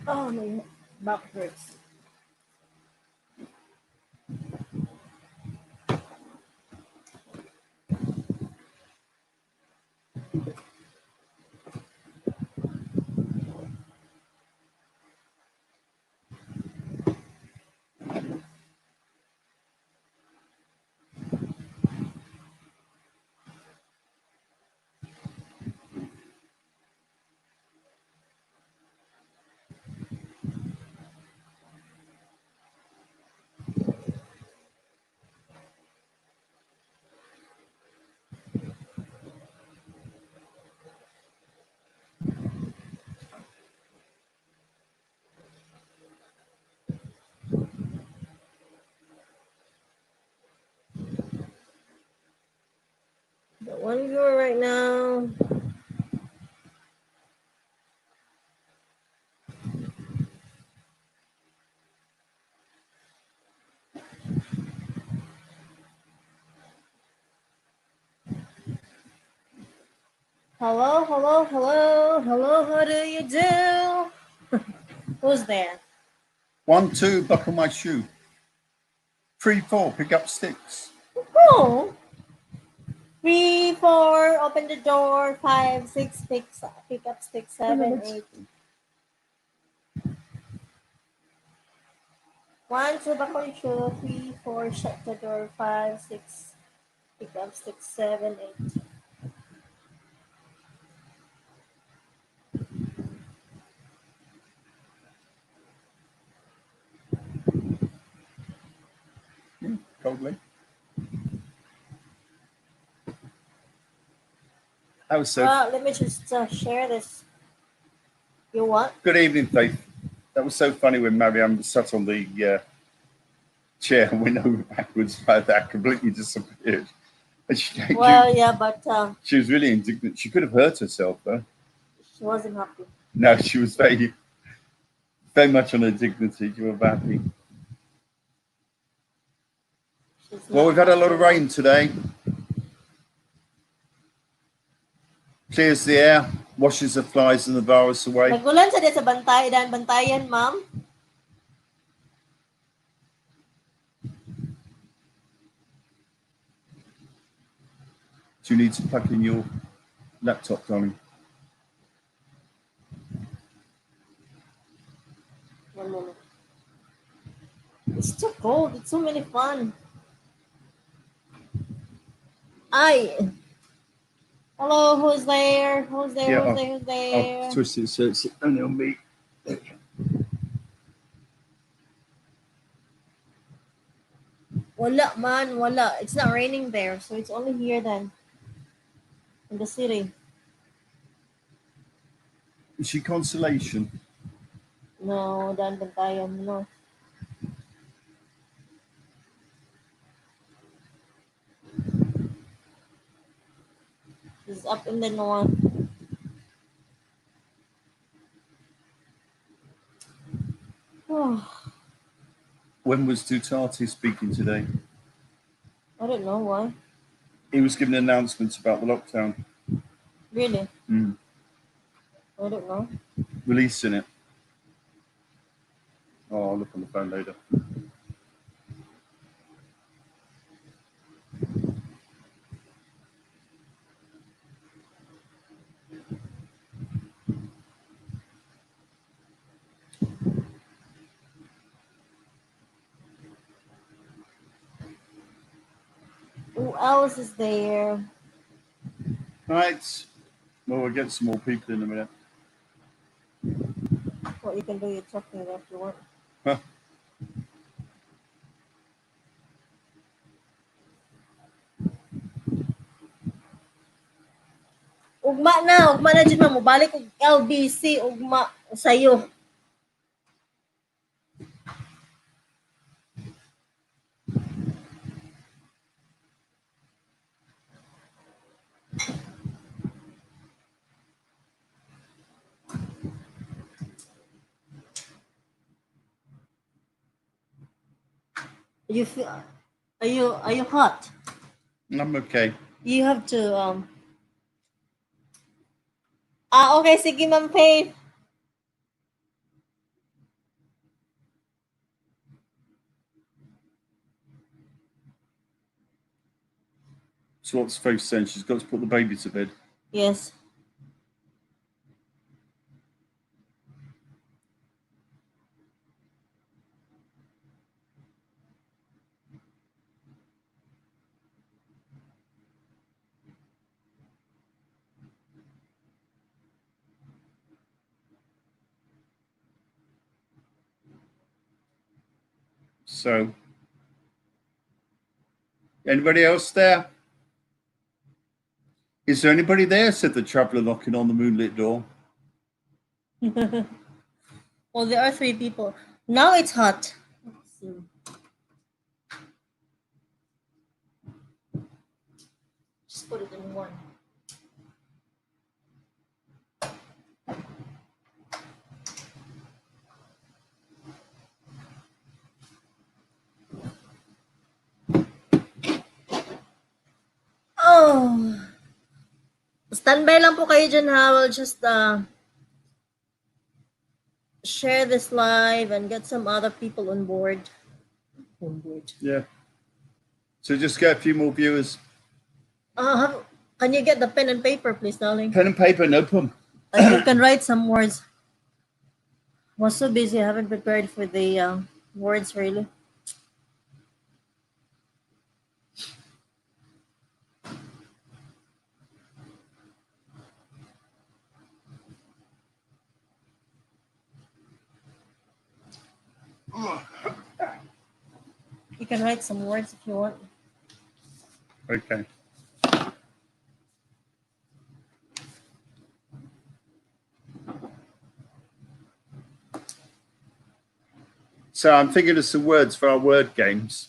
Oh, my back hurts. The one viewer right now. Hello, hello, hello, hello. How do you do? Who's there? 1, 2, buckle my shoe. 3, 4, pick up sticks. Oh. 3, 4, open the door. 5, 6, pick up stick. 7, 8. 1, 2, buckle your shoe. 3, 4, shut the door. 5, 6, pick up stick. 7, 8. Coldly. That was so. Let me just share this. You want? Good evening, Faith. That was so funny when Marianne sat on the chair and went over backwards like that, completely disappeared. And yeah, but she was really indignant. She could have hurt herself, though. She wasn't happy. No, she was very, very much on her dignity. She was happy. Well, we've had a lot of rain today. Clears the air, washes the flies and the virus away. Nagulan sa sa bantayan, ma'am. Do you need to plug in your laptop, darling? One moment. It's too cold. It's so many fun. Ay. Hello, who's there? Who's there? Yeah, who's there? I'll twist it so it's only on me. Wala man, wala. It's not raining there, so it's only here then. In the city. Is she Consolation? No, Dan Bantayan, no. It's up in the north. When was Duterte speaking today? I don't know why. He was giving announcements about the lockdown. Really? Mm. I don't know. Releasing it. Oh, I'll look on the phone later. Who else is there? Right. Well, we'll get some more people in a minute. What you can do, you're talking if you want. Huh. Ugma na dyan mo balik og LBC ugma sayo. You feel are you hot? I'm okay. You have to okay, sige Ma'am Faith. So what's Faith saying? She's got to put the baby to bed. Yes. So, anybody else there? Is there anybody there? Said the traveller knocking on the moonlit door. Well, there are 3 people. Now it's hot. Let's see. Just put it in one. Oh. Standby lang po kayo dyan, ha? We'll just share this live and get some other people on board. Yeah. So just get a few more viewers. Can you get the pen and paper, please, darling? Pen and paper, no problem. You can write some words. I was so busy, I haven't prepared for the words, really. You can write some words if you want. Okay. So I'm thinking of some words for our word games.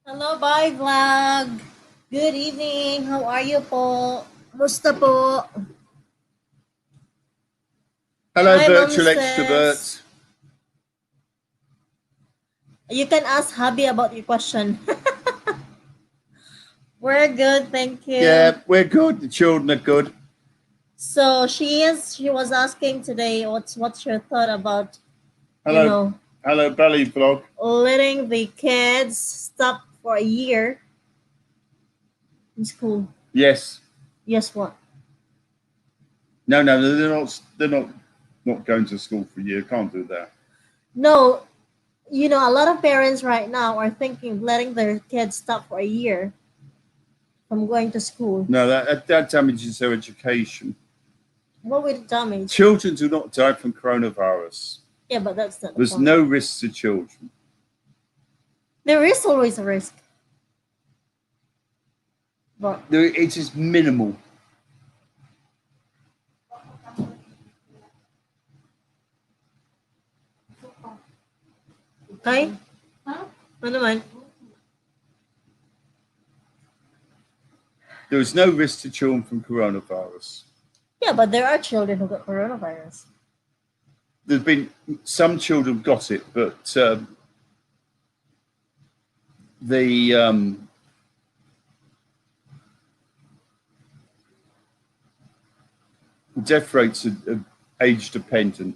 Hello, bye vlog. Good evening. How are you po? Musta po? Hello, Hi, virtual Mom extrovert. Sis. You can ask hubby about your question. We're good, thank you. Yeah, we're good. The children are good. So she was asking today, what's your thought about Hello, hello, Belly Vlog. letting the kids stop for a year in school? Yes. Yes, what? No, they're not going to school for a year. Can't do that. No, a lot of parents right now are thinking of letting their kids stop for a year from going to school. No, that damages their education. What would it damage? Children do not die from coronavirus. Yeah, but that's not the There's point. no risk to children. There is always a risk. But It is minimal. okay? Ano naman? There is no risk to children from coronavirus. Yeah, but there are children who got coronavirus. There's been some children got it, but the death rates are age dependent.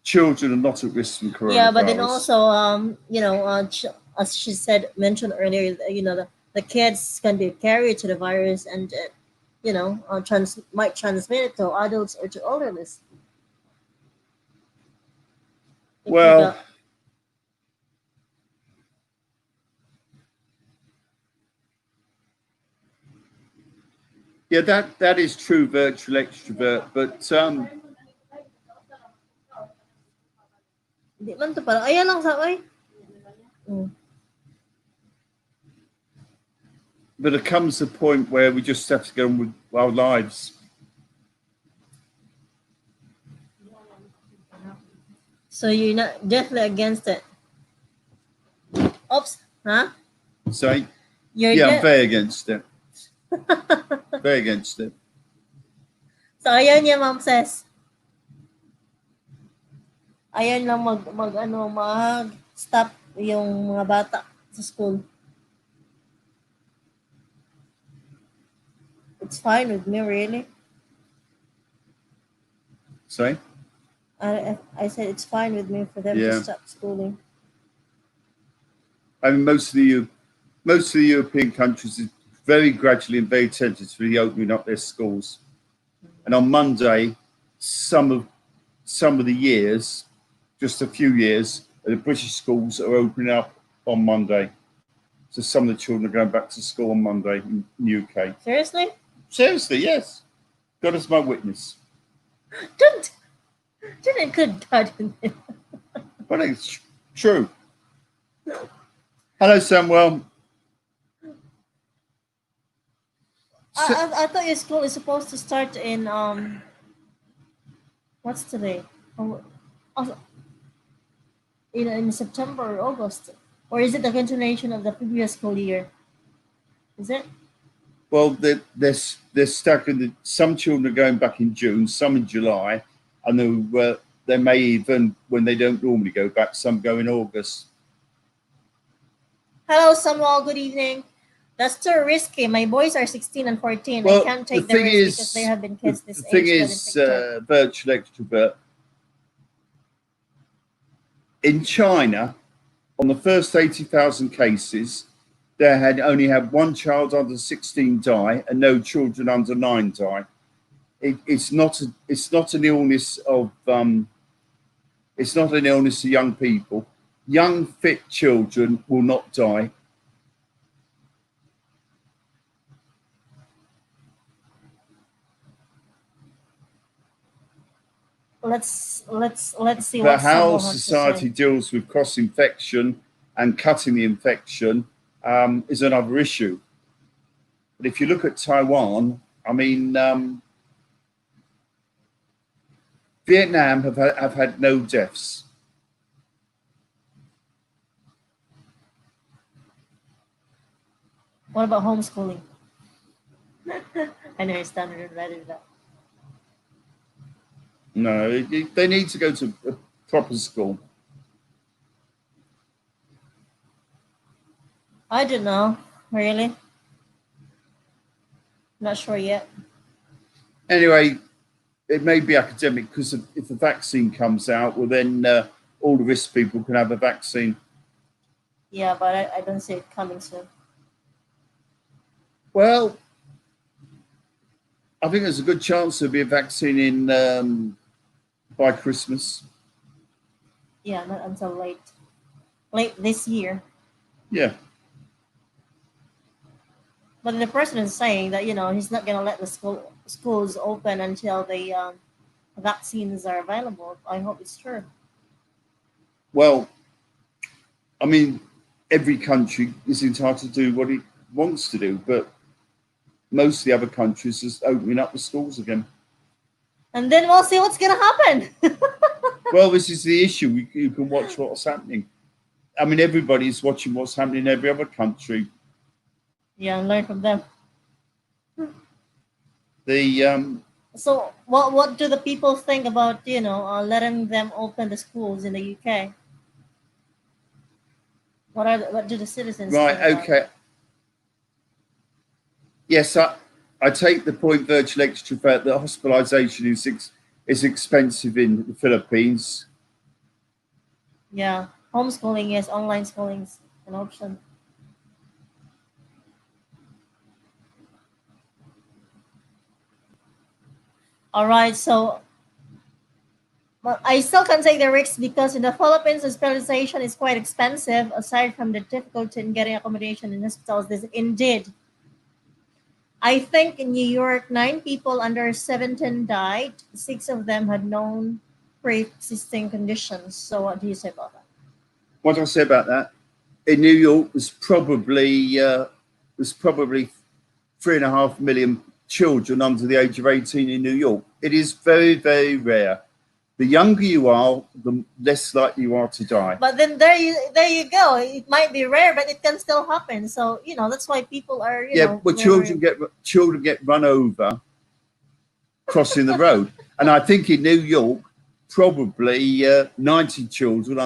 Children are not at risk from coronavirus. Yeah, but then also, as she mentioned earlier, the kids can be carried to the virus and, might transmit it to adults or to elderly. Well, Yeah, that is true, virtual extrovert. Di man to pala. Ayan lang sa, oy. Mm. But there comes a point where we just have to go on with our lives. So you're not definitely against it. Oops. Huh? So You're yeah, I'm de- very against it. Very against it. So ayaw niya, Ma'am Ses. Ayaw lang mag stop yung mga bata sa school. It's fine with me, really. Sorry? I said it's fine with me for them to Yeah. stop schooling. I mean, most of the European countries is very gradually and very tentatively opening up their schools. And on Monday, some of the years, just a few years, the British schools are opening up on Monday. So some of the children are going back to school on Monday in the UK. Seriously? Seriously, yes. God is my witness. Don't include God in it. But it's true. Hello, Samuel. I thought your school is supposed to start in what's today? Oh, oh, in September or August, or is it the continuation of the previous school year? Is it? Well, they're stuck in some children are going back in June, some in July, and they may even, when they don't normally go back, some go in August. Hello, Samuel. Good evening. That's too risky. My boys are 16 and 14. Well, I can't take the the thing risk is, because there have been kids this the thing age is, getting picked up. virtual extrovert in China, on the first 80,000 cases, they had only had one child under 16 die and no children under 9 die. It's not an illness of it's not an illness of young people. Young fit children will not die. Let's see But what how Samuel has to society say. deals with cross infection and cutting the infection is another issue. But if you look at Taiwan, I mean, Vietnam have had no deaths. What about homeschooling? I know it's standard ready with that. No, they need to go to a proper school. I don't know, really. Not sure yet. Anyway, it may be academic because if the vaccine comes out, well, then all the risk people can have a vaccine. Yeah, but I don't see it coming soon. Well, I think there's a good chance there'll be a vaccine in by Christmas. Yeah, not until late this year. Yeah. But the president is saying that he's not gonna let the schools open until the vaccines are available. I hope it's true. Well, I mean, every country is entitled to do what it wants to do, but most of the other countries is opening up the schools again. And then we'll see what's gonna happen. Well, this is the issue. You can watch what's happening. I mean, everybody's watching what's happening in every other country. Yeah, and learn from them. The So what do the people think about letting them open the schools in the UK? What do the citizens right, think about okay. it? Yes, I take the point, virtual extrovert, that hospitalisation is expensive in the Philippines. Yeah, homeschooling, yes, online schooling is an option. All right, so but I still can take the risk because in the Philippines, hospitalization is quite expensive. Aside from the difficulty in getting accommodation in hospitals, this indeed I think in New York, 9 people under 17 died. 6 of them had known pre-existing conditions. So what do you say about that? What do I say about that? In New York, there's probably 3.5 million children under the age of 18 in New York. It is very, very rare. The younger you are, the less likely you are to die. But then there you go. It might be rare, but it can still happen. So that's why people are Yeah, well, very. children get run over crossing the road, and I think in New York, probably 90 children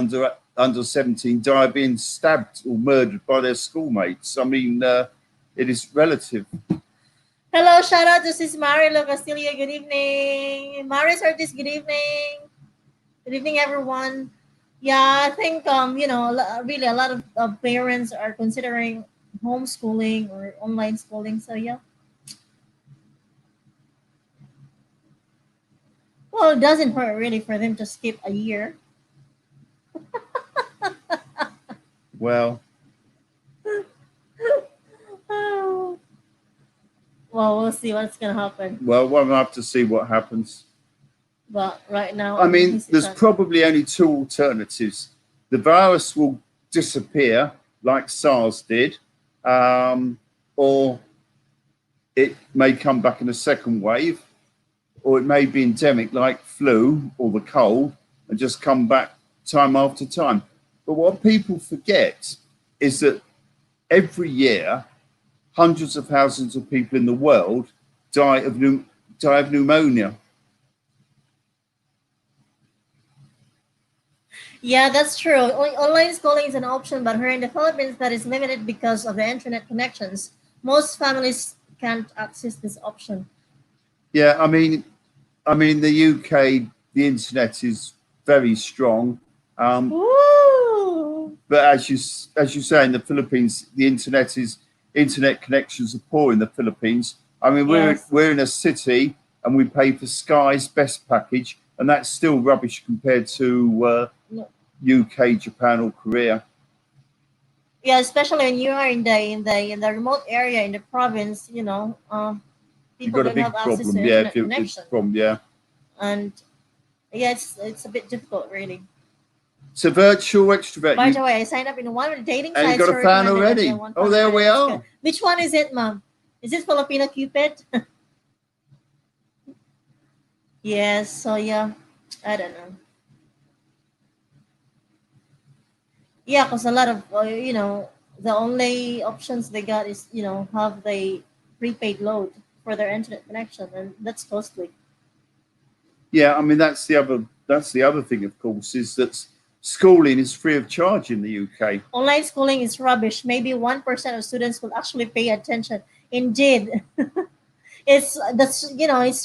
under 17 die being stabbed or murdered by their schoolmates. I mean, it is relative. Hello, shout out to Sis Marilo Castillo. Good evening, Maris Ortiz. Good evening. Good evening, everyone. Yeah, I think really a lot of parents are considering homeschooling or online schooling. So yeah, well, it doesn't hurt really for them to skip a year. Well, Oh, well, we'll see what's gonna happen. we'll have to see what happens. But right now, I I'm mean, there's hesitant. probably only two alternatives. The virus will disappear like SARS did, or it may come back in a second wave, or it may be endemic like flu or the cold and just come back time after time. But what people forget is that every year, hundreds of thousands of people in the world die of pneumonia. Yeah, that's true. Online schooling is an option, but here in the Philippines, that is limited because of the internet connections. Most families can't access this option. Yeah, the UK, the internet is very strong, Woo! but as you say in the Philippines, the internet connections are poor in the Philippines. I mean, Yes. we're in a city and we pay for Sky's best package, and that's still rubbish compared to No. UK, Japan, or Korea. Yeah, especially when you are in the remote area in the province, You've people got a don't have big access to problem, yeah. internet It's connection, problem, yeah. and yeah, it's a bit difficult, really. So virtual extrovert, By the way, I signed up in one of the dating and you sites got who a fan recommended it, and already. one Oh, found there mine we and it's good. are. Which one is it, Mom? Is it Filipino Cupid? Yes. So yeah, I don't know. Yeah, because a lot of the only options they got is have the prepaid load for their internet connection, and that's costly. Yeah, I mean that's the other thing, of course, is that schooling is free of charge in the UK. Online schooling is rubbish. Maybe 1% of students will actually pay attention. Indeed, it's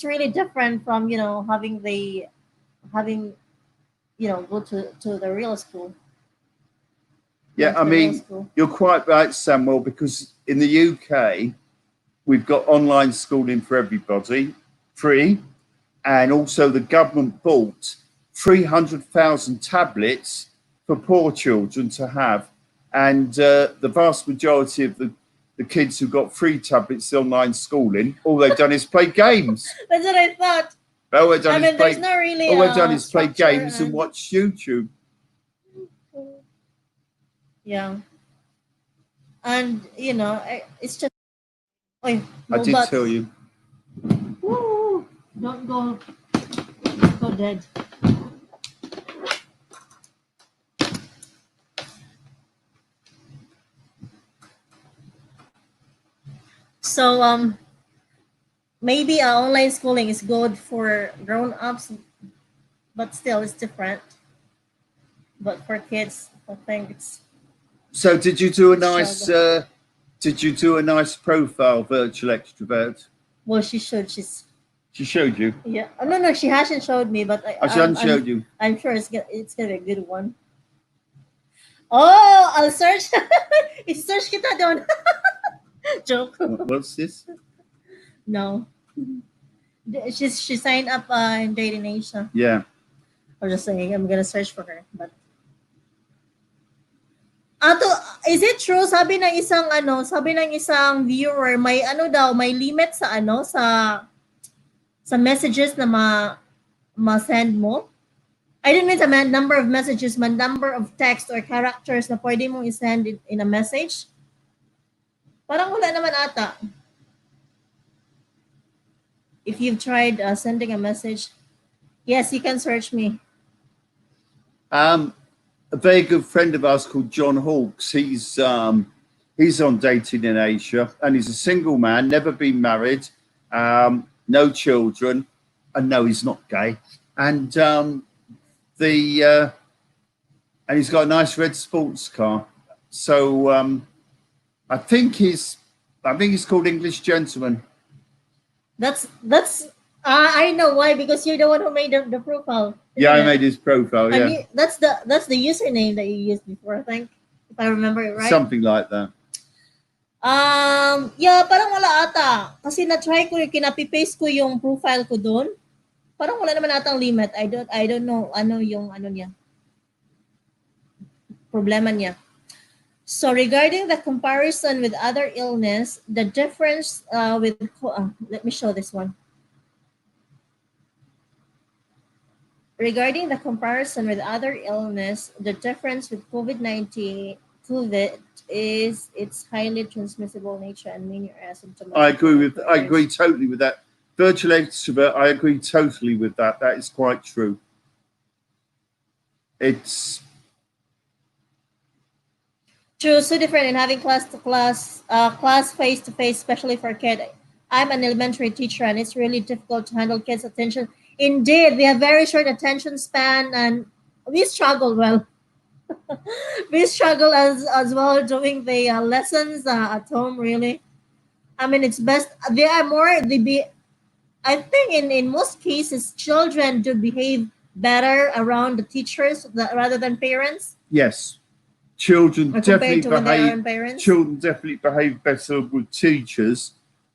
really different from having go to the real school, Yeah, going I to the real mean school. you're quite right, Samuel, because in the UK we've got online schooling for everybody, free, and also the government bought 300,000 tablets for poor children to have, and the vast majority of the kids who got free tablets online schooling, all they've done is play games. That's what I thought. All they've I done is mean, there's play. not really All they've done a is play structure games and and watch YouTube. yeah, and it's just wait, I no did tell buts. you. Woo! Don't go dead. So maybe online schooling is good for grown ups, but still it's different. But for kids, I think it's So did you do a a nice? struggle. Did you do a nice profile, virtual extrovert? Well, she should. She showed you. Yeah. Oh, no, no, she hasn't showed me, but I she hadn't showed you. I'm sure it's gonna be a good one. Oh, I'll search. I-search kita doon. Joke. What's this? No. She signed up in Dating Asia. Yeah. I'm just saying I'm gonna search for her. But ato is it true sabi ng isang sabi ng isang viewer may daw, may limit sa sa messages na ma-send mo? I didn't mean the number of messages, man number of text or characters na pwede mong i-send in a message. Parang wala naman ata. If you've tried sending a message, yes, you can search me. A very good friend of ours called John Hawkes. He's on Dating in Asia, and he's a single man, never been married, no children, and no, he's not gay. And and he's got a nice red sports car. So I think he's called English Gentleman. That's I know why, because you're the one who made the profile. Yeah, I made his profile. Yeah, and that's the username that you used before, I think, if I remember it right. Something like that. Yeah, parang wala ata. Kasi na-try ko, kinapi-paste ko yung profile ko doon. Parang wala naman atang limit. I don't know ano yung niya. Problema niya. So regarding the comparison with other illness, the difference with let me show this one. Regarding the comparison with other illness, the difference with COVID is its highly transmissible nature and many are asymptomatic. I agree totally with that. Virtual extrovert, I agree totally with that. That is quite true. It's true, so different in having class face to face, especially for kids. I'm an elementary teacher, and it's really difficult to handle kids' attention. Indeed, we have very short attention span, and we struggle well. We struggle as well doing the lessons at home. Really, I mean, it's best. There are more. I think in most cases, children do behave better around the teachers rather than parents. Yes. Children definitely behave better with teachers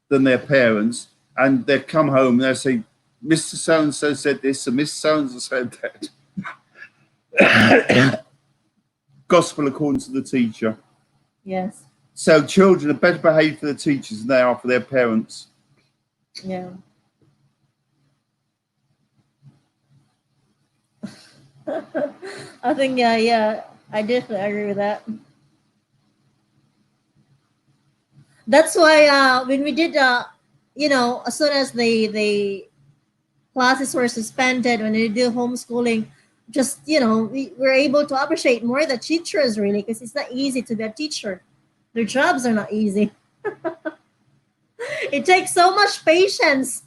than their parents, and they come home and they say, Mr. So-and-so said this and Miss So-and-so said that. Gospel according to the teacher. Yes. So children are better behaved for the teachers than they are for their parents. Yeah. I think yeah. I definitely agree with that. That's why when we did, as soon as the classes were suspended, when they do homeschooling, just, we were able to appreciate more the teachers, really, because it's not easy to be a teacher. Their jobs are not easy. It takes so much patience.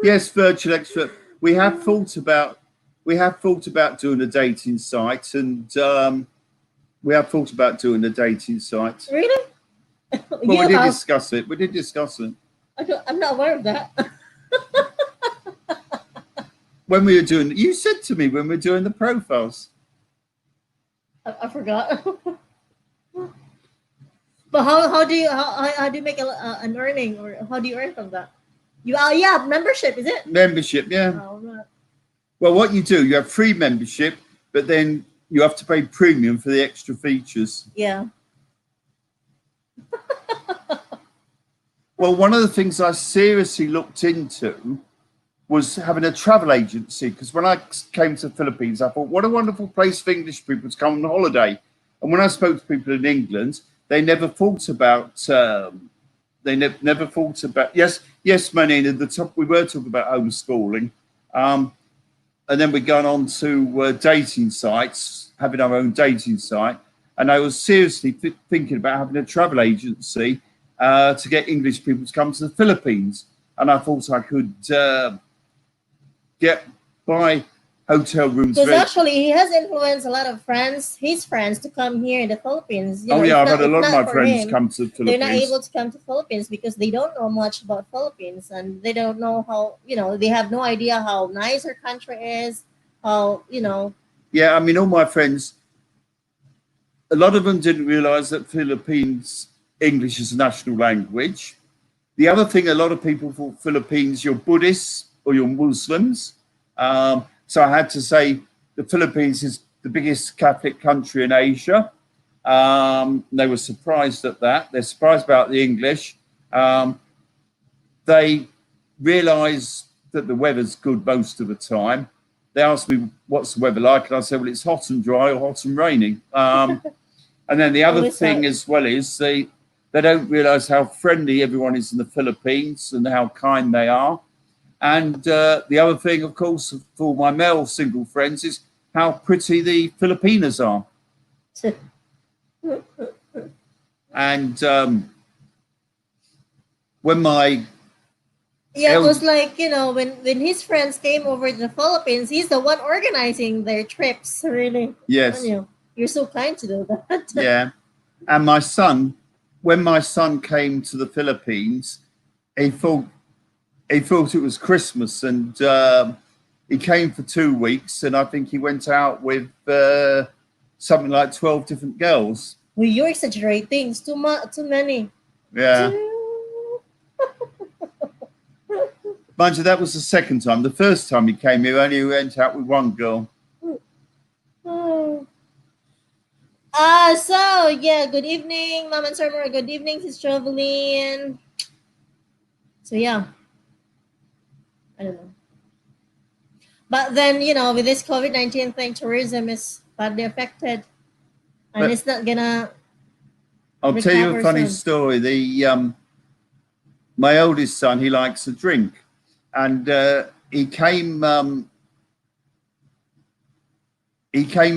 Yes, virtual expert. We have thought about doing a dating site, and we have thought about doing a dating site. Really? Well, we did discuss it. We did discuss it. I'm not aware of that. When we were doing, you said to me when we were doing the profiles. I forgot. But how do you make an earning, or how do you earn from that? Membership, is it? Membership, yeah. Oh, well, what you do, you have free membership, but then you have to pay premium for the extra features. Yeah. Well, one of the things I seriously looked into was having a travel agency, because when I came to the Philippines, I thought, what a wonderful place for English people to come on holiday. And when I spoke to people in England, they never thought about. Never thought about. Yes, Manine. At the top, we were talking about homeschooling, and then we're going on to dating sites, having our own dating site. And I was seriously thinking about having a travel agency to get English people to come to the Philippines. And I thought I could buy hotel rooms. Because actually, he has influenced a lot of his friends, to come here in the Philippines. I've had a lot of my friends come to the Philippines. They're not able to come to Philippines because they don't know much about Philippines, and they don't know how, they have no idea how nice our country is, how. Yeah, I mean, all my friends, a lot of them didn't realize that Philippines English is a national language. The other thing, a lot of people thought Philippines, you're Buddhists or you're Muslims. So I had to say the Philippines is the biggest Catholic country in Asia. They were surprised at that. They're surprised about the English. They realise that the weather's good most of the time. They asked me, what's the weather like? And I said, well, it's hot and dry or hot and raining. And then the other thing as well is they don't realise how friendly everyone is in the Philippines and how kind they are. And the other thing, of course, for my male single friends is how pretty the Filipinas are. And when my it was like, when his friends came over to the Philippines, he's the one organizing their trips, really. Yes. You're so kind to do that. Yeah. And my son, when my son came to the Philippines, he thought it was Christmas, and he came for 2 weeks, and I think he went out with something like 12 different girls. Well, you're exaggerating. It's too many. Yeah. Mind you, that was the second time. The first time he came here, only went out with one girl. So yeah, good evening, Mom and Sir. Good evening, Sister Evelyn. So yeah, I don't know. But then, with this COVID-19 thing, tourism is badly affected, and it's not gonna. I'll tell you a funny story. My oldest son, he likes to drink, and he came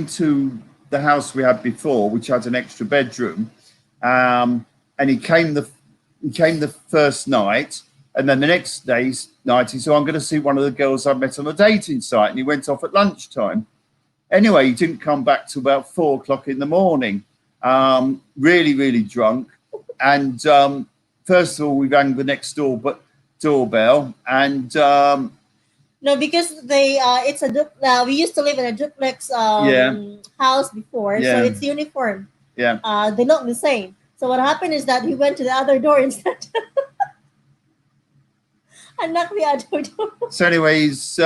to the house we had before, which had an extra bedroom, and he came the first night, and then the next night he said, I'm going to see one of the girls I met on a dating site, and he went off at lunchtime. Anyway, he didn't come back till about 4 o'clock in the morning, really, really drunk. And first of all, we rang the next doorbell, and no, because it's we used to live in a duplex house before, so it's uniform. Yeah. They look the same. So what happened is that he went to the other door instead. And knocked the other door. So anyways,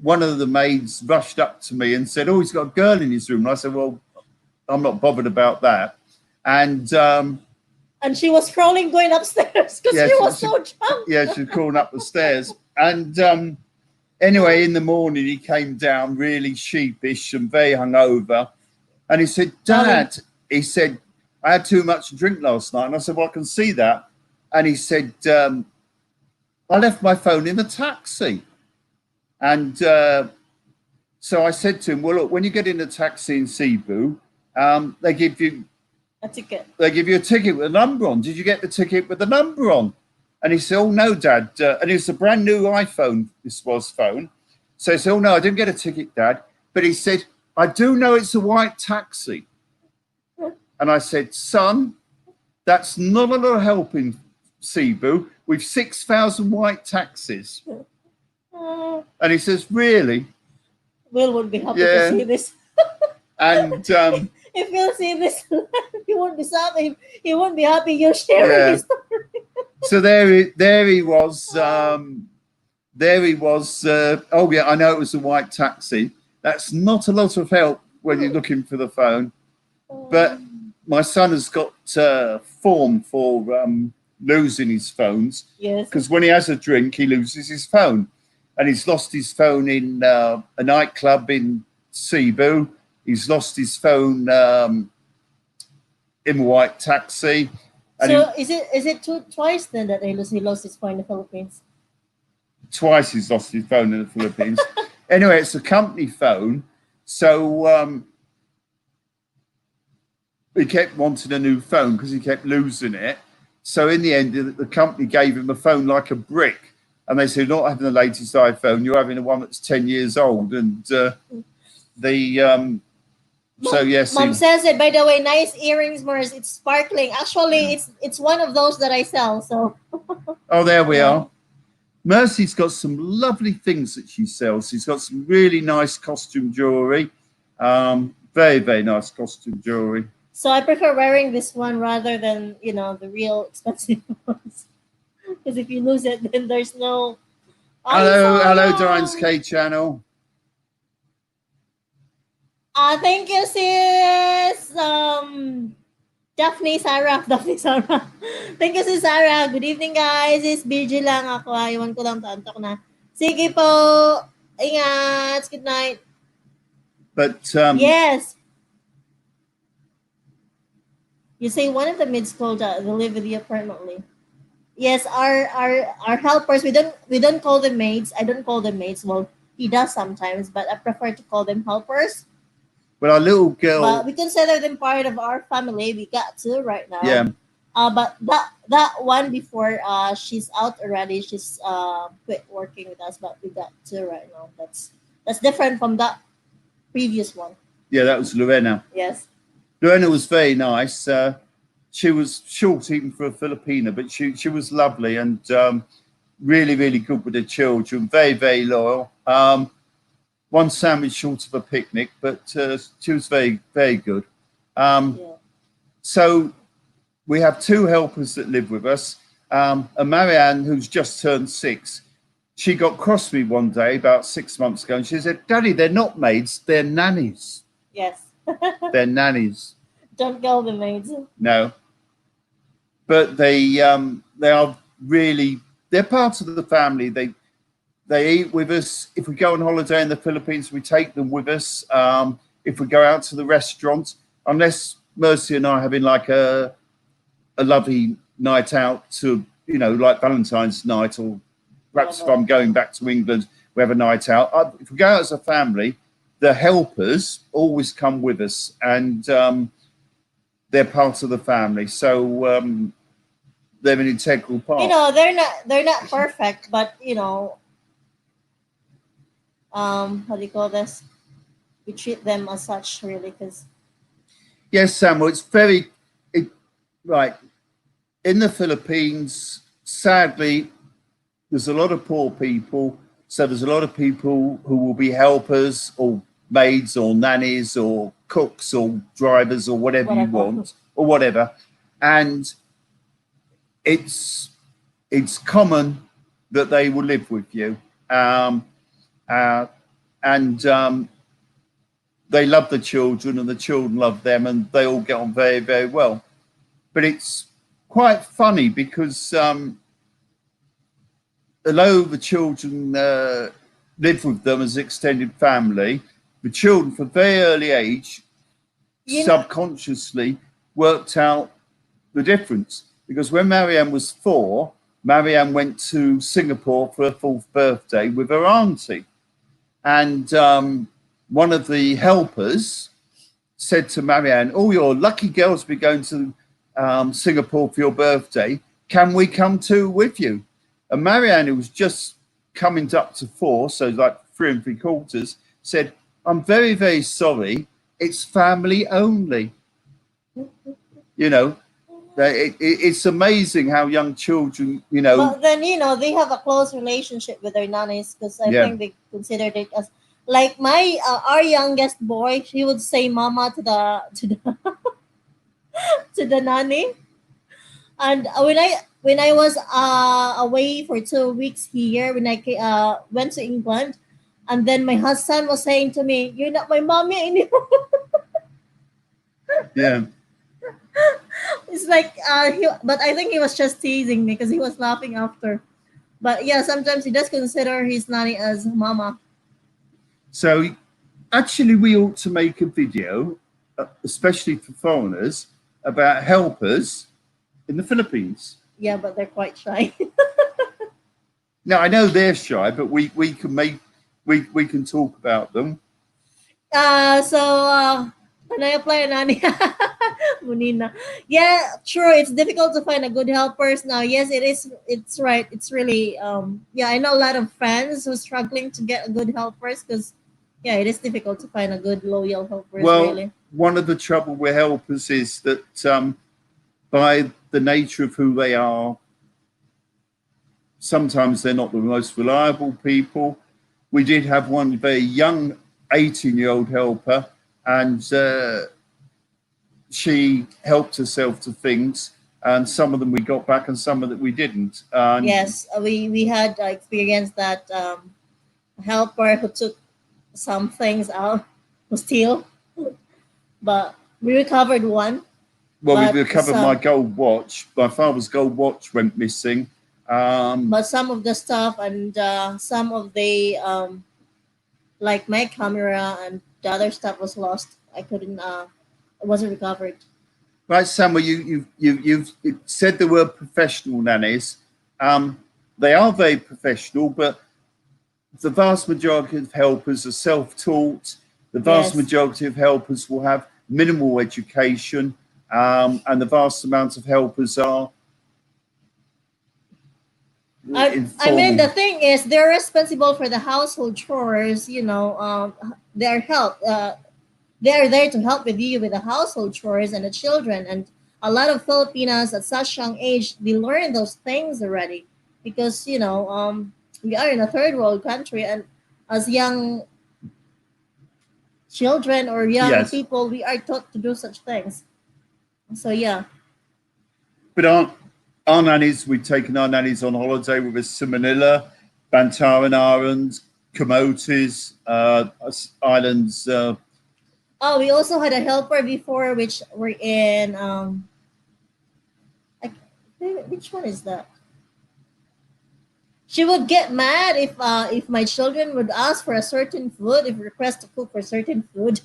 one of the maids rushed up to me and said, oh, he's got a girl in his room. And I said, well, I'm not bothered about that. And she was crawling going upstairs because she was so drunk. Yeah, she was crawling up the stairs. And anyway, in the morning, he came down really sheepish and very hungover. And he said, Dad, he said, I had too much to drink last night. And I said, well, I can see that. And he said, I left my phone in the taxi. And so I said to him, well, look, when you get in a taxi in Cebu, they give you a ticket. They give you a ticket with a number on. Did you get the ticket with the number on? And he said, oh, no, Dad. And it was a brand new iPhone, this was phone. So he said, oh, no, I didn't get a ticket, Dad. But he said, I do know it's a white taxi. And I said, son, that's not a lot of help in Cebu. We've 6,000 white taxis. And he says, really? Will would be happy to see this. And if you'll see this, he won't be happy. He won't be happy you're sharing his story. So there he was. Oh yeah, I know it was a white taxi. That's not a lot of help when you're looking for the phone. But my son has got form for losing his phones. Yes. Because when he has a drink, he loses his phone. And he's lost his phone in a nightclub in Cebu. He's lost his phone in a white taxi. And so is it twice then that he lost his phone in the Philippines? Twice he's lost his phone in the Philippines. Anyway, it's a company phone. So he kept wanting a new phone because he kept losing it. So in the end, the company gave him a phone like a brick. And they said, you're not having the latest iPhone, you're having the one that's 10 years old. And so yes. Mom says it, by the way, nice earrings, Morris. It's sparkling. Actually, it's one of those that I sell. So. Oh, there we are. Mercy's got some lovely things that she sells. She's got some really nice costume jewelry. Very, very nice costume jewelry. So I prefer wearing this one rather than, the real expensive ones. Because if you lose it, then there's no... Hello, Diane's K channel. Thank you, sis. Daphne Sarah. Daphne Sarah. Thank you, sis Sarah. Good evening, guys. It's BG lang ako. Iwan ko lang tantok na. Sige po. Ingat. Good night. But Yes. You say one of the mid school that they live with you permanently. Yes, our helpers. We don't call them maids. I don't call them maids. Well, he does sometimes, but I prefer to call them helpers. but our little But girl, we consider them part of our family. We got two right yeah, now. But that one before she's out already. She's quit working with us. But we got two right now. That's different from that previous one. yeah, that was Lorena. Yes. Lorena was very nice. She was short even for a Filipina, but she was lovely and really, really good with the children. Very, very loyal. One sandwich short of a picnic, but she was very, very good. Yeah. So we have two helpers that live with us. And Marianne, who's just turned 6, she got cross with me one day about 6 months ago, and she said, "Daddy, they're not maids, they're nannies. Yes. They're nannies." Don't call them maids. No, but they are really they're part of the family. They eat with us. If we go on holiday in the Philippines, we take them with us. If we go out to the restaurant, unless Mercy and I are having like a lovely night out to, like Valentine's night, or perhaps if I'm going back to England, we have a night out. If we go out as a family, the helpers always come with us, and they're part of the family. So they're an integral part. They're not perfect, but how do you call this? We treat them as such, really, because Yes, Samuel, it, right. In the Philippines, sadly, there's a lot of poor people. So there's a lot of people who will be helpers or maids or nannies or cooks or drivers or whatever you whatever. want or whatever. And it's common that they will live with you. Uh, and they love the children and the children love them and they all get on very, very well. But it's quite funny because although the children live with them as extended family, the children from a very early age You know, subconsciously worked out the difference. Because when Marianne was 4, Marianne went to Singapore for her 4th birthday with her auntie. And one of the helpers said to Marianne, "Oh, you're lucky girls to be going to Singapore for your birthday. Can we come too with you?" And Marianne, who was just coming up to 4, so like 3 3/4, said, "I'm very, very sorry. It's family only." You know, it's amazing how young children, but then they have a close relationship with their nannies because I yeah, think they considered it as like my our youngest boy. He would say "mama" to the nanny, and when I was away for 2 weeks here when I went to England, and then my husband was saying to me, "You're not my mommy anymore." yeah. It's like but I think he was just teasing me because he was laughing after. But yeah, sometimes he does consider his nanny as mama. So actually, we ought to make a video, especially for foreigners, about helpers in the Philippines. Yeah, but they're quite shy. Now I know they're shy, but we can make we can talk about them. So when I apply a nanny, Munina. Yeah, sure. It's difficult to find a good helpers now. Yes, it is. It's right. It's really yeah. I know a lot of friends who are struggling to get a good helpers because yeah, it is difficult to find a good loyal helpers. Well, Really. one of the trouble with helpers is that by the nature of who they are, sometimes they're not the most reliable people. We did have one very young 18-year-old helper, and she helped herself to things, and some of them we got back, and some of that we didn't. And Yes, we had experienced that helper who took some things out, who steal. but we recovered one. Well, we But recovered my gold watch. My father's gold watch went missing. but some of the stuff and some of the like my camera and the other stuff was lost. I couldn't. It wasn't recovered. Right, Samuel, you've said the word professional nannies. They are very professional, but the vast majority of helpers are self-taught. The vast Yes. majority of helpers will have minimal education, and the vast amount of helpers are I mean, the informal. thing is, they're responsible for the household chores. Their help. They are there to help with you with the household chores and the children. And a lot of Filipinos at such young age, they learn those things already because we are in a third world country, and as young children or young Yes, people, we are taught to do such things. So yeah. but our nannies, we've taken our nannies on holiday with us to Manila, Bantaran Islands, Camotes, islands. Oh, we also had a helper before, which were in I, which one is that? She would get mad if my children would ask for a certain food, if request to cook for certain food.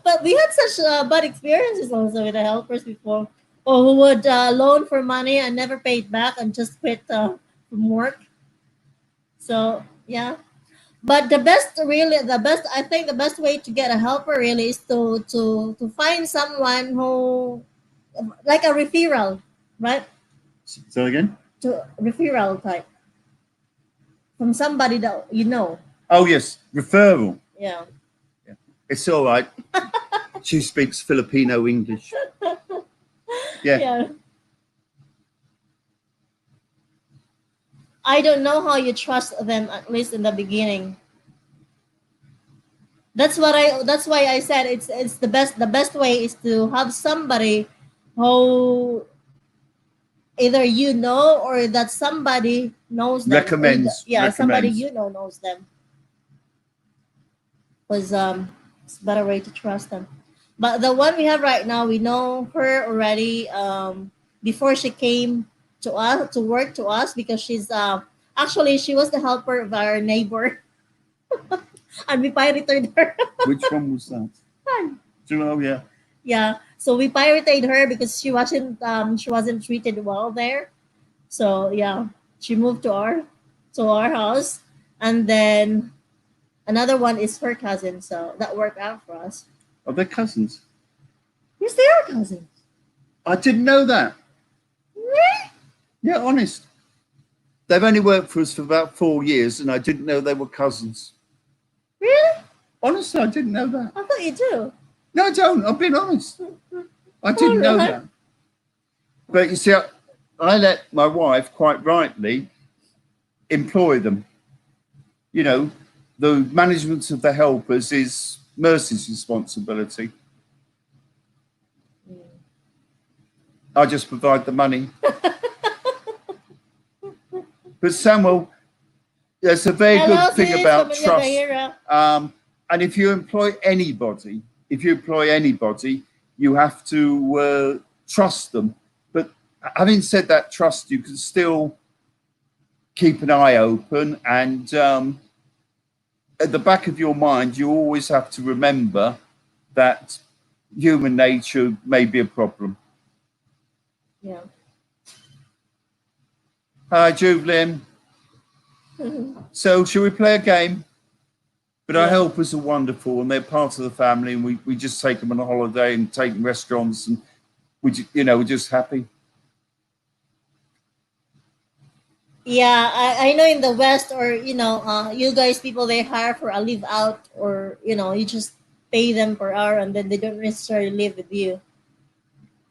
But we had such bad experiences also with the helpers before, or who would loan for money and never pay it back and just quit from work. So yeah. But the best, I think the best way to get a helper really is to find someone who, like a referral, right? So again? To referral type from somebody that you know. Oh yes, referral. Yeah. Yeah. It's all right. She speaks Filipino English. Yeah. Yeah. I don't know how you trust them at least in the beginning. That's why I said it's the best way is to have somebody who either you know or that somebody knows them. Yeah, somebody Recommends. you know knows them. Was it's a better way to trust them. But the one we have right now, we know her already before she came to us to work to us because she's actually she was the helper of our neighbor and we pirated her. Which one was that? Do you know? Yeah. Yeah, so we pirated her because she wasn't treated well there. So yeah, she moved to our house, and then another one is her cousin. So that worked out for us. Are they cousins? Yes, they are cousins. I didn't know that. Really? Yeah, honest. They've only worked for us for about 4 years, and I didn't know they were cousins. Really? Honestly, I didn't know that. I thought you do. No, I don't. I've been honest. I didn't know Alright. that. But you see, I let my wife, quite rightly, employ them. You know, the management of the helpers is Mercy's responsibility. I just provide the money. But Samuel, there's a very Hello, good thing sis. about Familia trust. Bahira. And if you employ anybody, you have to trust them. But having said that, trust, you can still keep an eye open. And at the back of your mind, you always have to remember that human nature may be a problem. Yeah. Hi, Juvelin. So, shall we play a game? But our Yeah. helpers are wonderful, and they're part of the family, and we just take them on a holiday and take them restaurants, and we're just happy. Yeah, I know in the West or you guys people they hire for a live out or you just pay them per hour and then they don't necessarily live with you.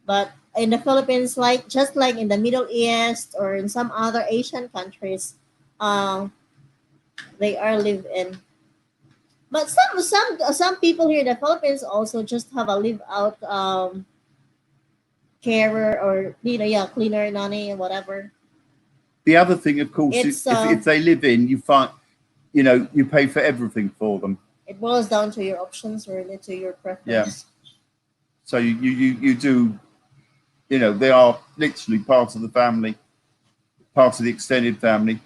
But in the Philippines, like just like in the Middle East or in some other Asian countries, uh, they are live in. But some people here in the Philippines also just have a live out carer or cleaner nanny whatever. The other thing, of course, It's if they live in, you find, you pay for everything for them. It boils down to your options, really, to your Yeah. preference. So you do, you know, they are literally part of the family, part of the extended family.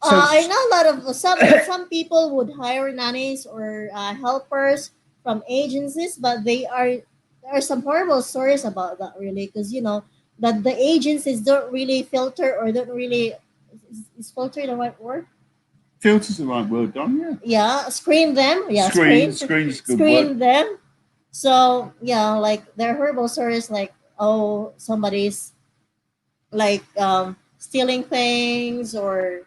So I know a lot of some people would hire nannies or helpers from agencies, but there are some horrible stories about that, really, because that the agencies don't really filter or don't really is filter the right word? filter's the right word, Don. Yeah. Yeah, screen them. Yeah, Screen's a good word. screen them. So yeah, like there are horrible stories like, oh, somebody's like stealing things, or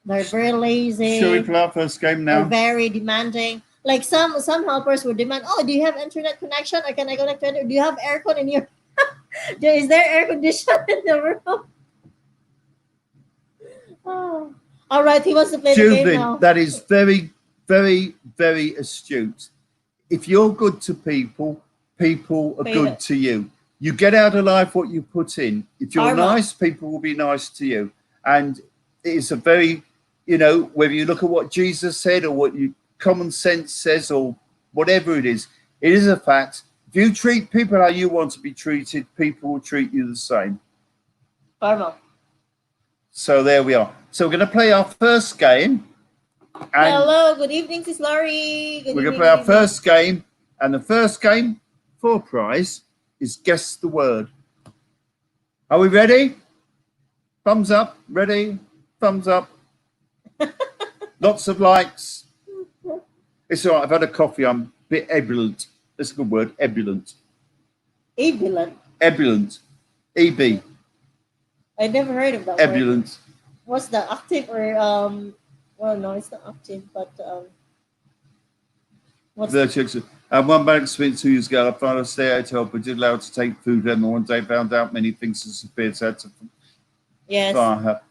they're very Shall we lazy play our first game or now? very demanding. Like some helpers would demand, oh, do you have internet connection? Or can I connect to it? Do you have aircon in your? Is there air condition in the room? Oh. All right, he wants to play the game Jubin, now. that is very, very, very astute. If you're good to people, people are Pay good it. to you. You get out of life what you put in. If you're Karma. nice, people will be nice to you. And it's a very, you know, whether you look at what Jesus said or what you common sense says or whatever it is a fact. If you treat people how you want to be treated, people will treat you the same. Karma. So there we are. So we're going to play our first game, and Hello, good evening, Sis Laurie. Good we're going to evening, play good our evening. first game. And the first game for prize is guess the word. Are we ready? Thumbs up. Ready? Thumbs up. Lots of likes. It's all right. I've had a coffee. I'm a bit ebullient. That's a good word. Ebullient. Ebullient. Ebullient. EB. I never heard of that word. Ebullient. What's the active or well, no, it's not active, but what's Virtue. One bank spent 2 years ago. I found a stay at hotel, but did allow to take food. And one day found out many things disappeared. So I had to yes. fire her.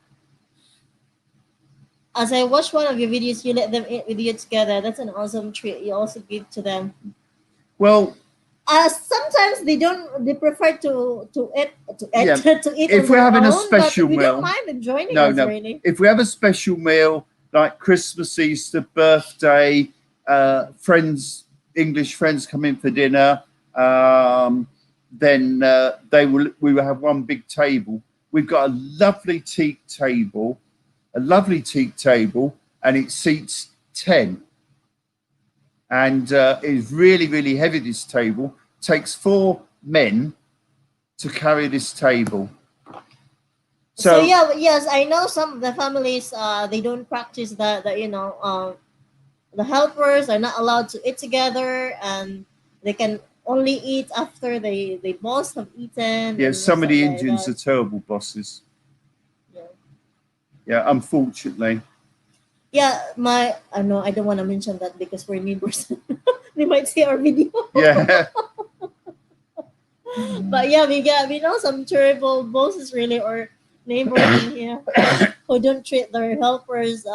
As I watch one of your videos, you let them eat with you together. That's an awesome treat. You also give to them. Well, Sometimes they don't. They prefer to eat yeah. to eat on If we're their having a own, but special we don't meal, mind them joining no, us. no. Really. If we have a special meal like Christmas, Easter, birthday, friends, English friends come in for dinner, then we will have one big table. We've got a lovely teak table, and it seats 10. And it's really, really heavy, this table. Takes 4 men to carry this table. So yeah, yes, I know some of the families they don't practice that the helpers are not allowed to eat together, and they can only eat after they both have eaten. Yeah, And some of stuff the like Indians that. are terrible bosses. Yeah. Yeah, unfortunately. Yeah, I know I don't want to mention that because we're neighbors. They might see our video. Yeah. But yeah, we know some terrible bosses, really, or neighbors in here who don't treat their helpers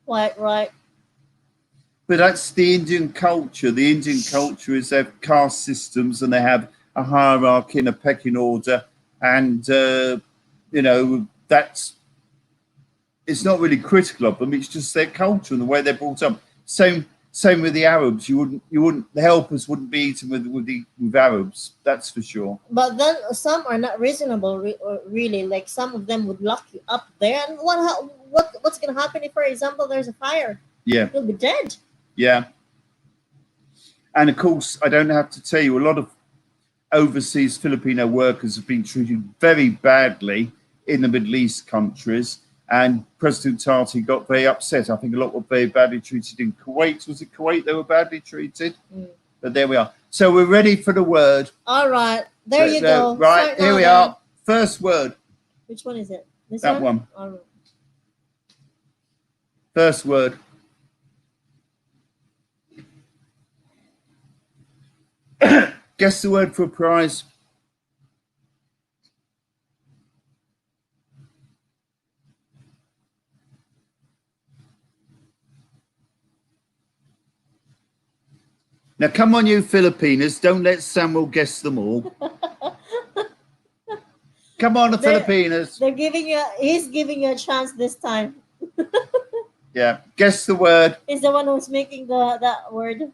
quite right. But that's the Indian culture. The Indian culture is they have caste systems and they have a hierarchy and a pecking order. And, that's, it's not really critical of them. It's just their culture and the way they're brought up. Same with the Arabs. The helpers wouldn't be eaten with Arabs. That's for sure. But then some are not reasonable, really. Like some of them would lock you up there, and what's gonna happen if, for example, there's a fire? Yeah. You'll be dead. Yeah. And of course, I don't have to tell you, a lot of overseas Filipino workers have been treated very badly in the Middle East countries. And President Tati got very upset. I think a lot were very badly treated in Kuwait. Was it Kuwait they were badly treated? Mm. But there we are. So we're ready for the word. All right, there you go. Right, Start here now, we then. are. First word. Which one is it? This That one. All right. First word. Guess the word for a prize. Now, come on, you Filipinos. Don't let Samuel guess them all. Come on, the Filipinos. He's giving you a chance this time. Yeah. Guess the word. He's the one who's making that word.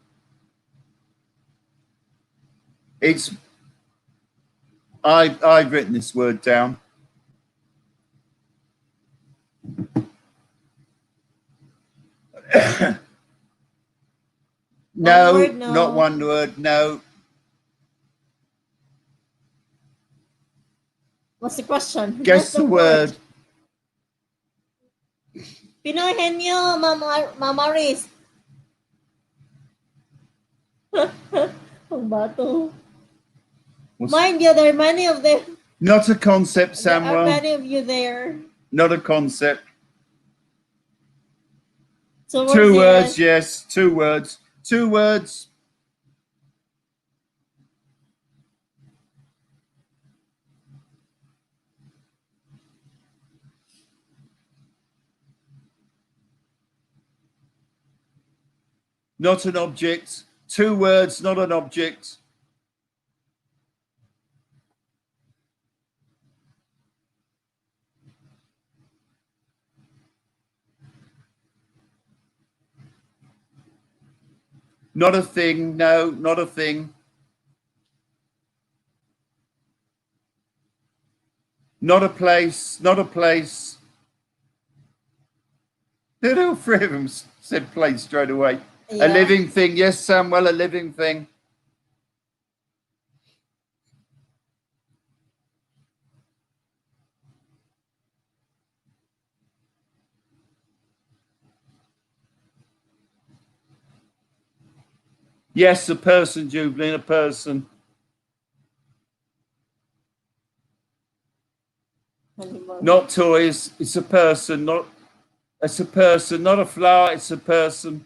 It's. I've written this word down. No, word, no. not one word. No. What's the question? Guess the word. Pinoy Henyo, Mamaris. Ang bato. Mind you, there are many of them. Not a concept, There are Samuel. many of you there. Not a concept. So Two words, yes. 2 words. 2 words. Not an object. 2 words, not an object. Not a thing. No, not a thing. Not a place. Not a place. All 3 of them said place straight away. Yeah. A living thing. Yes, Samuel, a living thing. Yes, a person, Jubilee, a person. Not toys. It's a person. Not. It's a person. Not a flower. It's a person.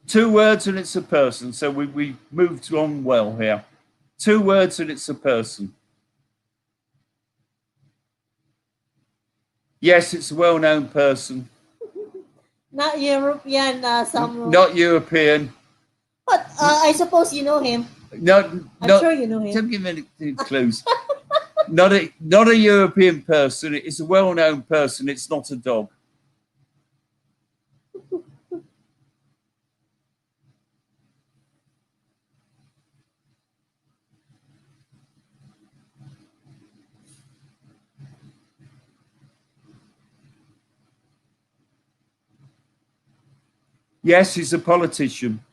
Two words and it's a person. So we moved on well here. 2 words and it's a person. Yes, it's a well-known person. Not European, Samuel. Not European. But I suppose you know him. I'm sure you know him. Don't give me any clues. not a European person. It's a well-known person. It's not a dog. Yes, he's a politician.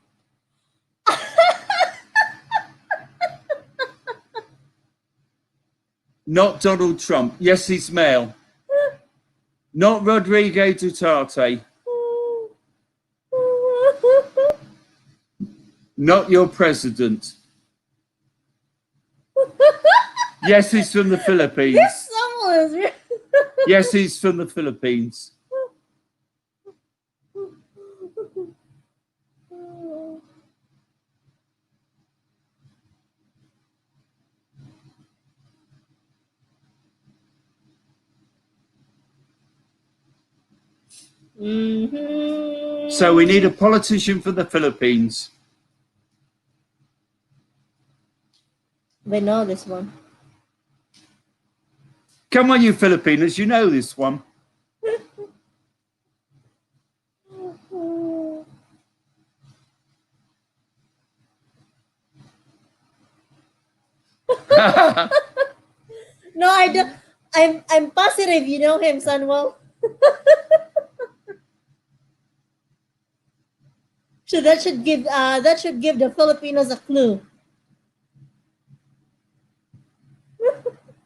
Not Donald Trump. Yes, he's male. Not Rodrigo Duterte. Not your president. Yes, he's from the Philippines. Yes, he's from the Philippines. So we need a politician for the Philippines. They know this one. Come on, you Filipinos, you know this one. No, I don't. I'm positive you know him, Samuel. So that should give the Filipinos a clue.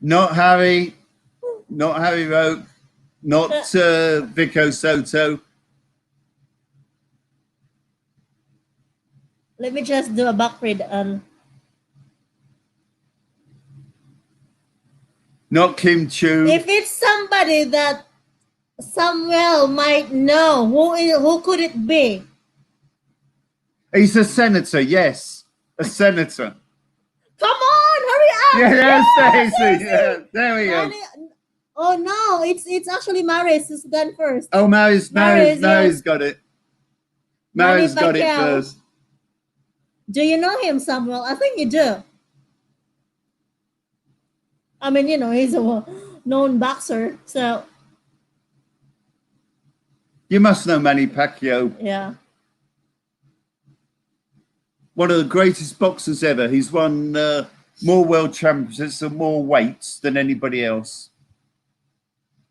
Not Harry Roke, not Vico Soto. Let me just do a back read. Not Kim Chu. If it's somebody that Samuel might know, who could it be? He's a senator, yes. A senator. Come on, hurry up! Yeah, Stacey. Yeah, there we go. Oh no, it's actually Maris who's done first. Oh, Mary's got it. Mary's Mary's got it first. Do you know him, Samuel? I think you do. I mean, he's a known boxer. So, You must know Manny Pacquiao, yeah. one of the greatest boxers ever. He's won more world championships and more weights than anybody else.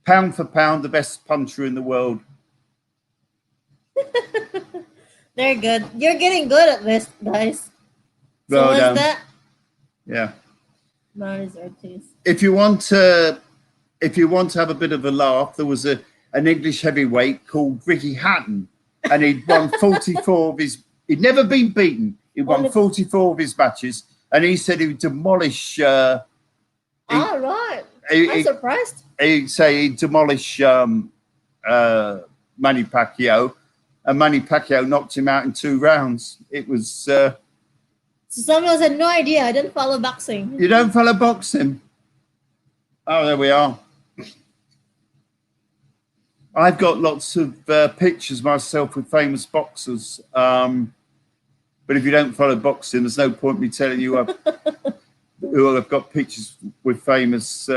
Pound for pound, the best puncher in the world. They're good. You're getting good at this, guys. So, Well what's done. that? Yeah. Maris Ortiz. If you want to have a bit of a laugh, there was an English heavyweight called Ricky Hatton, and he'd won 44 of his. He'd never been beaten. He won 44 of his matches, and he said he would demolish. Right. I'm surprised. He'd say he'd demolish Manny Pacquiao, and Manny Pacquiao knocked him out in 2 rounds. It was. So someone had no idea. I didn't follow boxing. You don't follow boxing? Oh, there we are. I've got lots of pictures myself with famous boxers. But if you don't follow boxing, there's no point me telling you who I've got pictures with famous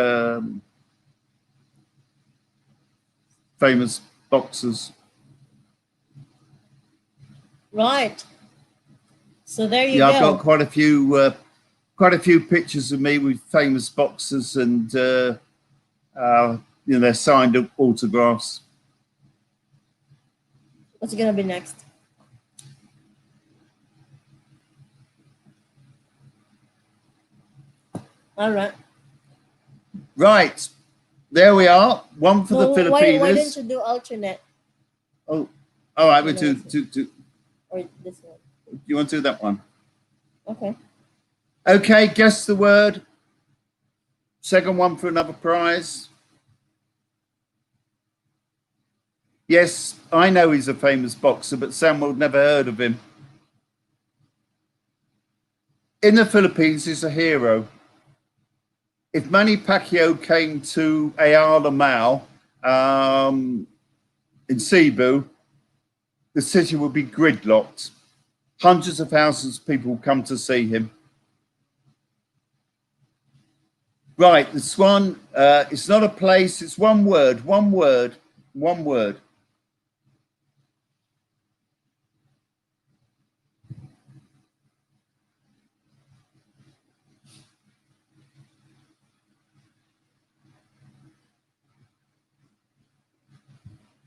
boxers. Right. So there you go. Yeah, I've got quite a few pictures of me with famous boxers, and they're signed autographs. What's gonna be next? All right. Right. There we are. One for the Filipinos. Why didn't you do alternate? Oh, all right. We do. Or this one. You want to do that one? Okay. Okay. Guess the word. Second one for another prize. Yes, I know he's a famous boxer, but Samuel never heard of him. In the Philippines, he's a hero. If Manny Pacquiao came to Ayala Mall in Cebu, the city would be gridlocked. Hundreds of thousands of people come to see him. Right, this one, it's not a place, it's one word, one word, one word.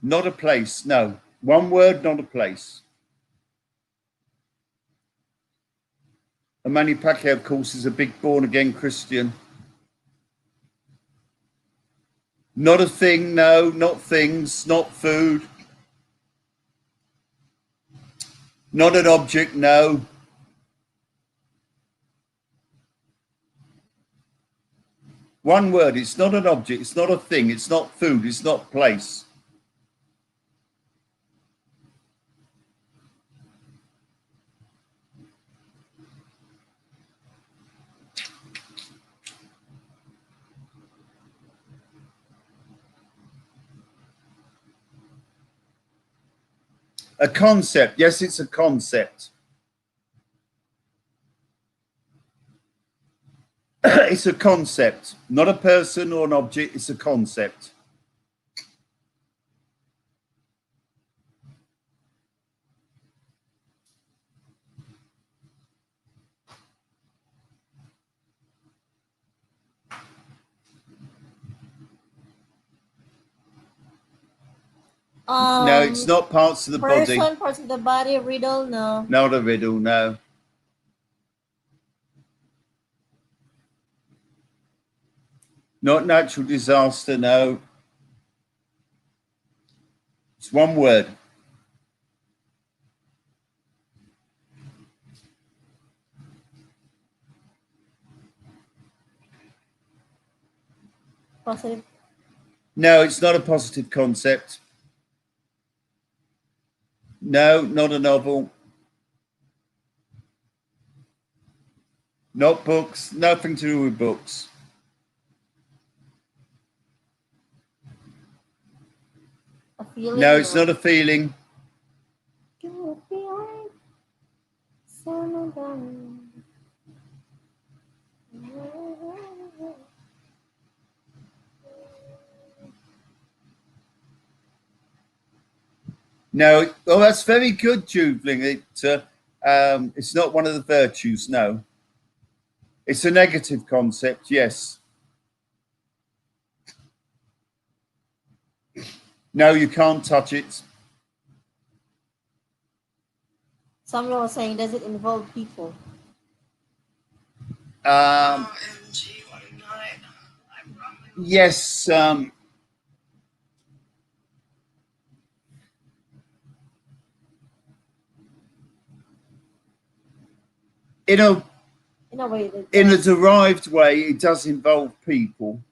Not a place, no. One word, not a place. And Manny Pacquiao, of course, is a big born-again Christian. Not a thing, no, not things, not food. Not an object, no. One word, it's not an object, it's not a thing, it's not food, it's not place. A concept, yes, it's a concept. It's a concept, not a person or an object, it's a concept. No, it's not parts of the body. Parts of the body, riddle, no. Not a riddle, no. Not natural disaster, no. It's one word. Positive. No, it's not a positive concept. No, not a novel. Not books, nothing to do with books. A feeling. No, it's not a feeling. No, oh, that's very good, Juveling. It's not one of the virtues, no. It's a negative concept, yes. No, you can't touch it. Samuel was saying, does it involve people? Yes, in a In a way, that in a does. derived way, it does involve people,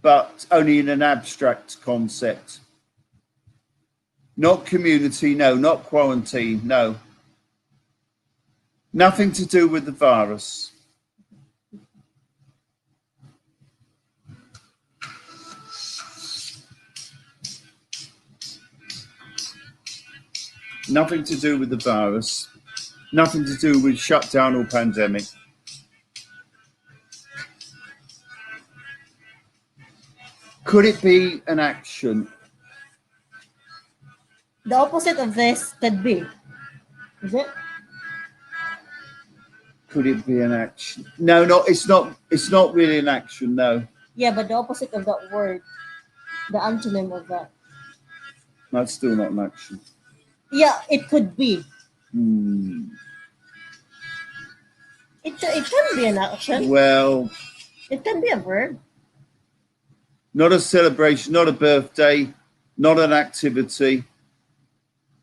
but only in an abstract concept. Not community, no, not quarantine, no. Nothing to do with the virus. Nothing to do with the virus. Nothing to do with shutdown or pandemic. Could it be an action? The opposite of this could be. Is it? Could it be an action? No, not. It's not. It's not really an action. No, Yeah, but the opposite of that word, the antonym of that. that's still not an action. Yeah, it could be. Hmm. It can be an action. Well, It can be a verb. not a celebration, not a birthday, not an activity.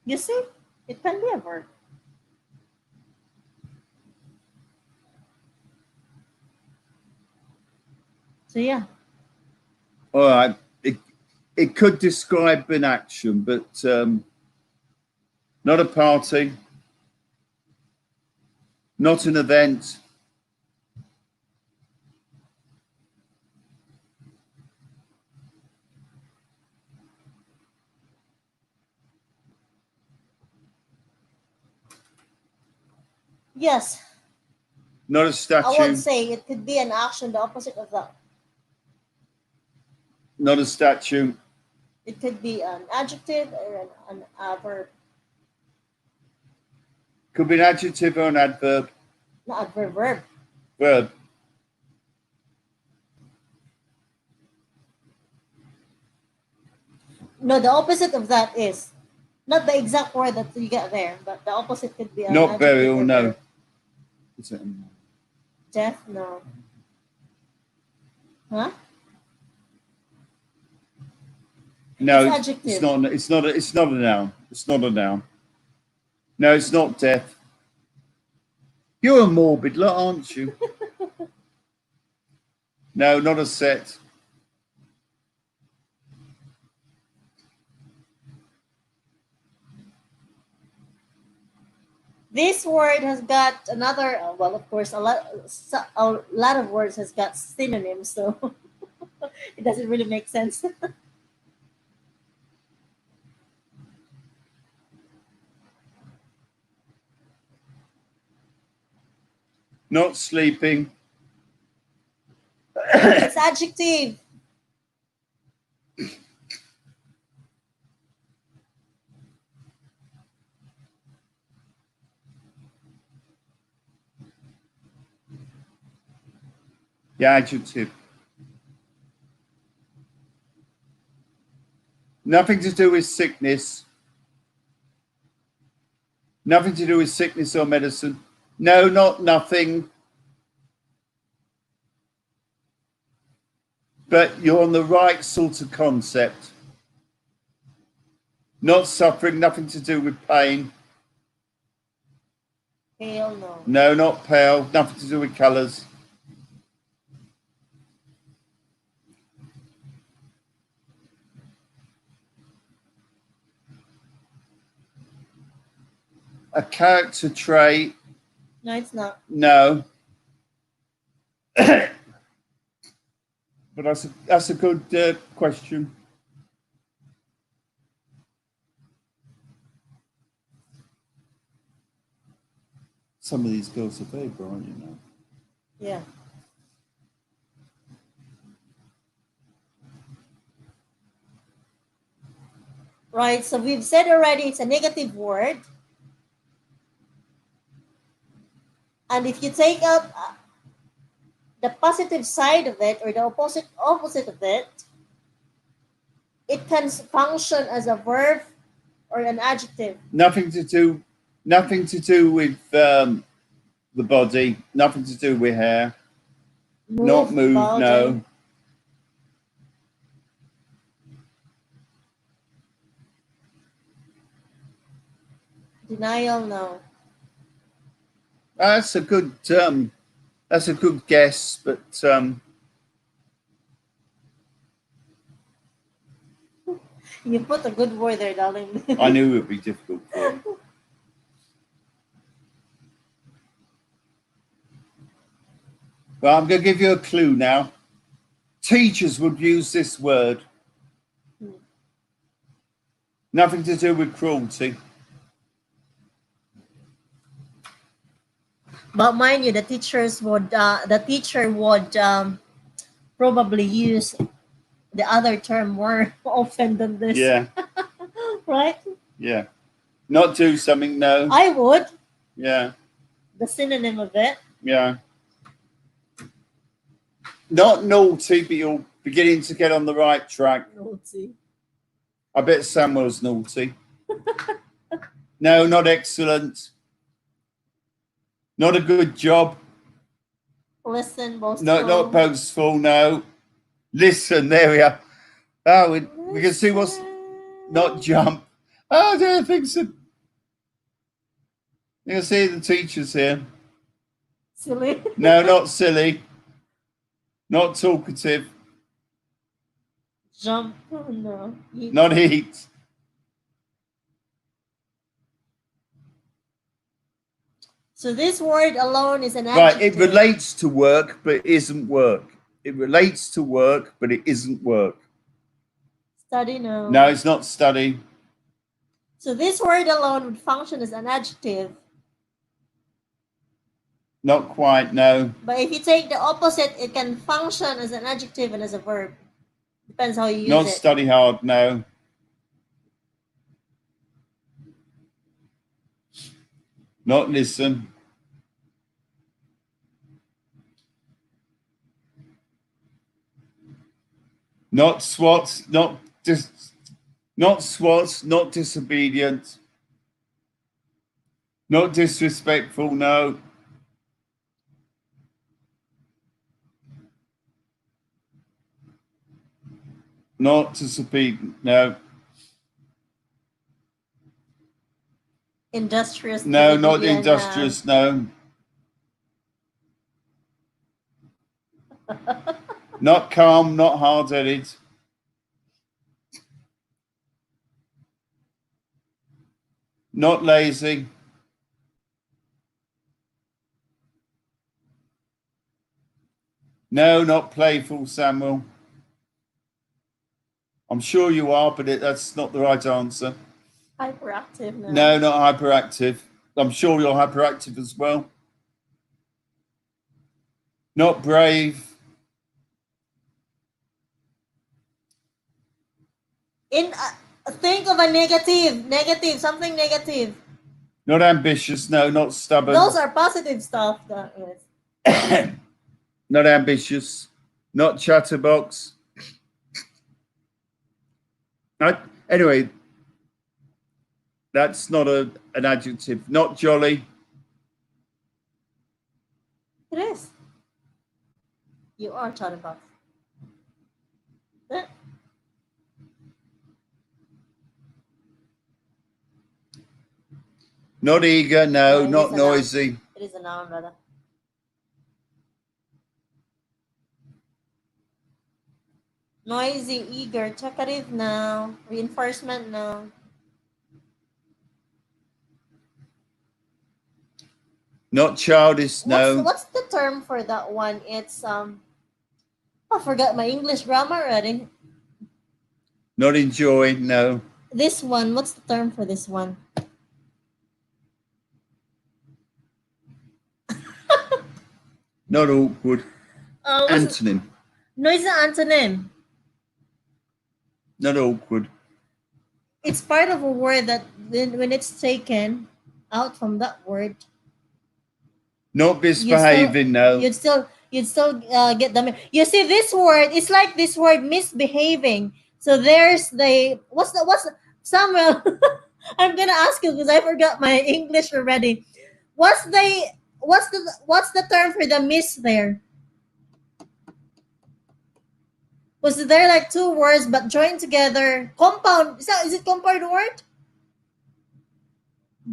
You see? It can be a verb. So yeah. All right. It could describe an action, but not a party, not an event. Yes. Not a I would statue, say it could be an action, the opposite of that. not a statue. It could be an adjective or an adverb. Could be an adjective or an adverb. Not adverb, verb. Verb. No, the opposite of that is not the exact word that you get there, but the opposite could be an Not adjective burial, or no. verb. Is it? Death, no. Huh? It's No, it's adjective. not. It's not. It's not a noun. It's not a noun. No, it's not death. You're a morbid lot, aren't you? No, not a set. This word has got another. Well, of course, a lot of words has got synonyms, so it doesn't really make sense. Not sleeping. It's adjective. The adjective. Nothing to do with sickness. Nothing to do with sickness or medicine. No, not nothing. But you're on the right sort of concept. Not suffering, nothing to do with pain. Pale, no. No, not pale, nothing to do with colours. A character trait. No, it's not. No. But that's a good question. Some of these girls are very bright, you know. Yeah. right? So we've said already it's a negative word. And if you take out the positive side of it or the opposite of it, it can function as a verb or an adjective. Nothing to do with the body. Nothing to do with hair. Not move. Body. No. Denial. No. That's a good. That's a good guess, but you put a good word there, darling. I knew it would be difficult for you. Well, I'm going to give you a clue now. Teachers would use this word. Nothing to do with cruelty. But mind you, the teacher would probably use the other term more often than this. Yeah. Right? Yeah. Not do something, no. I would. Yeah. The synonym of it. Yeah. Not naughty, but you're beginning to get on the right track. Naughty. I bet Samuel's naughty. No, not excellent. Not a good job. Listen, boastful. No, not boastful, no. Listen, there we are. Oh, we can see what's not jump. Oh, I don't think so. You can see the teachers here. Silly. No, not silly. Not talkative. Jump. Oh, no. Eat. Not eat. So this word alone is an Right, adjective. it relates to work, but it isn't work. It relates to work, but it isn't work. Study, no. No, it's not study. So this word alone would function as an adjective. Not quite, no. But if you take the opposite, it can function as an adjective and as a verb. Depends how you use Not it. study hard, no. Not listen. Not swats, not swats, not disobedient. Not disrespectful, no. Not disobedient, no. Industrious. No, not industrious, no. Not calm, not hard-headed. Not lazy. No, not playful, Samuel. I'm sure you are, but that's not the right answer. Hyperactive. No, not hyperactive. I'm sure you're hyperactive as well. Not brave. Think of a negative, something negative. Not ambitious. No, not stubborn. Those are positive stuff. That is. Not ambitious. Not chatterbox. Anyway, that's not an adjective. Not jolly. It is. You are chatterbox. Not eager. No, not noisy. It is a noun, brother. Noisy, eager, talkative now. Reinforcement now. Not childish, no. What's the term for that one? It's I forgot my English grammar already. Not enjoy, no. This one, what's the term for this one? Not awkward. Antonym. No, it's an antonym. Not awkward. it's part of a word that when it's taken out from that word, Not you'd still misbehaving, no. get the. You see, this word, it's like this word misbehaving. So there's the what's the, Samuel. I'm gonna ask you because I forgot my English already. What's the what's the term for the miss there? Was there like two words but joined together? Compound. Is it compound word?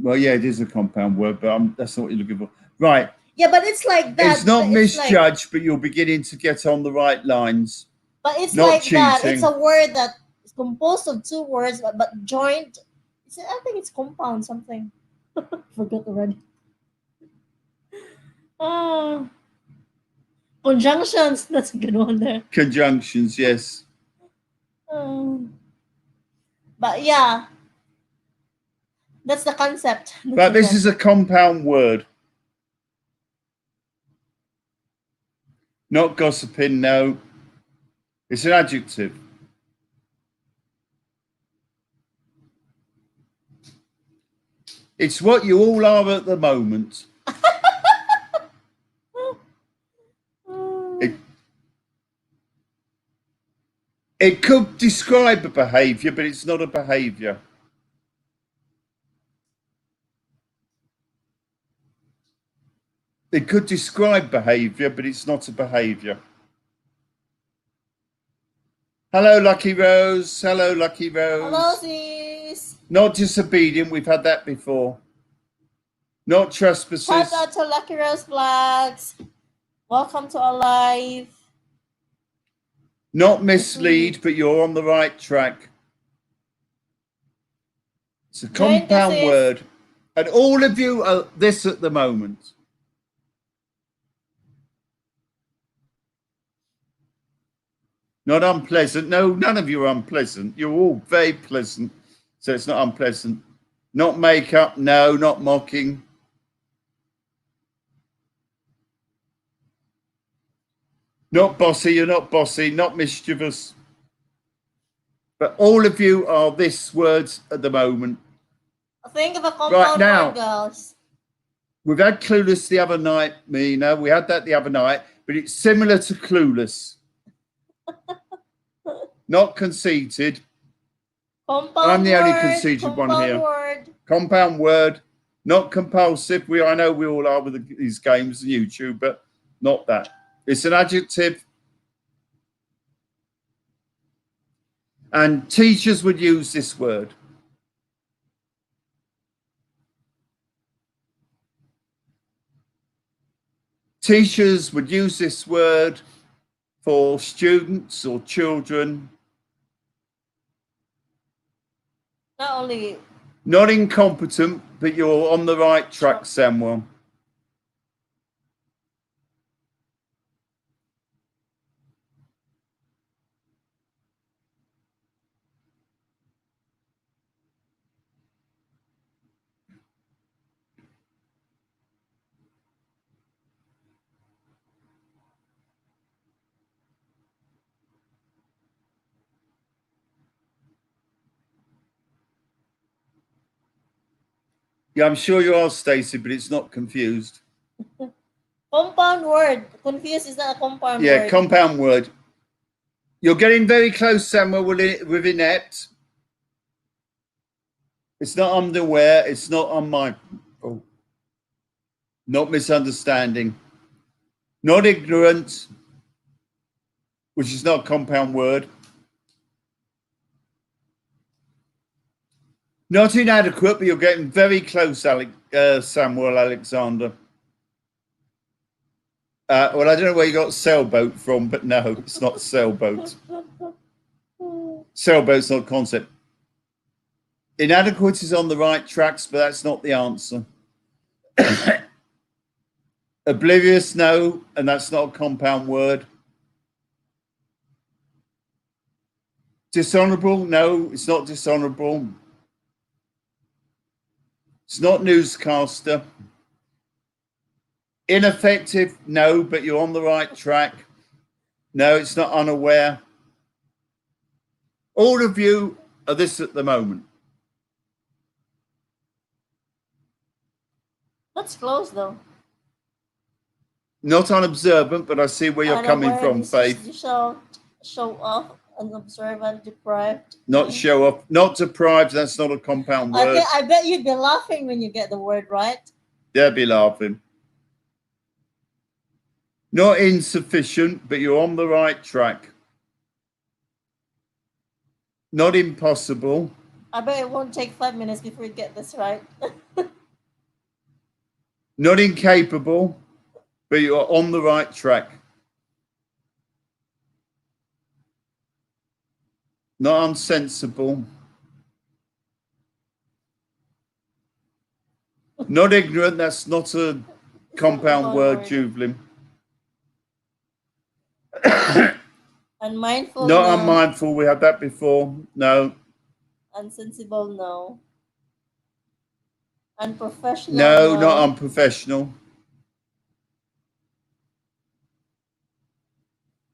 Well, yeah, it is a compound word, but that's not what you're looking for. Right. Yeah, but it's like It's that. not It's like, misjudged, but you're beginning to get on the right lines. but it's Not like that. It's a cheating. word that is composed of two words but joined. I think it's compound something. Forgot already. Ah, conjunctions. That's a good one there. Conjunctions, yes. Um, but yeah, that's the concept. That's But the this is a concept. compound word. Not gossiping, no. It's an adjective. It's what you all are at the moment. It, it could describe a behaviour, but it's not a behaviour. It could describe behaviour, but it's not a behaviour. Hello, Lucky Rose. Hello, Lucky Hello, Rose. sis. Not disobedient. We've had that before. Not Shout trespassers. out to Lucky Rose Vlogs. Welcome to our live. Not mislead, but you're on the right track. It's a Join the compound sis. word. And all of you are this at the moment. Not unpleasant. No, none of you are unpleasant. You're all very pleasant. So it's not unpleasant. Not makeup. No, not mocking. Not bossy. You're not bossy. Not mischievous. But all of you are this words at the moment. Think of a Right compound word, now, girls. we've had Clueless the other night, Mina. We had that the other night, but it's similar to Clueless. Not conceited. I'm Compound the only word. conceited one Compound here. word. Compound word. Not compulsive. I know we all are with these games and YouTube, but not that. It's an adjective. And teachers would use this word. Teachers would use this word for students or children. Not only. Not incompetent, but you're on the right track, Samuel. Yeah, I'm sure you are, Stacey, but it's not confused. Compound word. Confused is not a compound Yeah, word. compound word. You're getting very close, Samuel, with inept. It's not underwear. It's not unmindful. Not misunderstanding. Not ignorant, which is not a compound word. Not inadequate, but you're getting very close, Samuel Alexander. Well, I don't know where you got sailboat from, but no, it's not sailboat. Sailboat's not a concept. Inadequate is on the right tracks, but that's not the answer. Oblivious, no, and that's not a compound word. Dishonorable, no, it's not dishonorable. It's not newscaster. Ineffective, no, but you're on the right track. No, it's not unaware. All of you are this at the moment. That's close though. Not unobservant, but I see where you're coming Unaware, from, Faith. show off, unobservant, deprived. Not show off, not deprived. That's not a compound word. I bet you'd be laughing when you get the word right. They'll be laughing. Not insufficient, but you're on the right track. Not impossible. I bet it won't take 5 minutes before you get this right. Not incapable, but you're on the right track. Not unsensible. Not ignorant. That's not a compound word, Juvelin. Unmindful. Not No. unmindful. We had that before. No. Unsensible. No. Unprofessional. No, not unprofessional.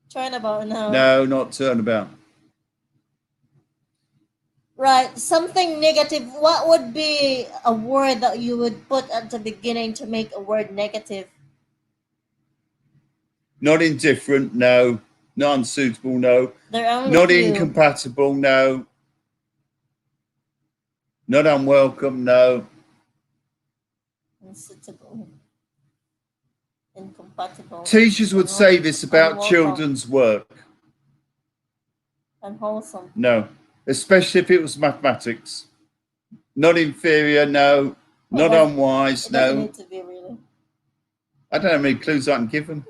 Turnabout. No. No, not turnabout. Right, something negative. What would be a word that you would put at the beginning to make a word negative? Not indifferent, no. Not unsuitable, no. There are only not few. Incompatible, no. Not unwelcome, no. Unsuitable. Incompatible. Teachers would say this about unwelcome. Children's work. Unwholesome. No, especially if it was mathematics. Not inferior, no. Not unwise, no. It doesn't need to be really. I don't know how many clues I can give them.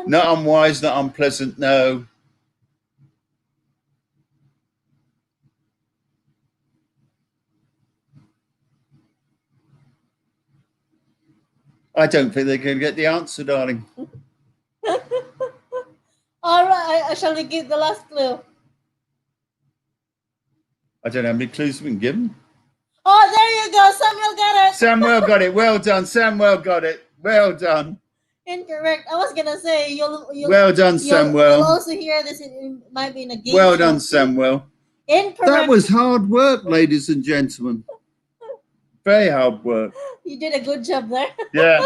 Not unwise, not unpleasant, no. I don't think they're going to get the answer, darling. All right, shall we give the last clue? I don't know how many clues we can give them. Oh, there you go. Samuel got it. Samuel got it. Well done. Samuel got it. Well done. Incorrect. I was gonna say you'll well done, Samuel. You'll also hear this. It might be in a game. Well done, Samuel. Incorrect. That was hard work, ladies and gentlemen. Very hard work. You did a good job there. Yeah.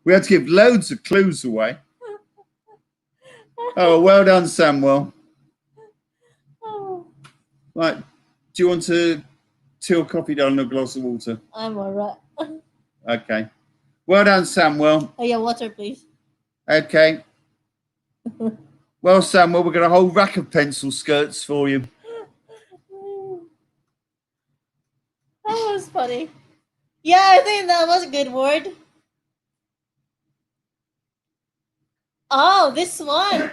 We had to give loads of clues away. Oh, well done, Samuel. Oh. Right. Do you want to tea or coffee down a glass of water? I'm all right. Okay. Well done, Samuel. Oh, yeah, water, please. Okay. Well, Samuel, we've got a whole rack of pencil skirts for you. That was funny. Yeah, I think that was a good word. Oh, this one.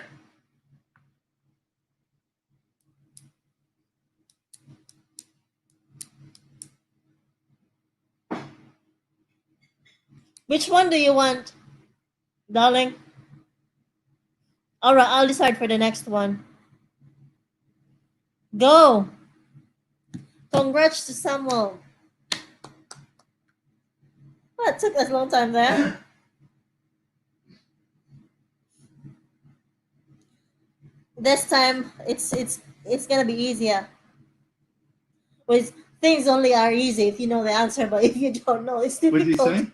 Which one do you want, darling? All right, I'll decide for the next one. Go. Congrats to Samuel. Well, it took us a long time there. This time, it's gonna be easier. With things only are easy if you know the answer, but if you don't know, it's difficult. What did you say?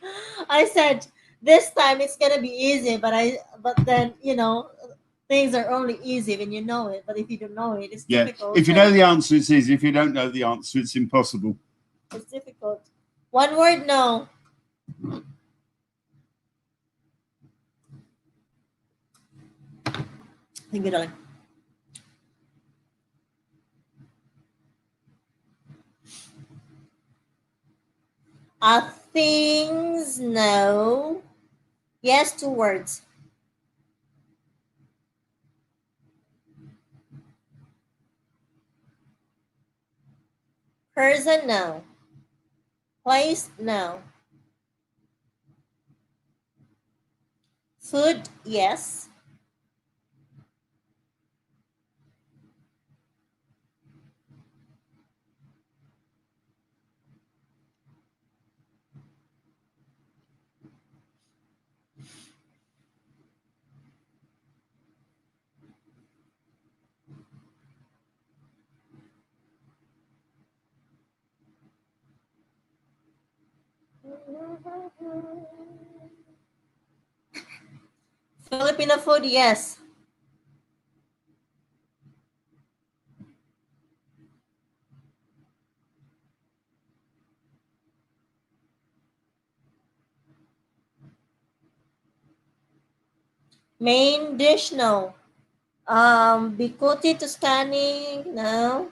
I said this time it's gonna be easy, but then things are only easy when you know it. But if you don't know it, it's difficult. If you know the answer, it's easy. If you don't know the answer, it's impossible. It's difficult. One word, no. Thank you, darling. Things, no. Yes, 2 words. Person, no. Place, no. Food, yes. Filipino food, yes. Main dish, no. Bicotti Toscani, no.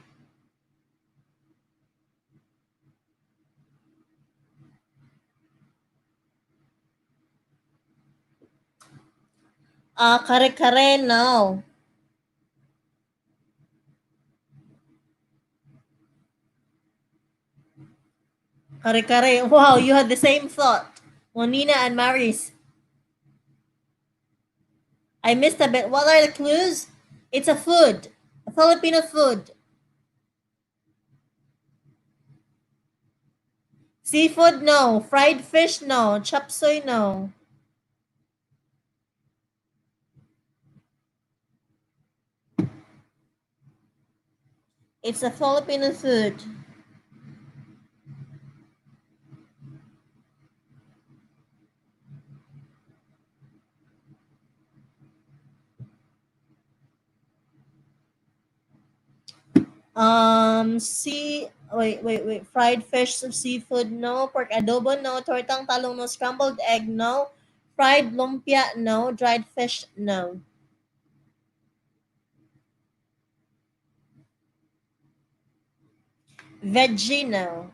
Kare-kare, no. Kare-kare. Wow, you had the same thought. Monina and Maris. I missed a bit. What are the clues? It's a food. A Filipino food. Seafood, no. Fried fish, no. Chop suey, no. It's a Filipino food. Wait. Fried fish, seafood, no. Pork adobo, no. Tortang talong, no. Scrambled egg, no. Fried lumpia, no. Dried fish, no. Veggie, no.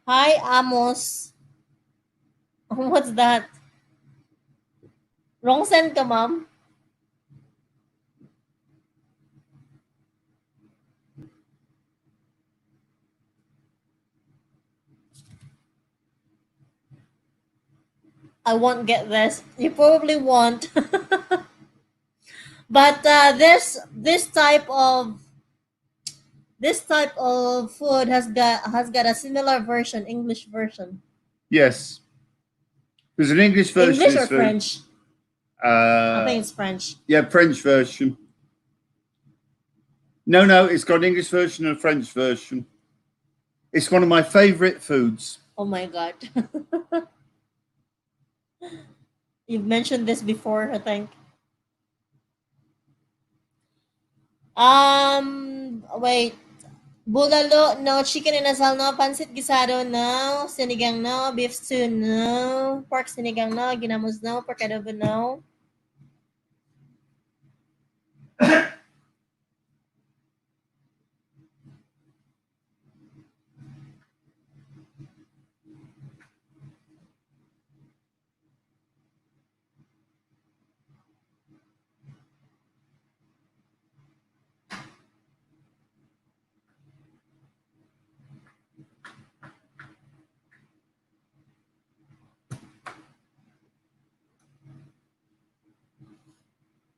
Hi, Amos. What's that? Wrong send ka, ma'am? I won't get this. You probably won't. But this type of food has got a similar version, English version. Yes. There's an English version English of or this food. French? I think it's French. Yeah, French version. No, it's got an English version and a French version. It's one of my favorite foods. Oh my god. You've mentioned this before, I think. Wait. Bulalo, no. Chicken inasal, no. Pansit gisado, no. Sinigang, no. Beef stew, no. Pork sinigang, no. Ginamos, no. Pork adobo, no.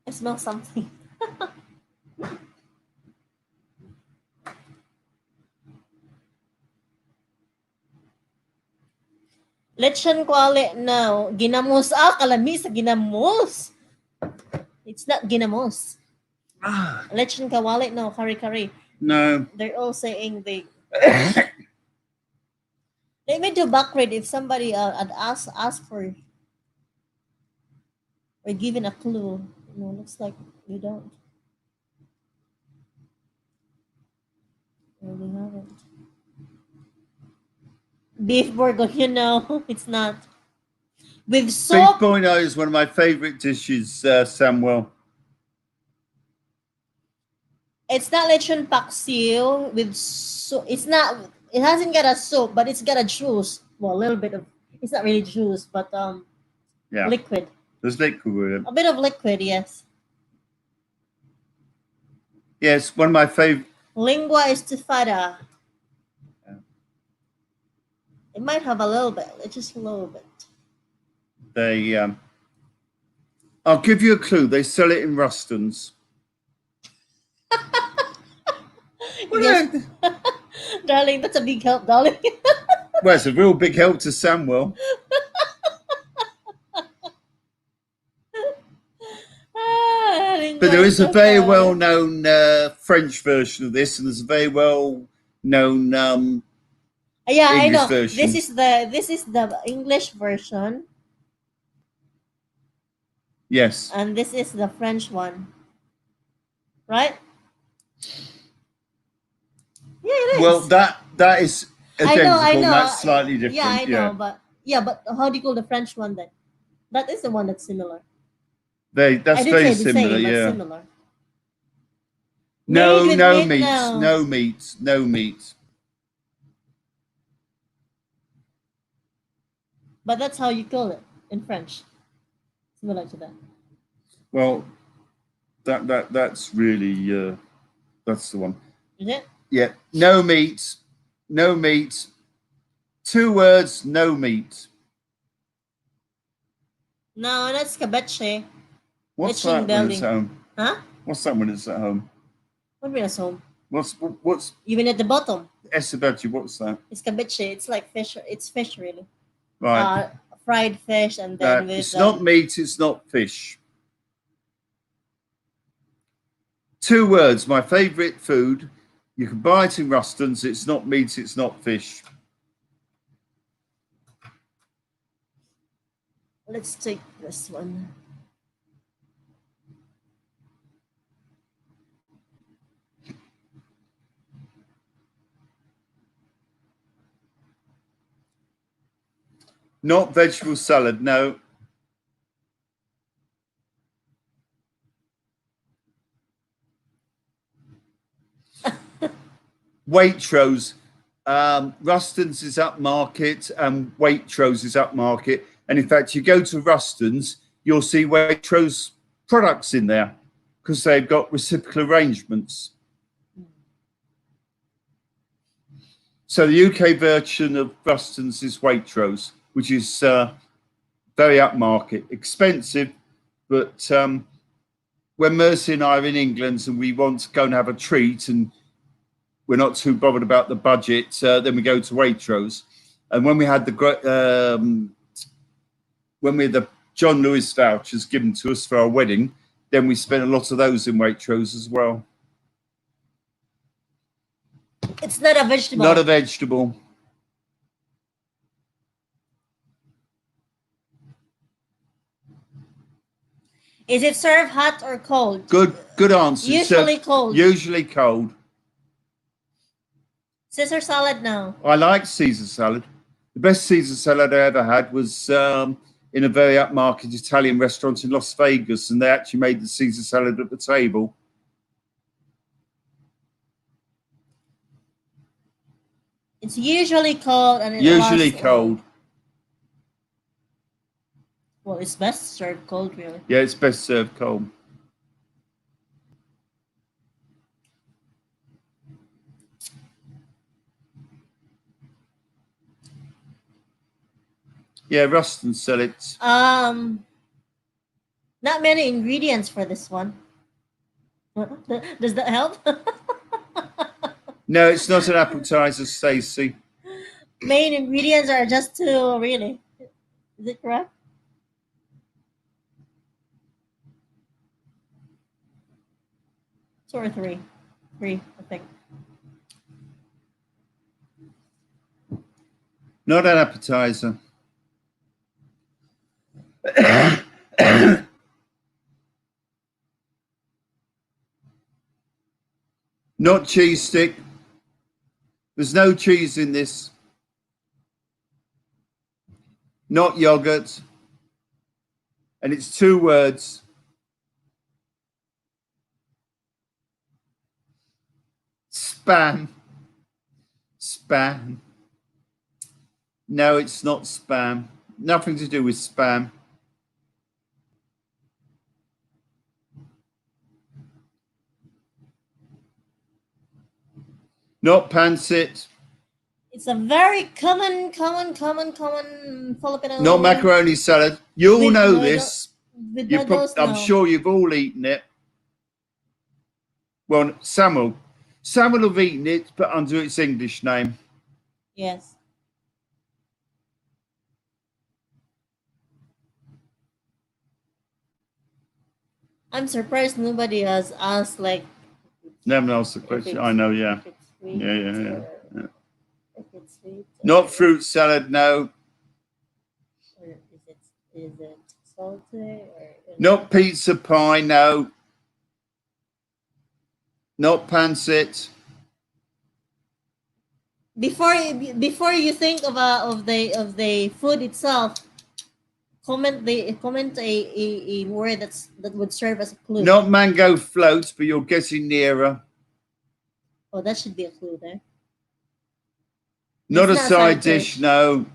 I smell something. Lechon kwale, no. Ginamos, kalami sa ginamos. It's not ginamos. Lechon kawale, no. Kare-kare. No. They're all saying they... Let me do backread if somebody had ask for or given a clue. No, looks like you don't. No, they haven't. Beef burger, it's not. With Beef soup, bourguignon is one of my favorite dishes, Samuel. it's not lechon paksiw with soup. It's not. It hasn't got a soup, but it's got a juice. Well, a little bit of. It's not really juice, but Yeah, liquid. there's liquid with it. A bit of liquid, yes. Yes, one of my favorite. Lingua estufada. Yeah. It might have a little bit. It's just a little bit. They. I'll give you a clue. They sell it in Ruston's. Yes. Darling, that's a big help, darling. Well, it's a real big help to Samuel. But there is a very well-known French version of this, and there's a very well-known Yeah, I English know. version. This is the English version, Yes. and this is the French one, right? Yeah, it Well, is. that is I know, I identical, and know. that's slightly Yeah, I different. know, Yeah. but yeah, but how do you call the French one then? That is the one that's similar. I That's didn't very say the similar. same, but Yeah. similar. Made No, with no meat? meat, No. no meat, no meat. But that's how you call it in French. Similar to that. Well, that's really that's the one. Is it? Yeah, no meat, no meat. 2 words, no meat. No, that's cabeche. What's Itching that when it's belly. at home? Huh? What's that when it's at home? What mean home? What's You mean at the bottom? Estebachi? What's that? It's cabeche. It's like fish. It's fish really. Right. Fried fish and then with It's not meat. It's not fish. 2 words. My favourite food. You can buy it in Ruston's. It's not meat. It's not fish. Let's take this one. Not vegetable salad. No. Waitrose. Ruston's is upmarket and Waitrose is upmarket. And in fact, you go to Ruston's, you'll see Waitrose products in there because they've got reciprocal arrangements. So the UK version of Ruston's is Waitrose, which is very upmarket, expensive, but when Mercy and I are in England and we want to go and have a treat and we're not too bothered about the budget, then we go to Waitrose. And when we had the John Lewis vouchers given to us for our wedding, then we spent a lot of those in Waitrose as well. It's not a vegetable. Not a vegetable. Is it served hot or cold? Good answer. Usually cold. Usually cold. Caesar salad now. I like Caesar salad. The best Caesar salad I ever had was in a very upmarket Italian restaurant in Las Vegas, and they actually made the Caesar salad at the table. It's usually cold and it usually lasts, cold. Well, it's best served cold, really. Yeah, it's best served cold. Yeah, Ruston sell it. Not many ingredients for this one. Does that help? No, it's not an appetizer, Stacey. Main ingredients are just 2, really. Is it correct? Two or three. 3, I think. Not an appetizer. Not cheese stick. There's no cheese in this. Not yogurt. And it's 2 words. Spam. Spam. No, it's not spam. Nothing to do with spam. Not pancit. It's a very common Filipino. Not macaroni salad. You all know this. I'm No. sure you've all eaten it. Well, Samuel will have eaten it, but under its English name. Yes. I'm surprised nobody has asked like Never asked the if question. it's I know, yeah. if it's sweet Yeah. or if it's sweet Not fruit salad, no. or is it salty or Not pizza pie, no. Not pancit. before you think of the food itself, comment a word that would serve as a clue. Not mango float, but you're getting nearer. Oh, that should be a clue there. Not It's a not side dish, no.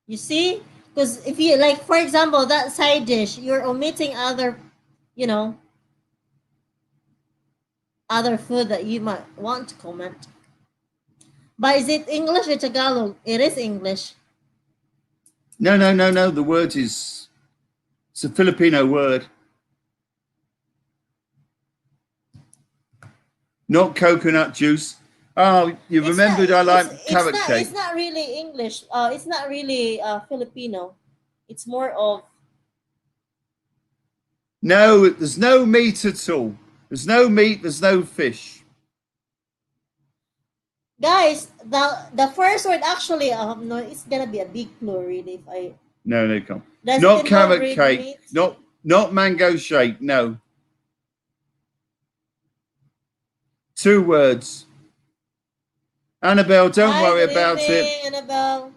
You see, because if you like, for example, that side dish, you're omitting other, you know, other food that you might want to comment. But is it English or Tagalog? It is English. No. The word is, it's a Filipino word. Not coconut juice. Oh, you It's not. remembered I like It's carrot not. cake. It's not really English. It's not really Filipino. It's more of. No, there's no meat at all. There's no meat, there's no fish. Guys, the first word actually no, it's gonna be a big clue really if I. No, can't. Does it Not involve carrot red cake. meat? Not mango shake. No. 2 words. Annabelle, don't Hi, worry good about it. evening, Annabelle.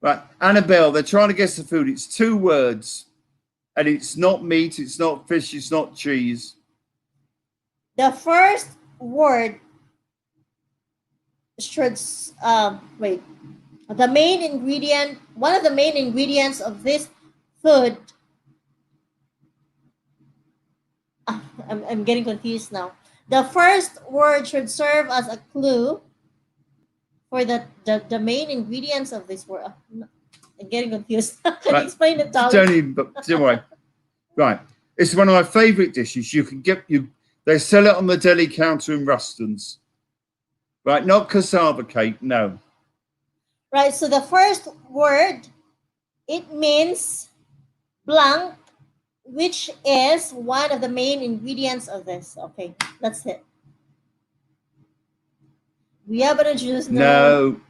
Right, Annabelle, they're trying to guess the food. It's 2 words. And it's not meat, it's not fish, it's not cheese. The first word should wait. The main ingredient, one of the main ingredients of this food. I'm getting confused now. The first word should serve as a clue for the main ingredients of this word. I'm getting confused. Can you Right. explain it, Tali? Don't worry. Right. It's one of my favourite dishes. You can get they sell it on the deli counter in Ruston's. Right, not cassava cake, no. Right, so the first word, it means blank, which is one of the main ingredients of this. Okay, that's it. We have an juice now. No.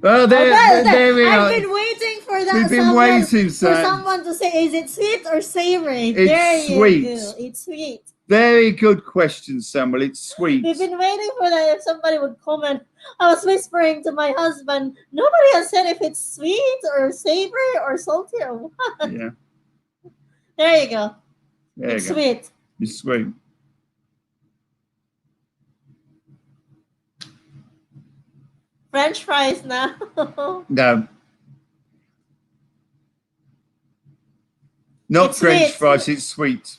Oh, there we are. I've been waiting for that. We've been waiting, for son. someone to say, is it sweet or savory? It's there sweet. You go. It's sweet. Very good question, Samuel. It's sweet. We've been waiting for that. If somebody would comment, I was whispering to my husband, nobody has said if it's sweet or savory or salty or what. Yeah. There you go. There It's you go. sweet. It's sweet. French fries now. No. Not It's French sweet. fries, it's sweet.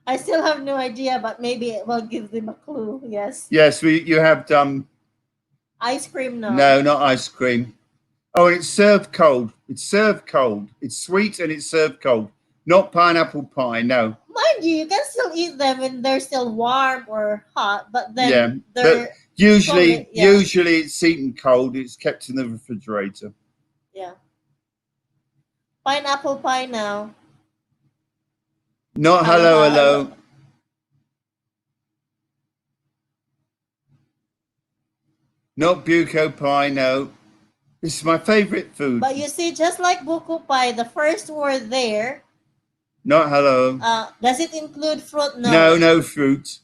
I still have no idea, but maybe it will give them a clue. Yes. Yes, you have Ice cream now. No, not ice cream. Oh, and it's served cold. It's served cold. It's sweet and it's served cold. Not pineapple pie, no. Mind you, you can still eat them when they're still warm or hot, but then Yeah, they're but usually probably, yeah. usually it's eaten cold. It's kept in the refrigerator. Yeah. Pineapple pie now. Not hello. Not buko pie, no. This is my favorite food. But you see, just like buko pie, the first word there. Not hello. Does it include fruit? No. No fruit.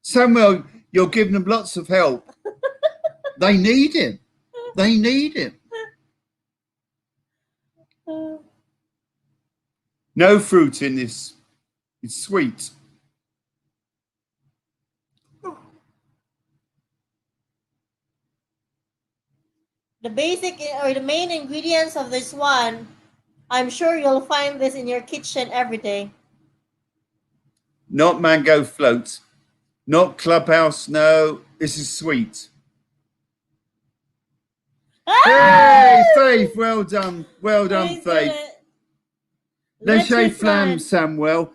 Samuel, you're giving them lots of help. They need it. They need it. No fruit in this. It's sweet. The basic or the main ingredients of this one, I'm sure you'll find this in your kitchen every day. Not mango float. Not clubhouse. No, this is sweet. Ah! Hey, Faith, well done. Well done, Faith. Leche Leche flan, flan. Samuel.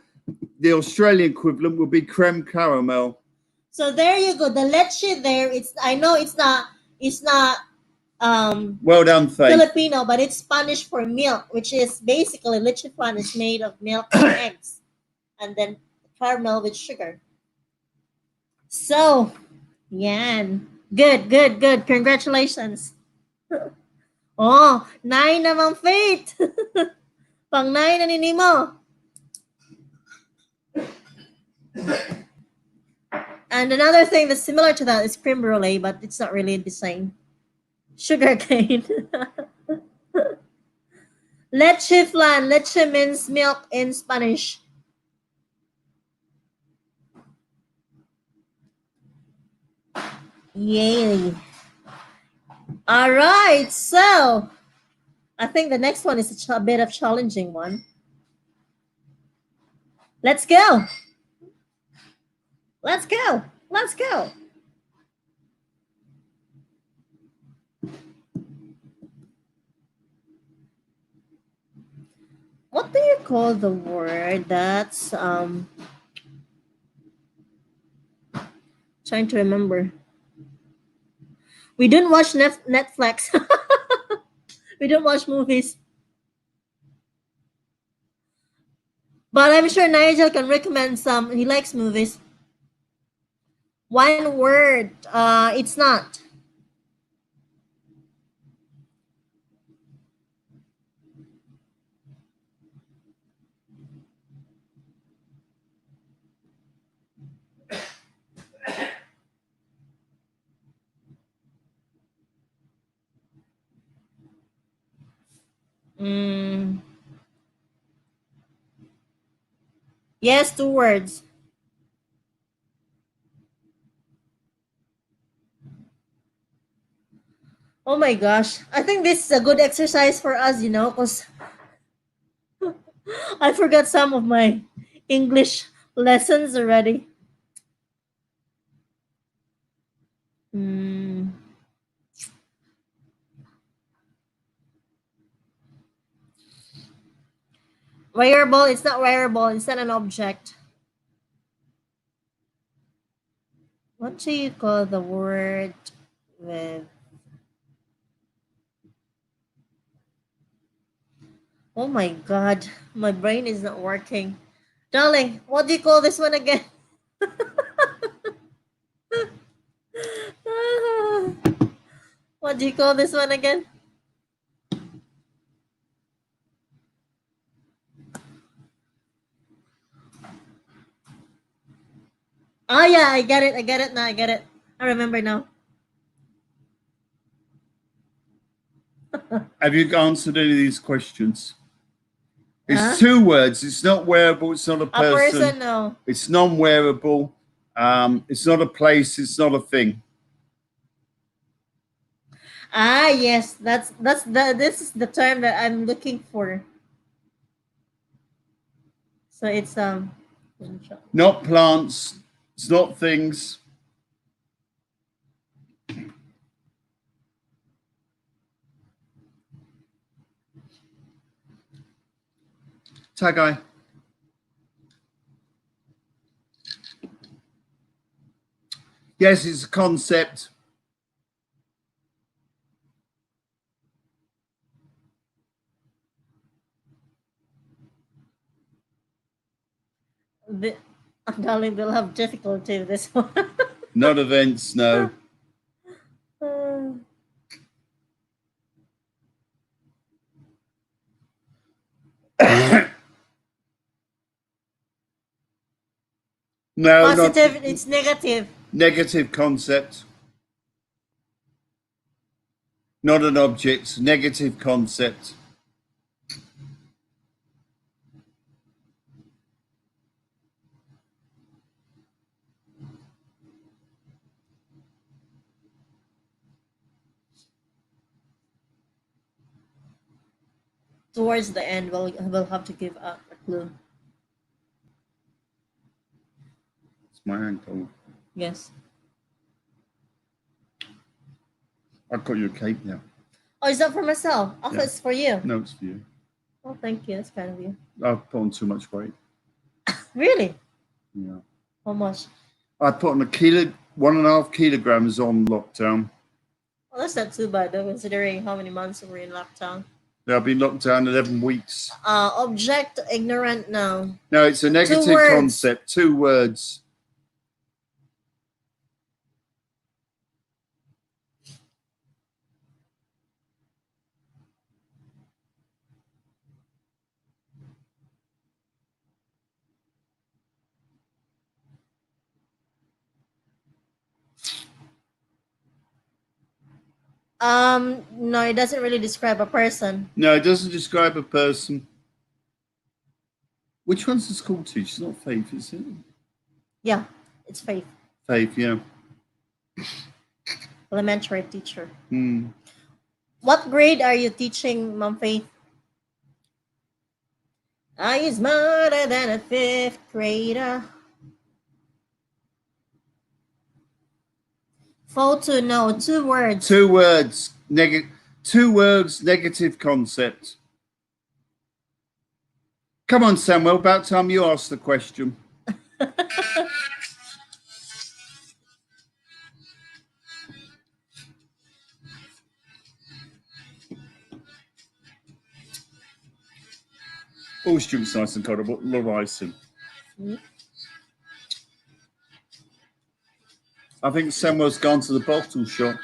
The Australian equivalent would be creme caramel. So there you go. The leche there. It's I know it's not. It's not Well done, Faith. Filipino, but it's Spanish for milk, which is basically leche flan is made of milk and eggs, and then caramel with sugar. So, yan. Good, good, good. Congratulations. Oh, nine namang Faith. Pang nine na nini mo. And another thing that's similar to that is creme brulee, but it's not really the same. Sugar cane. Leche flan. Leche means milk in Spanish. Yay. All right. So, I think the next one is a bit of challenging one. Let's go. Let's go. Let's go. What do you call the word that's trying to remember? We don't watch Netflix. We don't watch movies. But I'm sure Nigel can recommend some. He likes movies. One word. It's not. Mm, yes, two words. Oh my gosh. I think this is a good exercise for us, because I forgot some of my English lessons already. Mm, wearable, it's not wearable, it's not an object. What do you call the word with? Oh my god, my brain is not working. Darling, what do you call this one again? What do you call this one again? Oh yeah, I get it. I get it now. I get it. I remember now. Have you answered any of these questions? Huh? It's two words. It's not wearable. It's not a A person. person, no. It's non-wearable. It's not a place. It's not a thing. Ah, yes. That's the this is the term that I'm looking for. So it's Not plants. It's not things. Tagai. Yes, it's a concept. the, darling, they'll have difficulty with this one. Not events. No. Uh, No, not positive, it's negative. negative concept. Not an object. Negative concept. Towards the end, we'll have to give out a clue. It's my ankle. Yes. I've got you a cake now. Oh, is that for myself? Oh, Yeah. it's for you. No, it's for you. Oh, thank you. That's kind of you. I've put on too much weight. Really? Yeah. How much? I put on 1.5 kilograms on lockdown. Well, that's not too bad though, considering how many months we're in lockdown. I've been locked down 11 weeks. Object ignorant now. No, it's a Two negative words. concept. 2 words. No, it doesn't really describe a person. No, it doesn't describe a person. Which one's the school teacher? It's not Faith, is it? Yeah, it's Faith. Faith, yeah. Elementary teacher. Hmm. What grade are you teaching, Mom Faith? I smarter than a fifth grader. Photo, no, 2 words. 2 words. 2 words, negative concept. Come on, Samuel. About time you asked the question. Always drinks nice and cold. I put a lot of ice in. I think Samuel's gone to the bottle shop.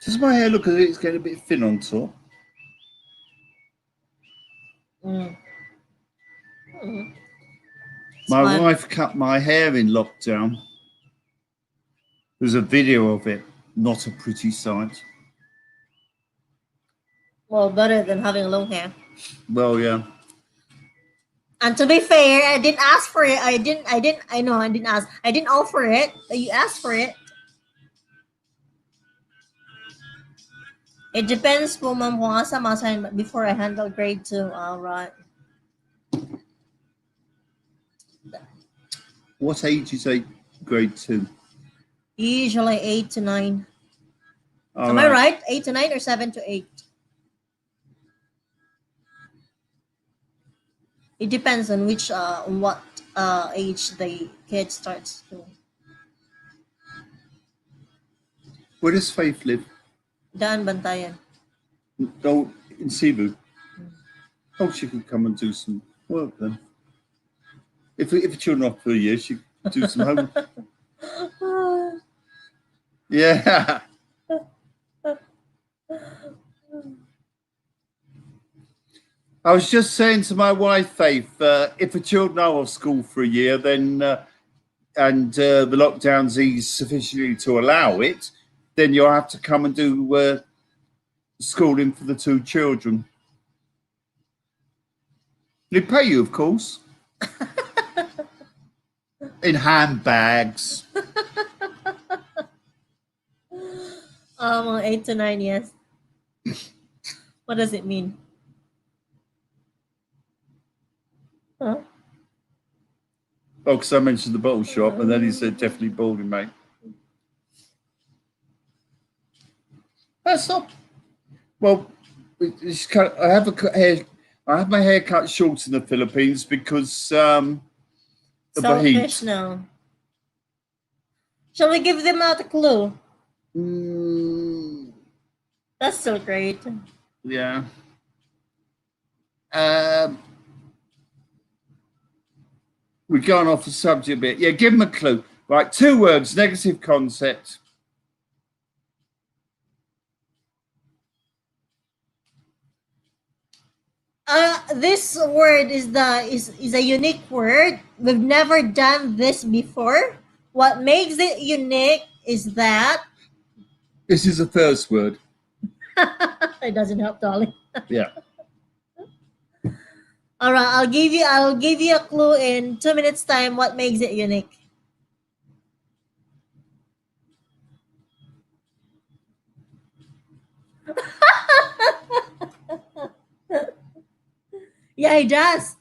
Does my hair look as if it's getting a bit thin on top? Mm. My fine. wife cut my hair in lockdown. There's a video of it. Not a pretty sight. Well, better than having long hair. Well, yeah. And to be fair, I didn't ask for it. I know I didn't ask. I didn't offer it. You asked for it. It depends po ma'am kung asa masahin before I handle grade 2. Alright. What age is grade 2? Usually 8 to 9. All Am I right? 8 to 9 or 7 to 8? It depends on which on what age the kid starts school. Where does Faith live? Daan Bantayan. Oh, in Cebu. Oh, she could come and do some work then. If the children off for a year, she could do some homework. Yeah. I was just saying to my wife, Faith, if the children are off school for a year, then and the lockdown's eased sufficiently to allow it, then you'll have to come and do schooling for the 2 children. They pay you, of course, in handbags. 8 to 9, yes. What does it mean? Huh? Oh, because I mentioned the bottle shop, and then he said definitely balding, mate. That's not. Well, I have my hair cut short in the Philippines because of the heat. Selfish now. Shall we give them out a clue? That's still great. Yeah. We've gone off the subject a bit. Yeah, give them a clue. Right, 2 words, negative concept. This word is a unique word. We've never done this before. What makes it unique is that This is a first word. it doesn't help, darling. Yeah. All right, I'll give you a clue in 2 minutes time. What makes it unique? Yeah, he does.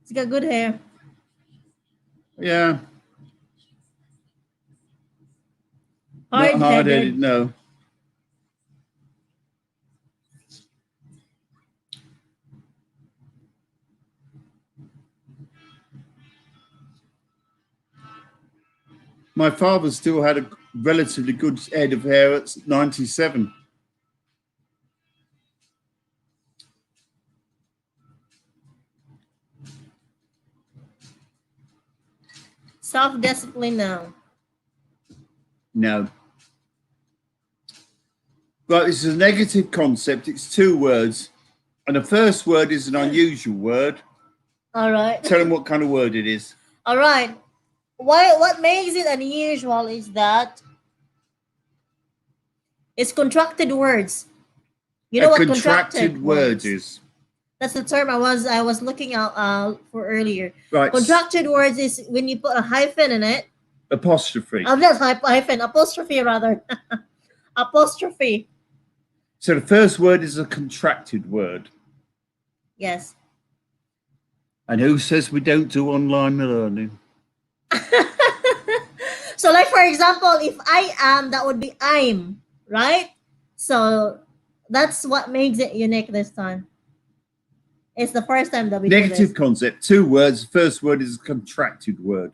He's got good hair. Yeah. Not Hard hard-headed, headed. no. My father still had a relatively good head of hair at 97. Self discipline now. No. But it's a negative concept. It's two words. And the first word is an unusual word. All right. Tell them what kind of word it is. All right. What makes it unusual is that it's contracted words. You know A what contracted word is. That's the term I was looking out for earlier. Right. Contracted words is when you put a hyphen in it. Apostrophe. Oh, that's hyphen. Apostrophe rather. Apostrophe. So the first word is a contracted word. Yes. And who says we don't do online learning? So, like for example, if I am, that would be I'm, right? So that's what makes it unique this time. It's the first time that we do Negative this. concept. Two words. The first word is a contracted word.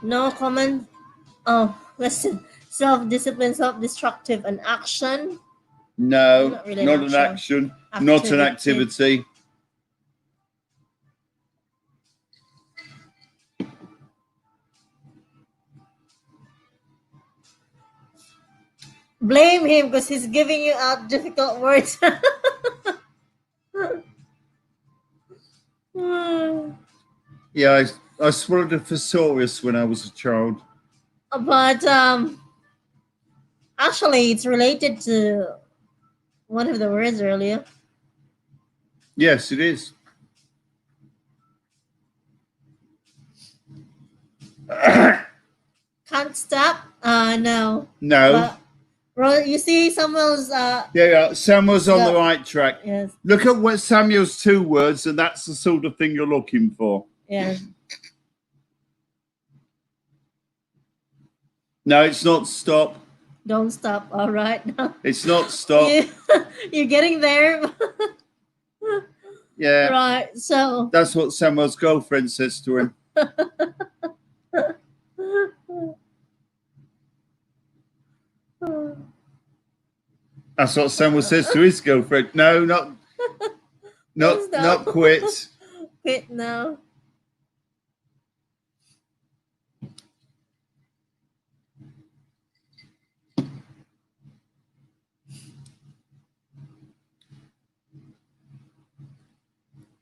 No comment. Oh, listen. Self-discipline, self-destructive, and action. No, Not really not an action, not an activity. Blame him because he's giving you out difficult words. Yeah, I swallowed a thesaurus when I was a child. But actually, it's related to one of the words earlier. Yes, it is. Can't stop. No. No. But you see, Samuel's. Yeah, Samuel's on the right track. Yes. Look at what Samuel's two words, and that's the sort of thing you're looking for. Yes. No, it's not stop. Don't stop. All right. It's not stop. You're getting there. Yeah. Right. So. That's what Samuel's girlfriend says to him. That's what Samuel says to his girlfriend. No, not quit. Quit now.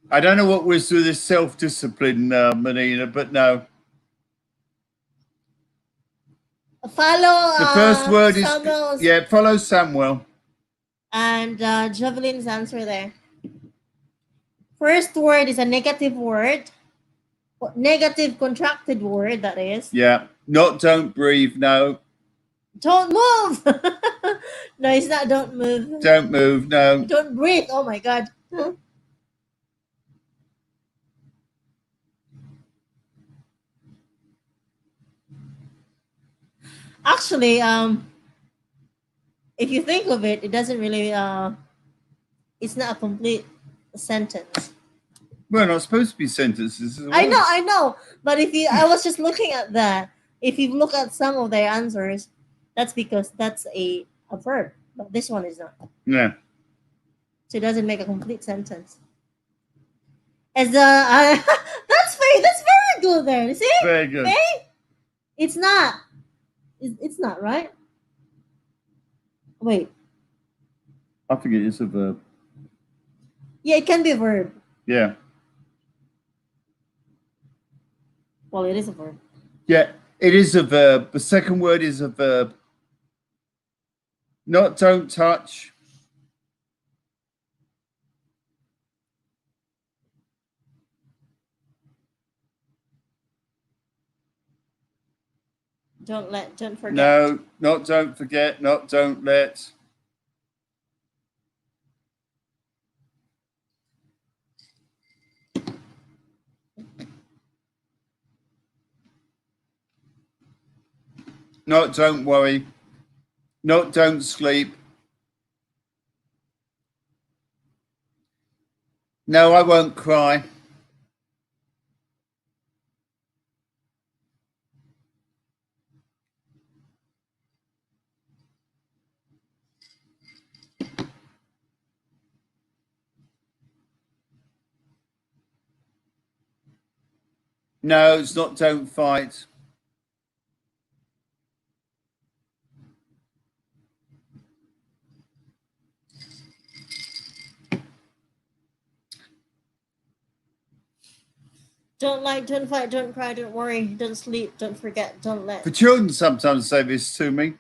I don't know what was with this self-discipline, Manina, but no. Follow. The first word Samuel's is follow Samuel. and Javelin's answer there. First word is a negative word. Negative contracted word, that is. Yeah. Not don't breathe, no. Don't move. No, it's not don't move. Don't move, no. Don't breathe. Oh my god. Actually, if you think of it, it doesn't really it's not a complete sentence. Well, not supposed to be sentences. I know. But I was just looking at that. If you look at some of their answers, that's because that's a verb. But this one is not. Yeah. So it doesn't make a complete sentence. As that's very good there. See? Very good. Okay? It's not. It's not, right? Wait. I think it is a verb. Yeah, it can be a verb. Yeah. Well, it is a verb. Yeah, it is a verb. The second word is a verb. Not don't touch. Don't forget. No, not don't forget, not don't let. Not don't worry. Not don't sleep. No, I won't cry. No, it's not don't fight. Don't like, don't fight, don't cry, don't worry, don't sleep, don't forget, don't let. The children sometimes say this to me.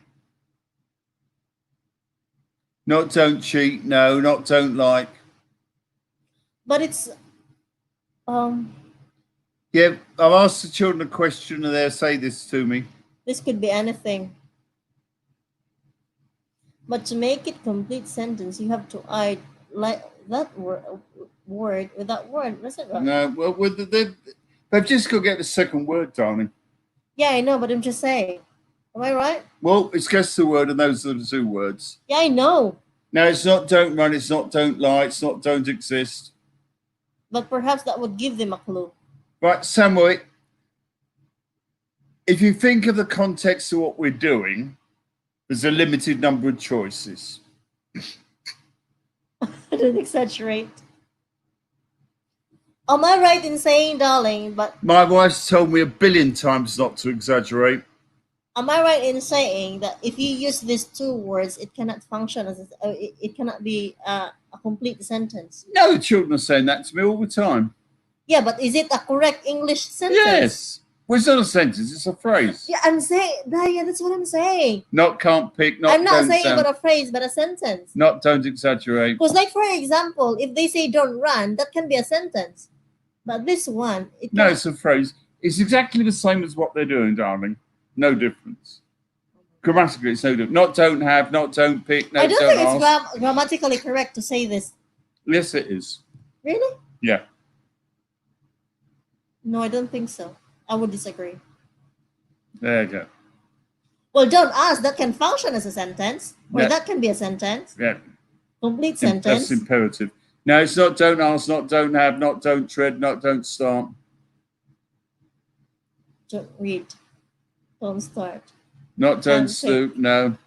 Not don't cheat. No, not don't like. But it's Yeah, I've asked the children a question and they'll say this to me. this could be anything. But to make it complete sentence, you have to add like that word with that word. Is it right? No, well, they've just got to get the second word, darling. Yeah, I know, but I'm just saying. Am I right? Well, it's guess the word and those are the two words. Yeah, I know. No, it's not don't run, it's not don't lie, it's not don't exist. But perhaps that would give them a clue. Right, Samuel, if you think of the context of what we're doing, there's a limited number of choices. Don't exaggerate. Am I right in saying, darling? But My wife's told me 1,000,000,000 times not to exaggerate. am I right in saying that if you use these two words, it cannot function as it cannot be a complete sentence? No, the children are saying that to me all the time. Yeah, but is it a correct English sentence? Yes. Well, it's not a sentence, it's a phrase. Yeah, I'm saying. Yeah, that's what I'm saying. Not can't pick, not I'm not don't saying sound, about a phrase, but a sentence. not don't exaggerate. Because, like for example, if they say "don't run," that can be a sentence. But this one, it No, cannot. it's a phrase. It's exactly the same as what they're doing, darling. No difference. Grammatically, it's no different. Not don't have, not don't pick, no I don't don't think it's ask. grammatically correct to say this. Yes, it is. Really? Yeah. No, I don't think so. I would disagree. There you go. Well, don't ask. That can function as a sentence, or Yeah. that can be a sentence. Yeah. Complete That's sentence. imperative. No, it's not don't ask, not don't have, not don't tread, not don't start. Don't read. Don't start. Not don't Don't stoop, no.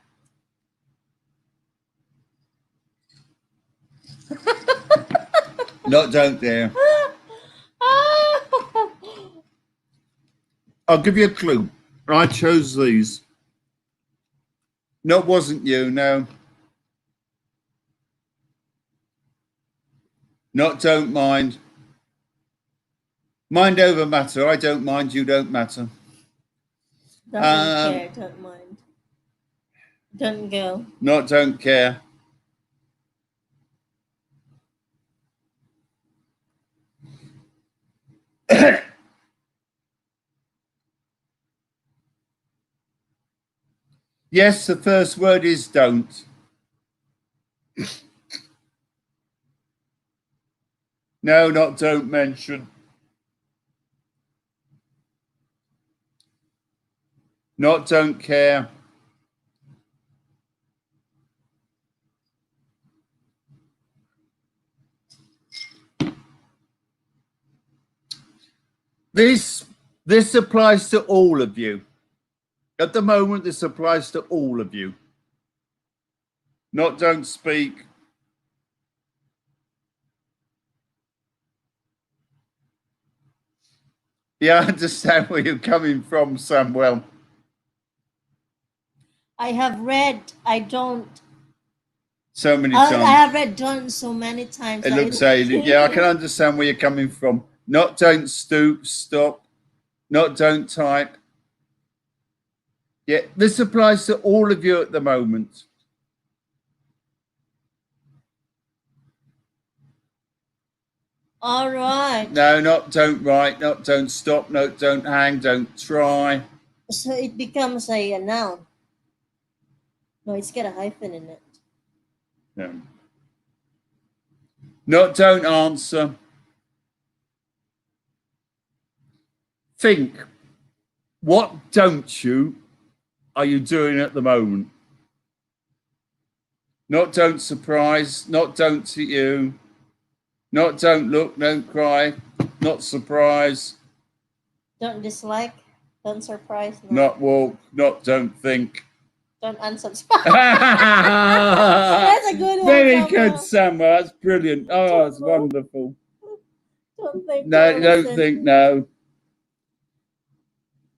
Not don't dare. I'll give you a clue. I chose these. No, it wasn't you, no. Not don't mind. Mind over matter. I don't mind, you don't matter. Doesn't care. Don't mind. Don't go. Not don't care. Yes, the first word is don't. No, not don't mention. Not don't care. This applies to all of you. At the moment, this applies to all of you. Not don't speak. Yeah, I understand where you're coming from, Samuel. I have read. I don't. So many I times. have read don't so many times. It looks alien. Yeah, I can understand where you're coming from. Not don't stoop, stop. Not don't type. Yeah, this applies to all of you at the moment. All right. No, not don't write, not don't stop, no, don't hang, don't try. So it becomes a noun. No, it's got a hyphen in it. No. Not don't answer. Think, what don't you are you doing at the moment? Not don't surprise, not don't to you, not don't look, don't cry, not surprise. Don't dislike. Don't surprise. No. Not walk, not don't think. Don't unsubscribe. That's a good one. Very good, Samuel. That's brilliant. Oh, it's wonderful. Don't think. No, don't think. No.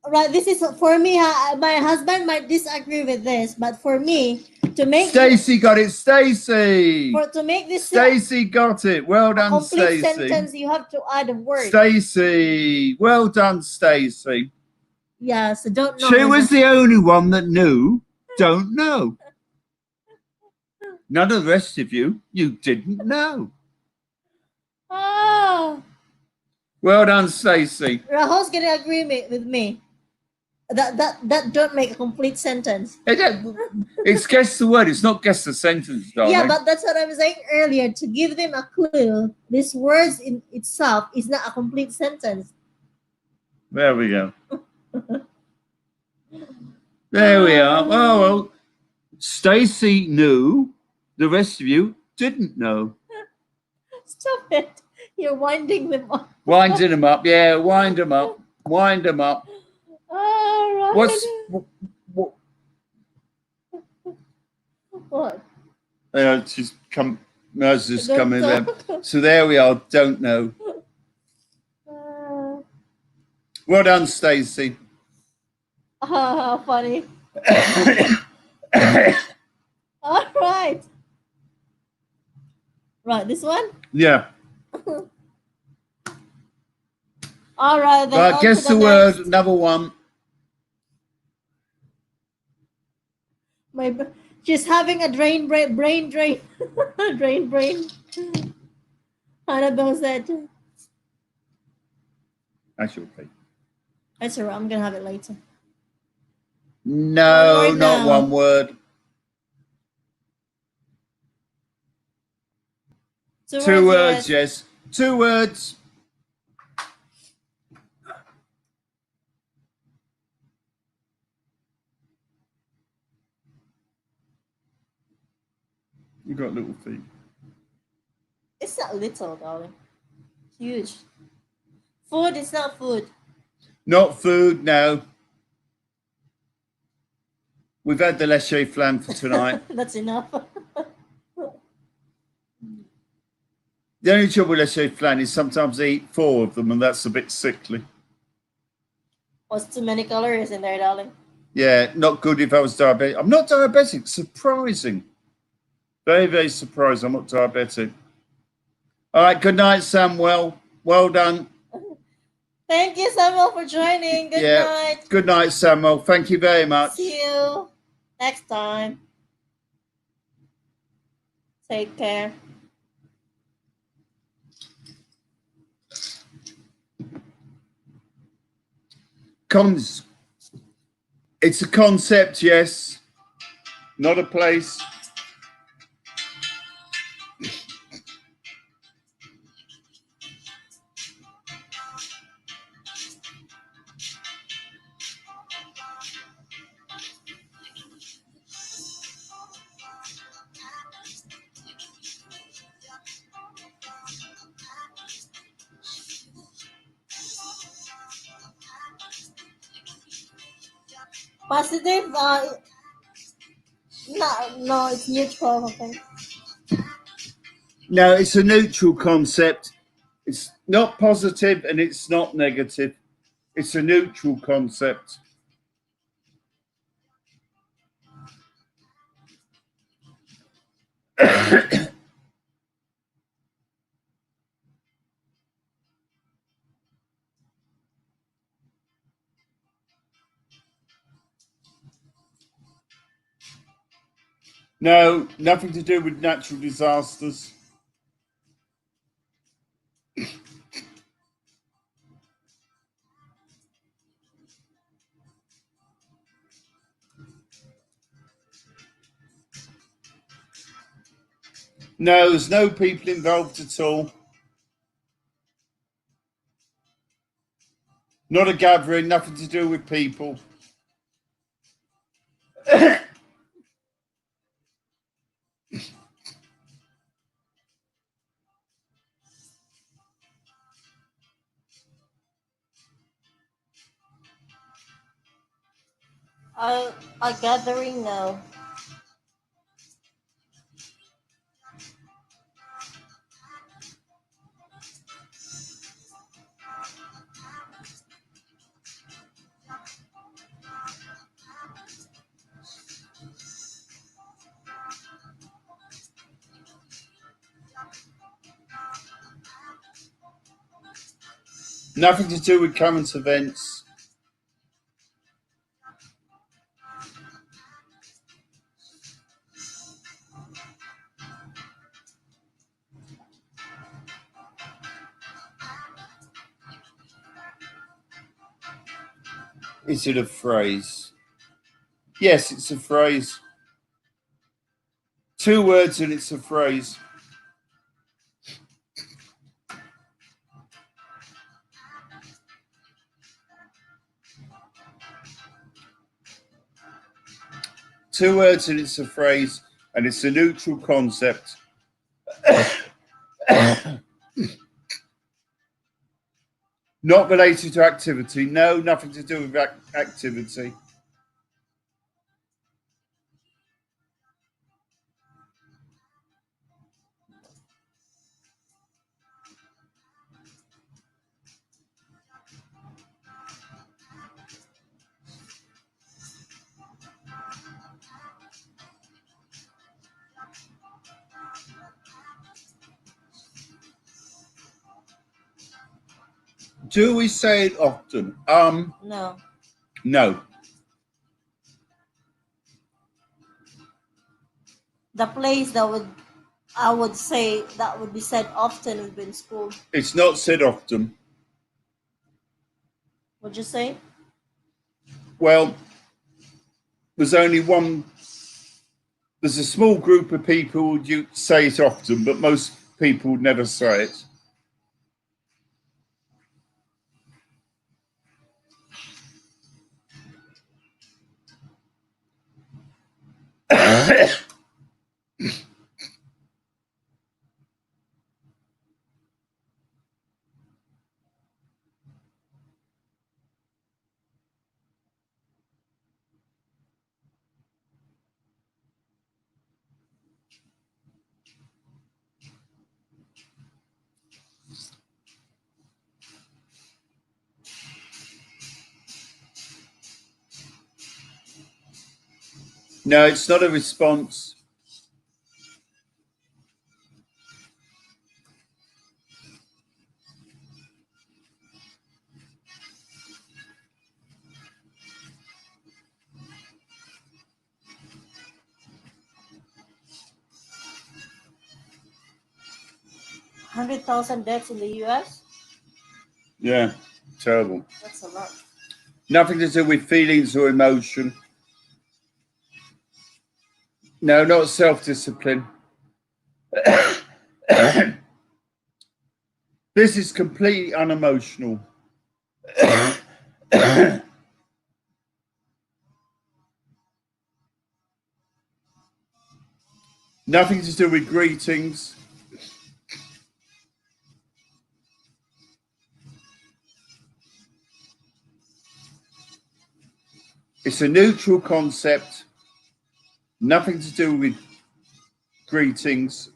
Right. This is for me. My husband might disagree with this, but for me, to make Stacy got it. Stacy. to make this Stacy got it. Well done, complete Stacy. sentence, you have to add a word. Stacy. Well done, Stacy. Yeah. So don't know. She was the only one that knew. Don't know. None of the rest of you didn't know. Oh. Well done, Stacy. Rahul's gonna agree with me. That don't make a complete sentence. It's guess the word. It's not guess the sentence, darling. Yeah, but that's what I was saying earlier. To give them a clue, this words in itself is not a complete sentence. There we go. There we are. Well, Stacy knew. The rest of you didn't know. Stop it. You're winding them up. Winding them up. Yeah, wind them up. Wind them up. All right. What? She's come. Nurse just come in there. So there we are. Don't know. Well done, Stacy. Funny. All right. Right, this one? Yeah. All right. Then Right, guess the word. Another one. She's having a brain drain. brain. Annabelle said. That's your plate. That's all right. I'm gonna have it later. No, not one word. Two words, yes. 2 words. You got little feet. It's not little, darling. Huge. Food is not food. Not food, no. We've had the laissez flan for tonight. That's enough. The only trouble with laissez flan is sometimes they eat 4 of them, and that's a bit sickly. What's too many calories in there, darling? Yeah, not good if I was diabetic. I'm not diabetic. Surprising. Very, very surprised I'm not diabetic. All right, good night, Samuel. Well done. Thank you, Samuel, for joining. Good night. Good night, Samuel. Thank you very much. See you next time. Take care. It's a concept, yes. Not a place. Positive, no, it's neutral, okay. No, it's a neutral concept. It's not positive and it's not negative. It's a neutral concept. No, nothing to do with natural disasters. No, there's no people involved at all. Not a gathering, nothing to do with people. A gathering, no. Nothing to do with current events. Is it a phrase? Yes, it's a phrase. 2 words and it's a phrase. Two words and it's a phrase, and it's a neutral concept. Not related to activity. No, nothing to do with activity. Do we say it often? No. No. The place that I would say that would be said often would be in school. It's not said often. Would you say? Well, there's only one. There's a small group of people who say it often, but most people would never say it. No, it's not a response. $100,000 deaths in the U.S. Yeah, terrible. That's a lot. Nothing to do with feelings or emotion. No, not self-discipline. This is completely unemotional. Nothing to do with greetings. It's a neutral concept. Nothing to do with greetings.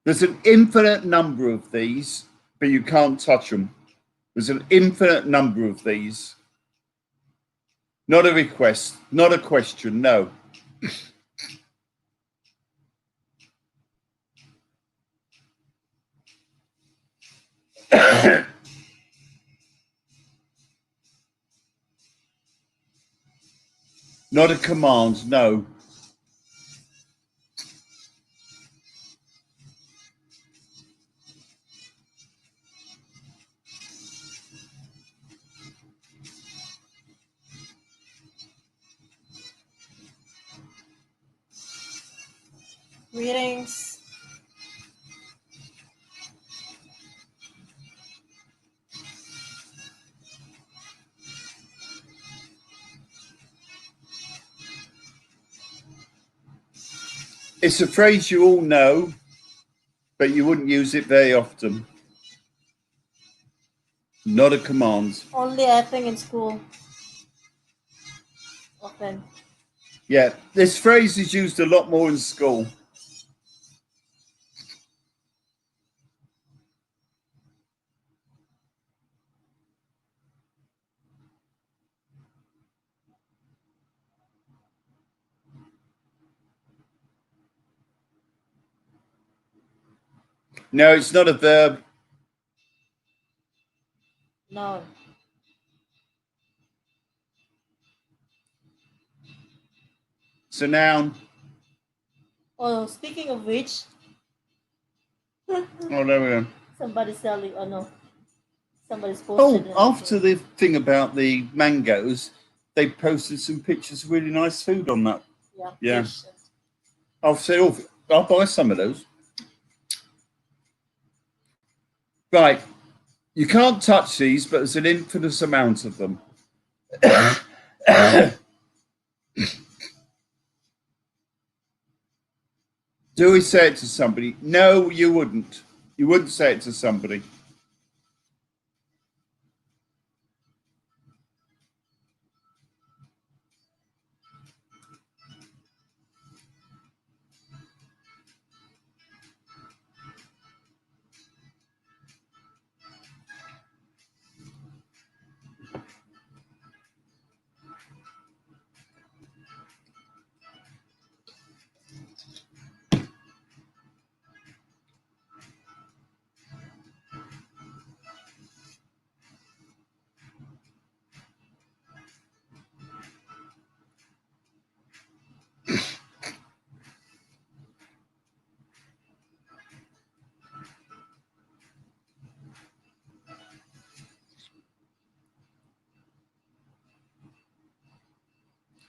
There's an infinite number of these, but you can't touch them. There's an infinite number of these. Not a request, not a question, no. Not a command, no. Greetings. It's a phrase you all know, but you wouldn't use it very often. Not a command. Only I think in school. Often. Yeah, this phrase is used a lot more in school. No, it's not a verb. No. It's a noun. Oh, speaking of which, Oh, there we go. somebody's selling. Oh no, somebody's Oh, posted. after the thing about the mangoes, they posted some pictures of really nice food on that. Yeah. Fish. I'll say, oh, I'll buy some of those. Right. You can't touch these, but there's an infinite amount of them. Do we say it to somebody? No, you wouldn't. You wouldn't say it to somebody.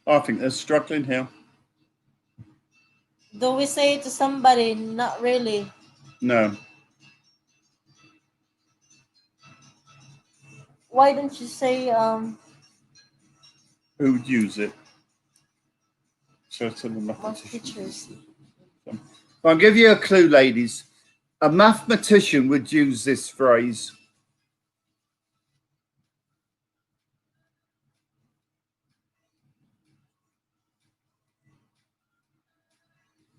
I think they're struggling here. Do we say it to somebody? Not really. No. Why don't you say Who would use it? So I tell them most teachers? I'll give you a clue, ladies. A mathematician would use this phrase.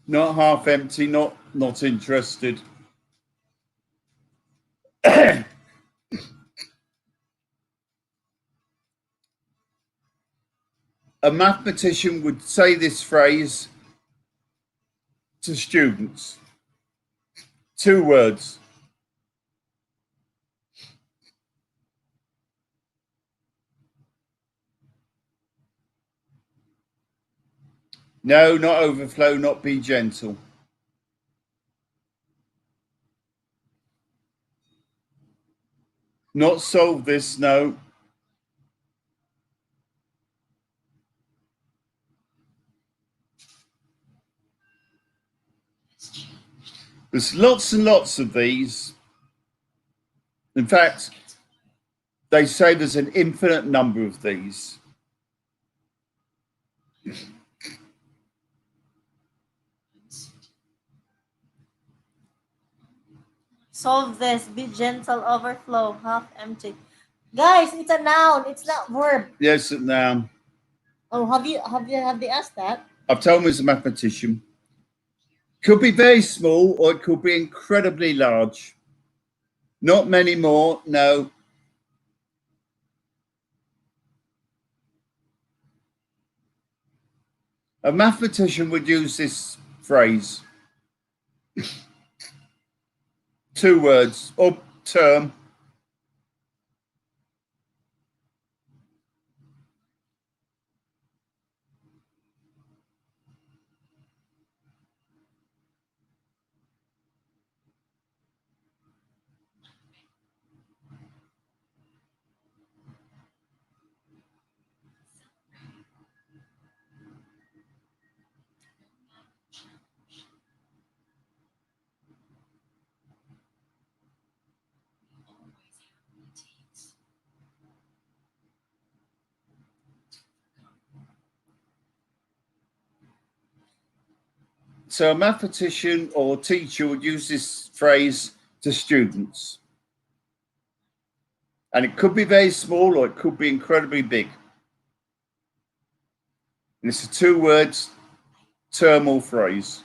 Not half empty, not interested. A mathematician would say this phrase to students. 2 words. No, not overflow, not be gentle. Not solve this, no. There's lots and lots of these. In fact, they say there's an infinite number of these. Solve this. Be gentle. Overflow. Half empty. Guys, it's a noun. It's not verb. Yes, now. Oh, have they asked that? I've told him he's a mathematician. Could be very small or it could be incredibly large. Not many more, no. A mathematician would use this phrase. 2 words or term. So a mathematician or teacher would use this phrase to students. And it could be very small or it could be incredibly big. And it's a 2 words term or phrase.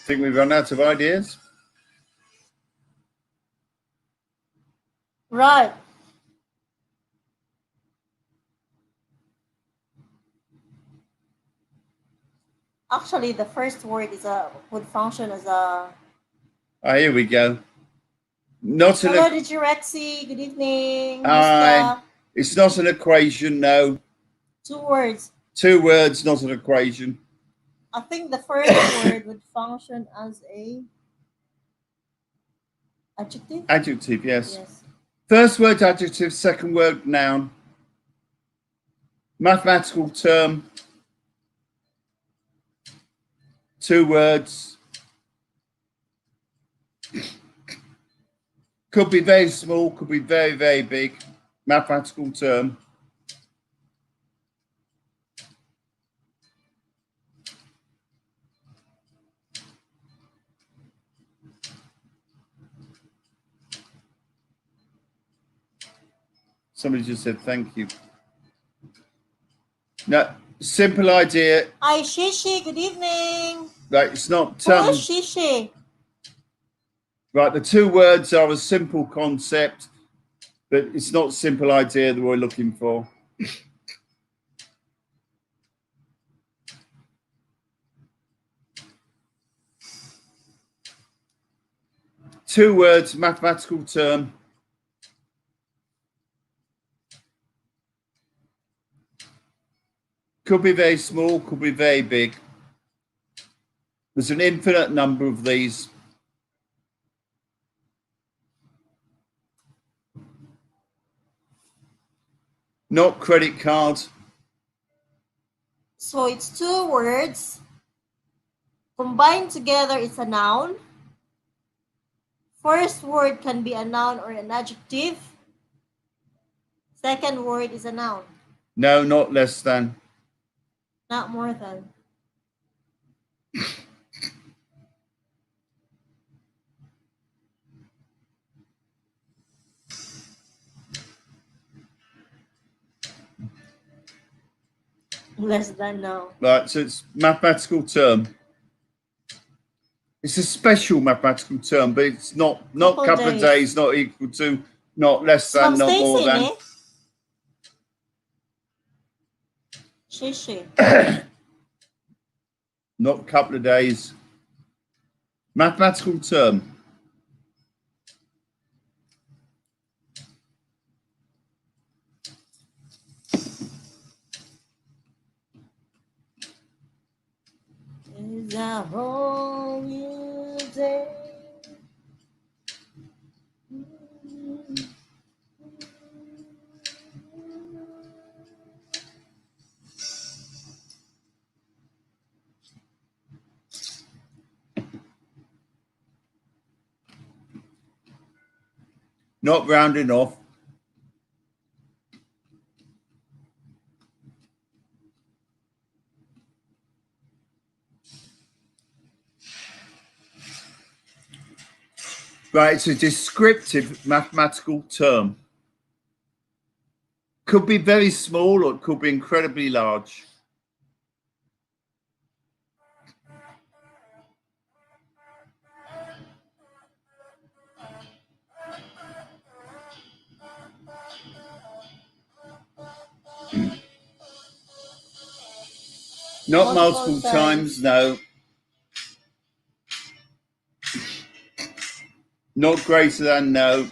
Think we've run out of ideas? Right. Actually, the first word would function as a. Here we go. Not Hello, an. Digi Rexy. Good evening, Aye. Musta. It's not an equation, no. 2 words. 2 words, not an equation. I think the first word would function as a adjective. Adjective, yes. Yes. First word adjective, second word noun. Mathematical term. 2 words. Could be very small, could be very, very big. Mathematical term. Somebody just said thank you. No, simple idea. Hi, Shishi. Good evening. Right, it's not. Who is Shishi? Right, the 2 words are a simple concept, but it's not a simple idea that we're looking for. Two words, mathematical term. Could be very small, could be very big. There's an infinite number of these. Not credit cards. So it's 2 words. Combined together, it's a noun. First word can be a noun or an adjective. Second word is a noun. No, not less than. Not more than. Less than, no. Right, so it's mathematical term. It's a special mathematical term, but it's not couple of days, not equal to, not less than, not more than. Shishi. Not couple of days. Mathematical term. Is a whole new day. Not rounding off. Right, it's a descriptive mathematical term. Could be very small or it could be incredibly large. Not multiple times, no. Not greater than, no.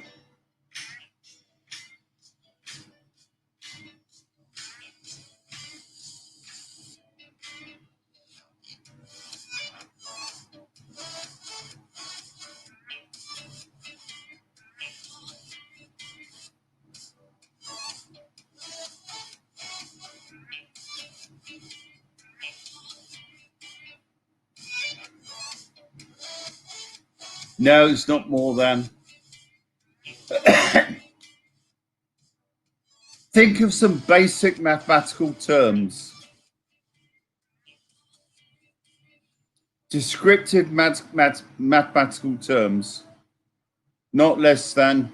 No, it's not more than. Think of some basic mathematical terms. Descriptive mathematical terms. Not less than.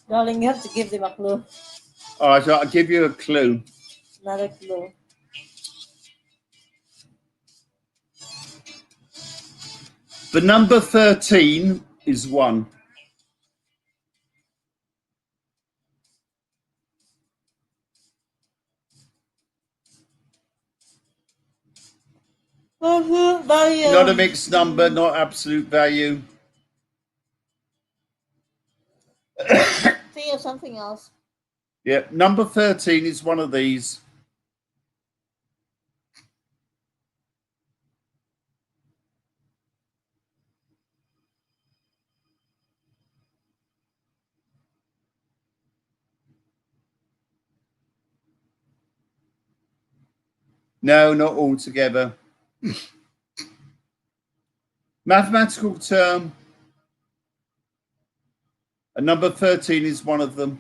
Darling, you have to give them a clue. All right, I'll give you a clue. Another clue. The number 13 is 1. Value. Not a mixed number, not absolute value. Think of something else. Yeah, number 13 is one of these. No, not altogether. Mathematical term. A number 13 is one of them.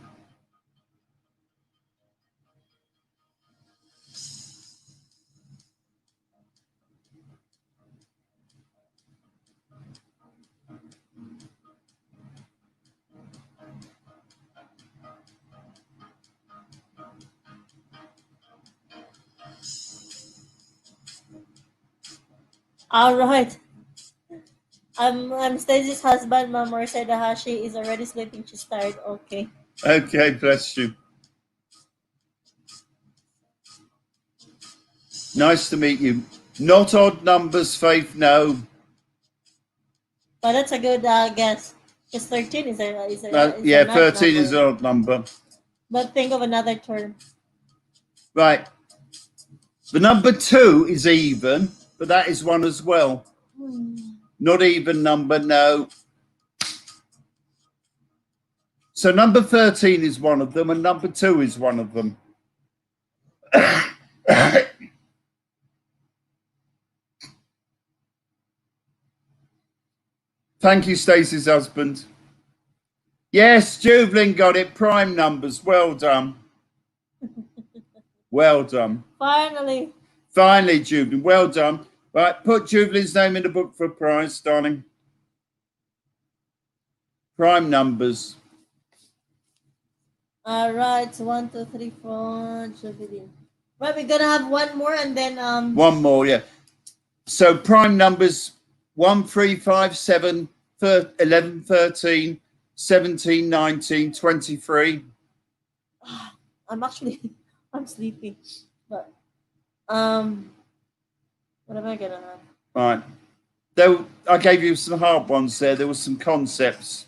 All right. I'm Stacey's husband, Mama said Hashi is already sleeping. She's tired. Okay. Okay, bless you. Nice to meet you. Not odd numbers, Faith, no. But that's a good guess. Because 13 is Yeah, an odd 13 number. is an odd number. But think of another term. Right. The number 2 is even, but that is one as well. Not even number, no. So number 13 is one of them, and number 2 is one of them. Thank you, Stacey's husband. Yes, Juvelin got it. Prime numbers. Well done. Well done. Finally. Finally, Juvelin. Well done. Right, put Juvelin's name in the book for a prize, darling. Prime numbers. All right. So 1, 2, 3, 4. Jubilee. Right, we're gonna have one more and then One more, yeah. So prime numbers 1, 3, 5, 7, 11, 13, 17, 19, 23. I'm sleepy. But what am I gonna have? Right. I gave you some hard ones there. There were some concepts.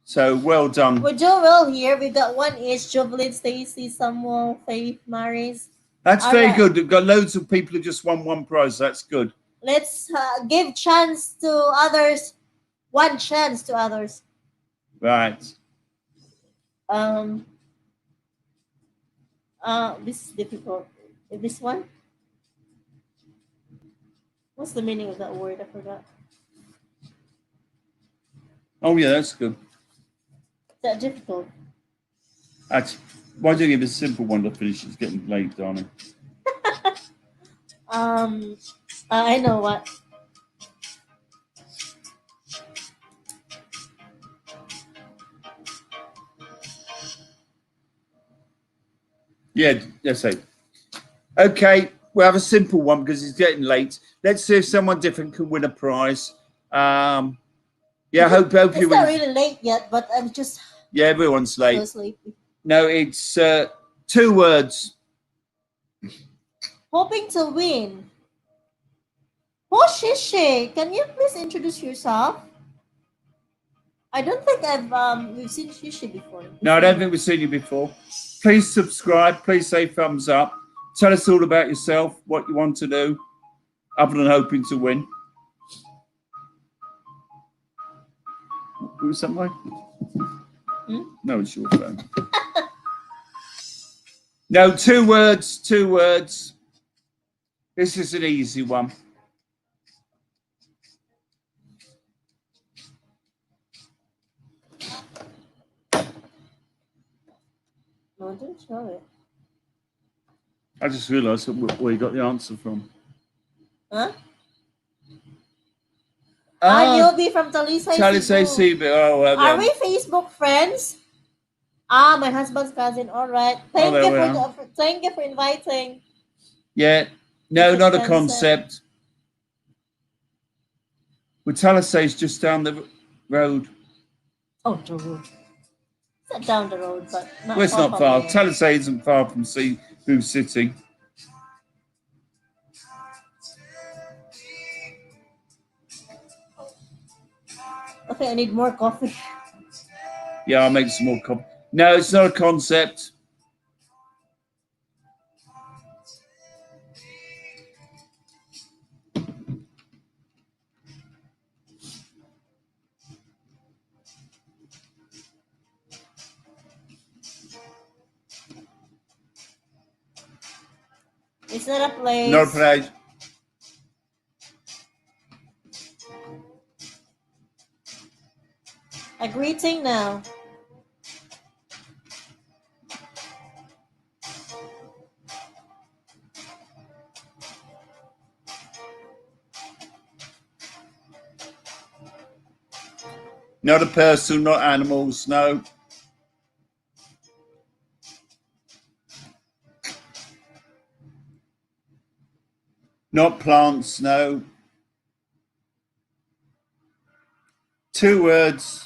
So well done. We're doing well here. We got one each. Jovelyn, Stacy, Samuel, Faith, Maris. That's All very right. good. We've got loads of people who just won one prize. That's good. Let's give chance to others. One chance to others. Right. Um. This is difficult. This one. What's the meaning of that word? I forgot. Oh yeah, that's good. Is that difficult? That's, why don't you give a simple one to finish? It's getting late, darling. I know what. Yeah, that's it. Okay, we'll have a simple one because it's getting late. Let's see if someone different can win a prize. Yeah, hope It's you not win. really late yet, but I'm just Yeah, everyone's so late. sleepy. No, it's 2 words. Hoping to win. Who's Shishi? Can you please introduce yourself? I don't think we've seen Shishi before. No, I don't think we've seen you before. Please subscribe. Please say thumbs up. Tell us all about yourself, what you want to do, other than hoping to win. Do something? No, it's your phone. No, 2 words. 2 words. This is an easy one. No, don't show it. I just realised where you got the answer from. Huh? Newbie from Talisay, Talisay Cebu. Cebu. Oh, well, Are we Facebook friends? My husband's cousin. All right. there we are. Thank you for inviting. Yeah. No, It's not a expensive. concept. Well, Talisay's just down the road. Oh, the road. It's not down the road, but not Well, it's far not from far. here. Talisay isn't far from Cebu City. Okay, I need more coffee. Yeah, I'll make some more coffee. No, it's not a concept. It's not a place. Not a place. A greeting now. Not a person, not animals, no. Not plants, no. 2 words.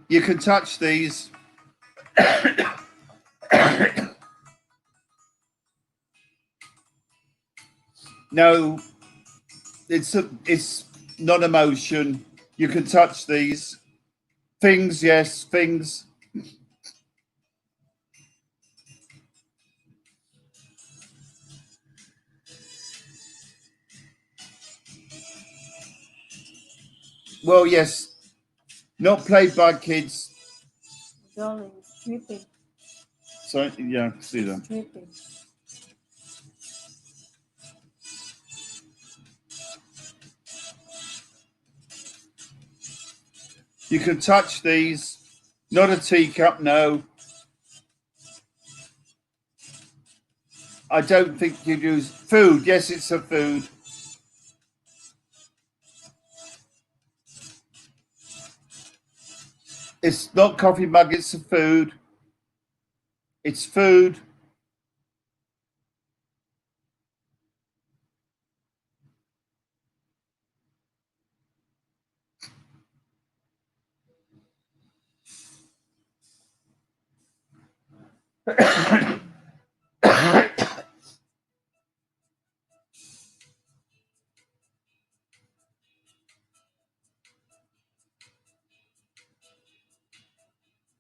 You can touch these. No, it's not emotion. You can touch these. Things, yes, things. Well, yes, not played by kids. Darling, dripping. So yeah, I can see that. Dripping. You can touch these. Not a teacup, no. I don't think you'd use food. Yes, it's a food. It's not coffee mug, it's a food. It's food.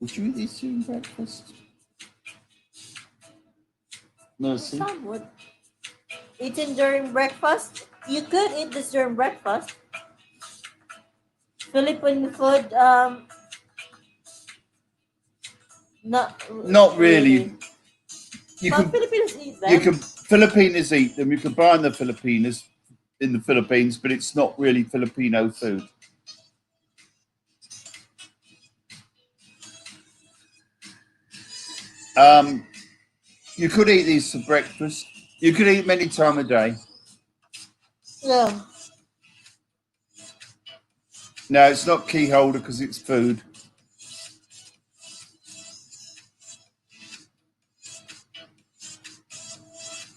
Would you eat these during breakfast? No, see. Some would. Eating during breakfast? You could eat this during breakfast. Philippine food, not Not really. You But can Filipinos eat you them. can Filipinos eat them. You can buy in the Philippines, but it's not really Filipino food. Um, you could eat these for breakfast. You could eat them any time of day. Yeah. No, it's not key holder because it's food.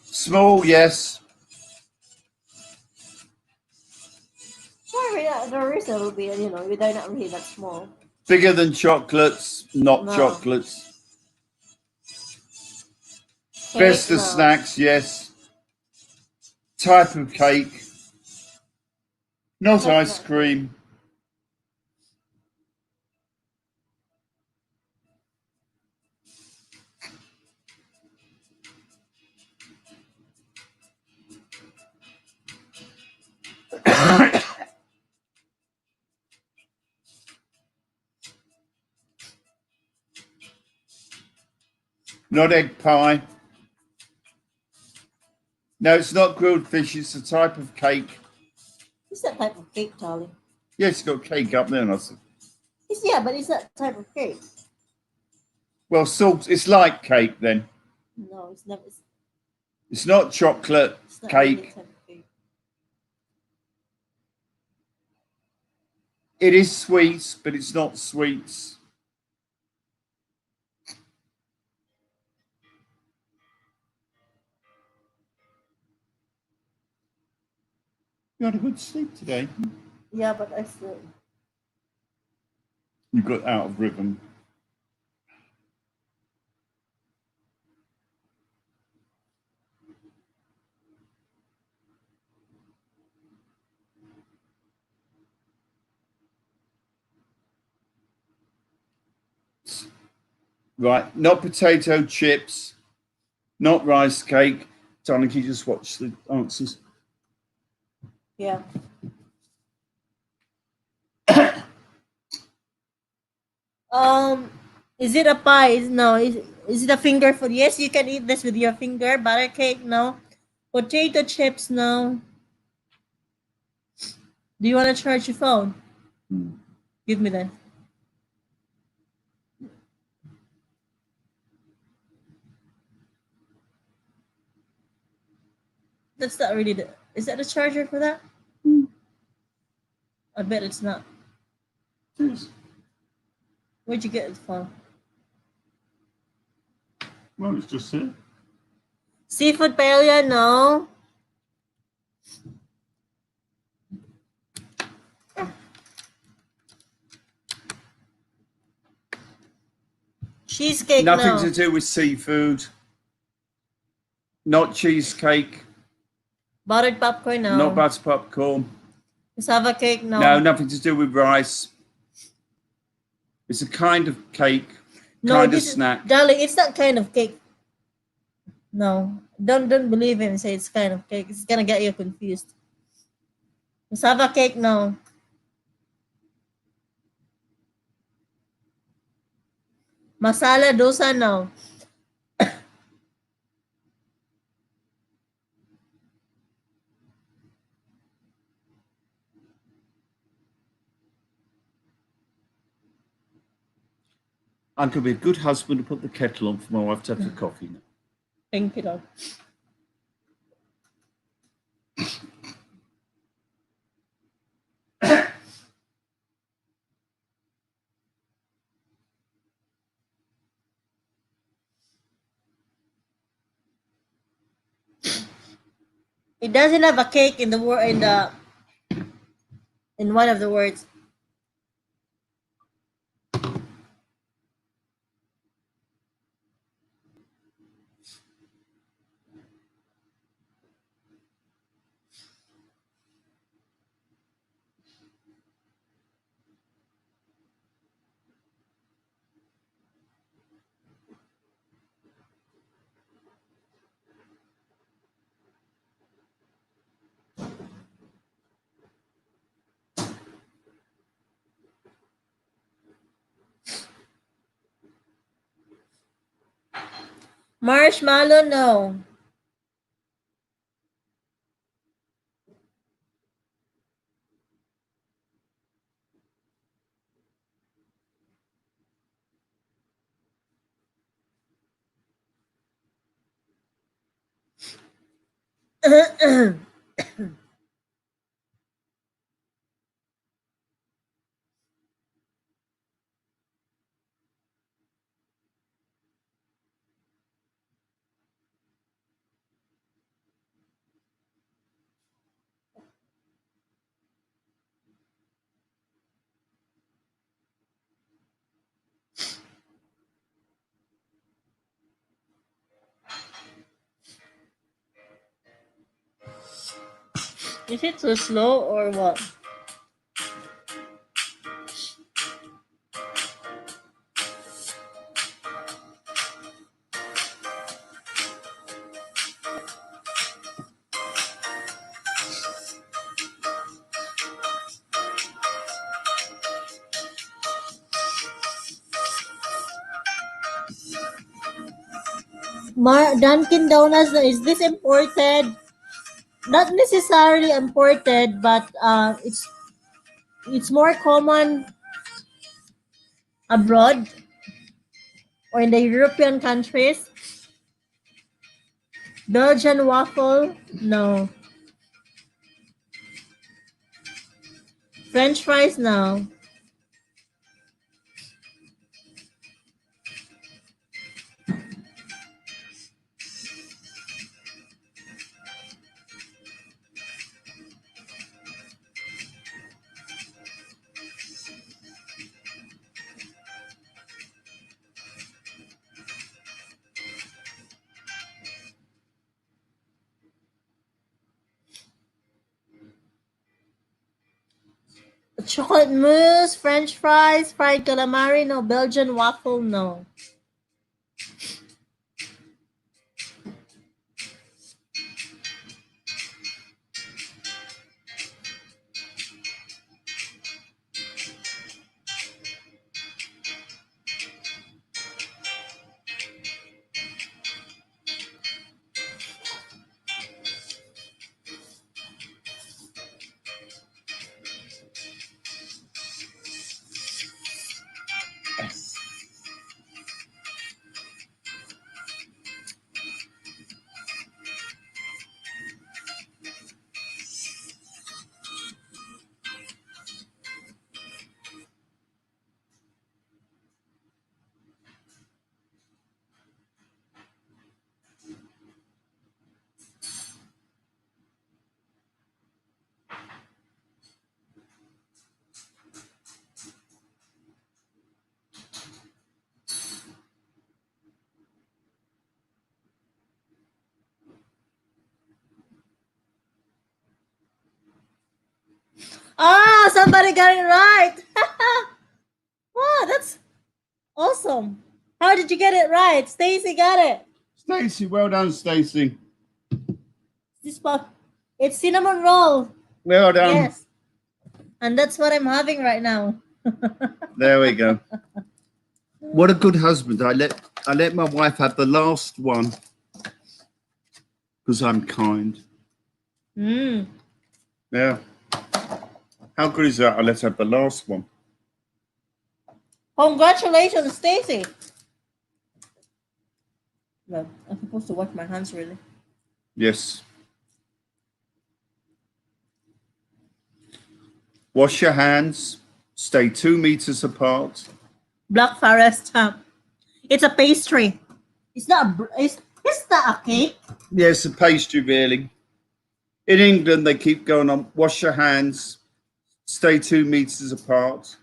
Small, yes. Sorry, the reason will be, they're not really that small. Bigger than chocolates, not No. chocolates. Cake, Best of no. snacks, yes. Type of cake, not ice Not cake. cream. Not egg pie. No, it's not grilled fish. It's a type of cake. It's that type of cake, Charlie. Yes, it's got cake up there. And I said, Yeah, but it's that type of cake. well, salt. It's like cake then. No, it's never. It's not chocolate It's not really cake. type of cake. It is sweets, but it's not sweets. You had a good sleep today. Yeah, but I still. You got out of rhythm. Right, not potato chips, not rice cake. Darling, can you just watch the answers? Yeah. Is it a pie? No. Is it a finger food? Yes, you can eat this with your finger. Butter cake? No. Potato chips? No. Do you want to charge your phone? Give me that. That's not really the. Is that the charger for that? I bet it's not. Yes. Where'd you get it from? Well, it's just here. Seafood paella? No. Cheesecake? Nothing No. to do with seafood. Not cheesecake. Buttered popcorn? No. Not butter popcorn. Cassava cake? No. No, nothing to do with rice. It's a kind of cake, No, kind of this snack. darling, it's not kind of cake. No. Don't believe him and say it's kind of cake. It's gonna get you confused. Cassava cake? No. Masala dosa? No. I'm going to be a good husband to put the kettle on for my wife to have the coffee now. Thank you, dog. It doesn't have a cake in the word in one of the words. Marshmallow, no. Is it too slow or what? Dunkin' Donuts, is this imported? Not necessarily imported, but it's more common abroad or in the European countries. Belgian waffle, no. French fries, no. Chocolate mousse, French fries, fried calamari, no. Belgian waffle, no. Ah, somebody got it right. Wow, that's awesome. How did you get it right? Stacy got it. Stacey, well done, Stacey. This pop, it's cinnamon roll. Well done. Yes. And that's what I'm having right now. There we go. What a good husband. I let my wife have the last one because I'm kind. Mm. Yeah. How good is that? I let her have the last one. Congratulations, Stacy. Well, I'm supposed to wash my hands, really. Yes. Wash your hands. Stay 2 meters apart. Black Forest. It's a pastry. It's not. It's not a cake. Yes, a pastry, really. In England, they keep going on. Wash your hands. Stay 2 meters apart.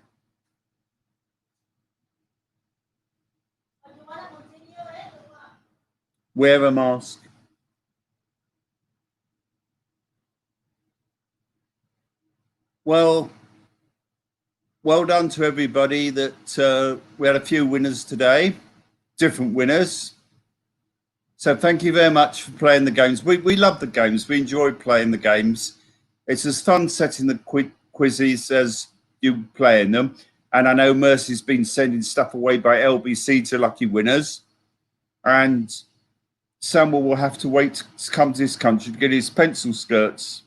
Wear a mask. Well done to everybody. That we had a few winners today, different winners. So thank you very much for playing the games. We love the games. We enjoy playing the games. It's as fun setting the quizzes as you playing them. And I know Mercy's been sending stuff away by LBC to lucky winners. And Samuel will have to wait to come to this country to get his pencil skirts.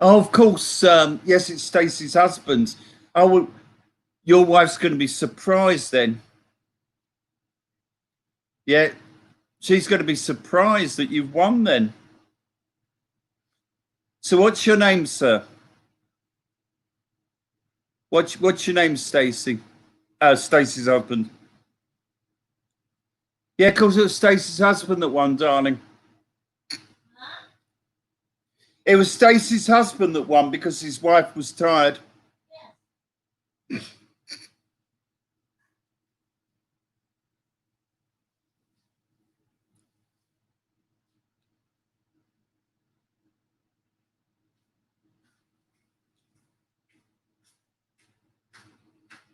Oh, of course. Yes, it's Stacey's husband. Oh, well, your wife's going to be surprised then. Yeah, she's going to be surprised that you've won then. So, what's your name, sir? What's your name, Stacey? Stacey's husband. Yeah, because it was Stacey's husband that won, darling. It was Stacey's husband that won because his wife was tired.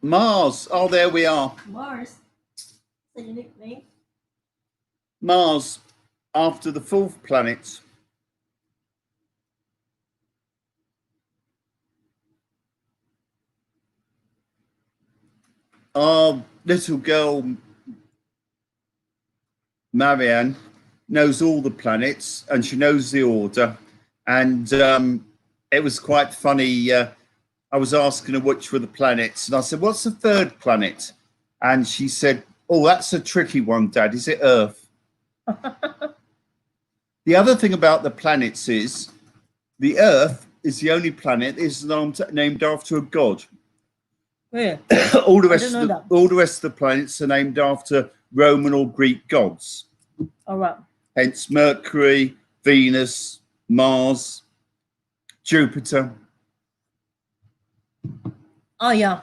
Mars. Oh, there we are. Mars. It's a unique name. Mars, after the fourth planet. Our little girl, Marianne, knows all the planets and she knows the order. And it was quite funny. I was asking her which were the planets. And I said, what's the third planet? And she said, oh, that's a tricky one, Dad. Is it Earth? The other thing about the planets is the Earth is the only planet that is named after a god. Yeah. all the rest of the planets are named after Roman or Greek gods. All right. Hence Mercury, Venus, Mars, Jupiter. Oh yeah.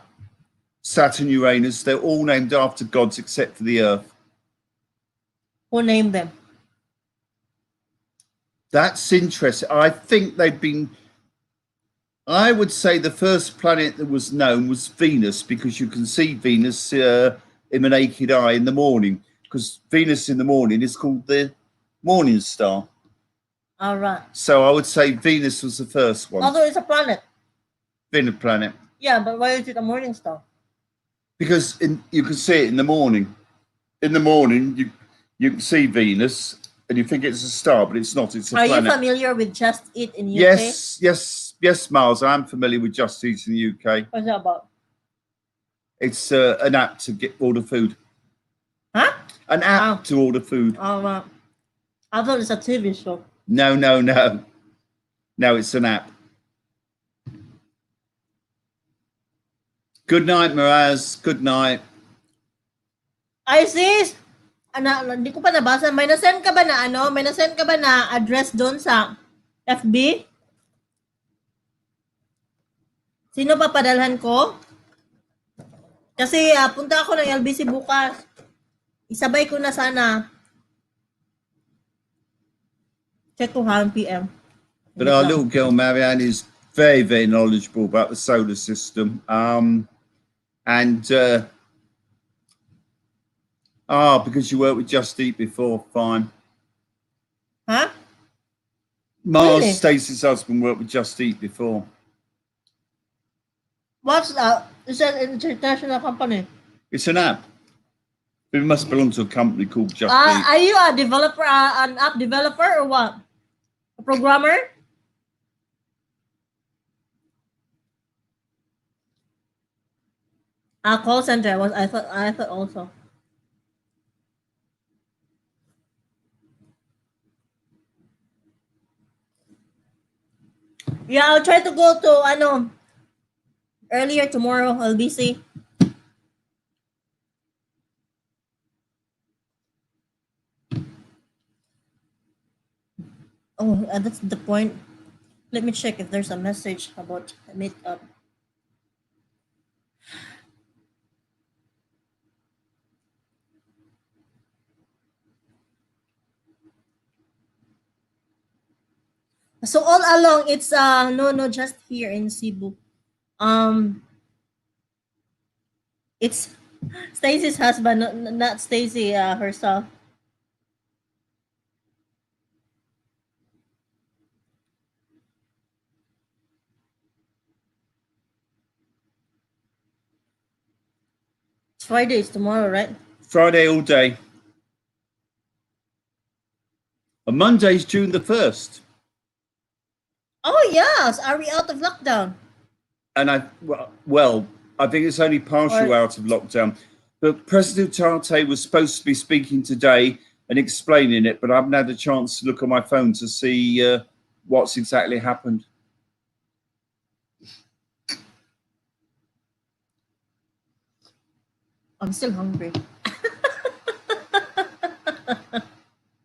Saturn, Uranus, they're all named after gods except for the Earth. Who named them? That's interesting. I think they've been. I would say the first planet that was known was Venus because you can see Venus in the naked eye in the morning because Venus in the morning is called the morning star. All right. So I would say Venus was the first one. Although it's a planet. Venus planet. Yeah, but why is it a morning star? Because you can see it in the morning. In the morning, you can see Venus and you think it's a star, but it's not. It's a planet. Are you familiar with Just Eat in UK? Yes, Miles. I am familiar with Just Eat in the UK. What's that about? It's an app to order food. Huh? An app to order food. Oh, I thought it's a TV show. No. No, it's an app. Good night, Miraz. Good night. Isis! Hindi ko pa nabasa. May nasend ka ba na May nasend ka ba na address doon sa FB? Sino pa padalhan ko? Kasi punta ako ng LBC bukas. Isabay ko na sana. Check ko 1 p.m. But our little girl Marianne is very, very knowledgeable about the solar system. Because you worked with Just Eat before, fine. Huh? Mars, Really? Stacey's husband, worked with Just Eat before. What's that? Is that an international company? It's an app. It must belong to a company called Just Eat. Are you a developer, an app developer or what? A programmer? A call center. I thought also. Yeah, I'll try to go to earlier tomorrow. I'll be busy. Oh, that's the point. Let me check if there's a message about a meetup. So all along, it's no, just here in Cebu. It's Stacy's husband, not Stacy herself. Friday is tomorrow, right? Friday all day. On Monday's June the 1st. Oh yes, are we out of lockdown? And I think it's only partial out of lockdown. But President Duterte was supposed to be speaking today and explaining it, but I haven't had a chance to look on my phone to see what's exactly happened. I'm still hungry.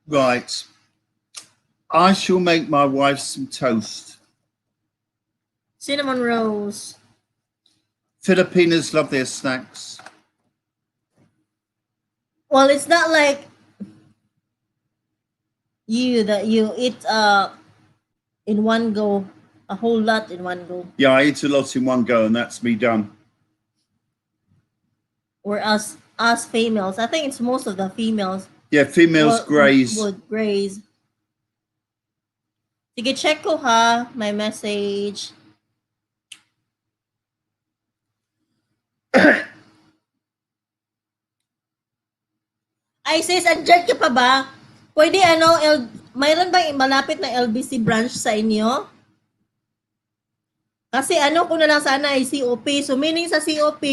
Right. I shall make my wife some toast. Cinnamon rolls. Filipinos love their snacks. Well, it's not like that you eat in one go, a whole lot in one go. Yeah, I eat a lot in one go, and that's me done. Or us females. I think it's most of the females. Yeah, females graze. Would graze. Sige, check ko ha, my message. Ay sis, andyan ka pa ba? Pwede mayroon bang malapit na LBC branch sa inyo? Kasi ko na lang sana ay COP. So meaning sa COP,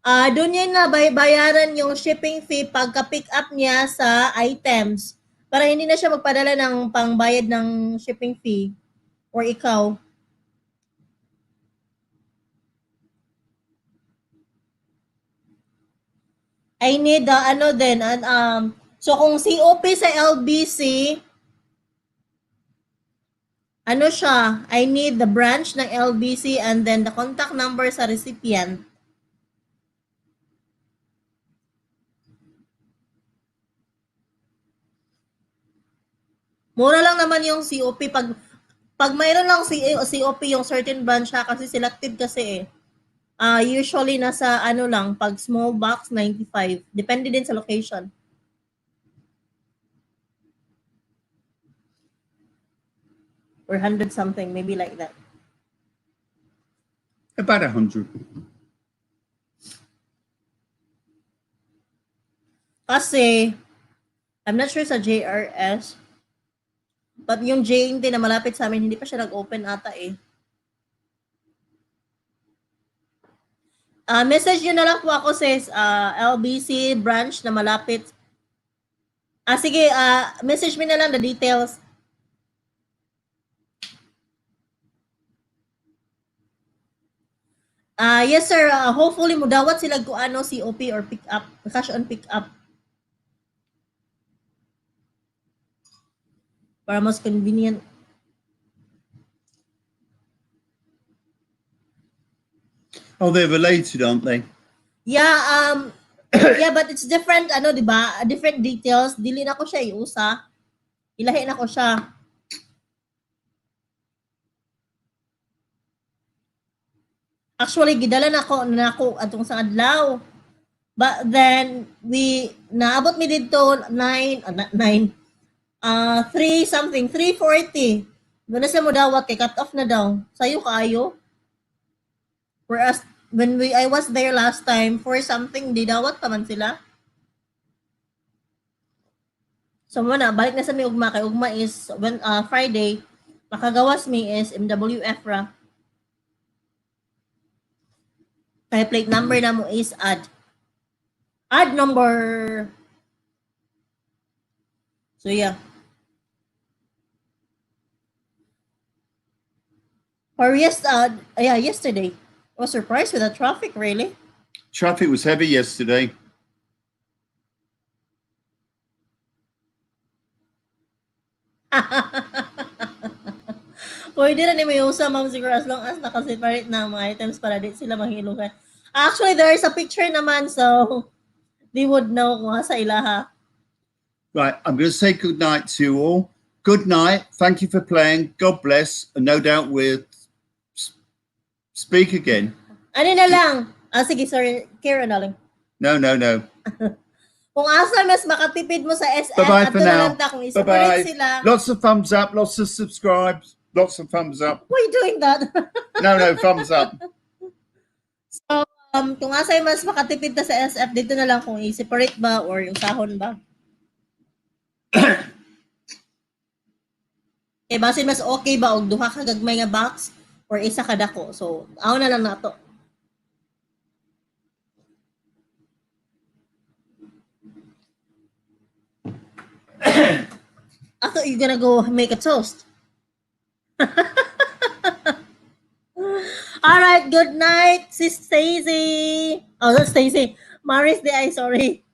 doon niya na bayaran yung shipping fee pagka-pick up niya sa items. Para hindi na siya magpadala ng pangbayad ng shipping fee. Or ikaw. I need so kung COP sa LBC, siya, I need the branch ng LBC and then the contact number sa recipient. Mura lang naman yung COP pag mayroon lang COP yung certain branch ha, kasi selected kasi usually nasa lang, pag small box 95, depende din sa location. Or 100 something, maybe like that. About 100. Kasi I'm not sure sa JRS, but yung JNT na malapit sa amin, hindi pa siya nag-open ata eh. Message nyo na lang po ako sis, LBC branch na malapit. Sige, message me na lang the details. Yes sir, hopefully mudawat sila kung COP or pick up, cash on pick up. Para mas convenient. Oh, they're related, aren't they? Yeah, yeah, but it's different, di ba? Different details. Dili na ko siya iusa. Ilahi na ko siya. Actually, gidala na ako atong sa adlaw. But then, naabot mi dito 3 something, 3:40. Doon na siya mo dawat, kay cut off na daw. Sayo kaayo. Whereas, when I was there last time, 4 something, di dawat pa man sila. So, muna, balik na sa mi ugma. Kay ugma is, when Friday, makagawas mi is MWF ra. Kaya plate number na mo is add. Add number. So, yeah. Or yesterday. I was surprised with the traffic, really. Traffic was heavy yesterday. Pwede na ni may usa, ma'am, siguro as long as nakaseparate na mga items para di sila mahilugan. Actually, there is a picture naman, so they would know kung sa ilaha. Right, I'm going to say good night to you all. Good night. Thank you for playing. God bless. And no doubt we'll speak again. Ano na lang? Sige, sorry. Karen na lang. No. Kung asa mas makatipid mo sa SM, bye-bye for now. Kung isa-separate sila. Lots of thumbs up, lots of subscribes, lots of thumbs up. Why are you doing that? No, thumbs up. So, Kung asay mas makatipid ta sa SF, dito na lang kung i-separate ba or yung sahon ba. Eh, base mas okay ba og duha ka gagmay nga box or isa ka dako. So, ako na lang nato. I thought you gonna go make a toast. All right, good night, Sis Stacy. Oh, not Stacy. Maris de ay, sorry.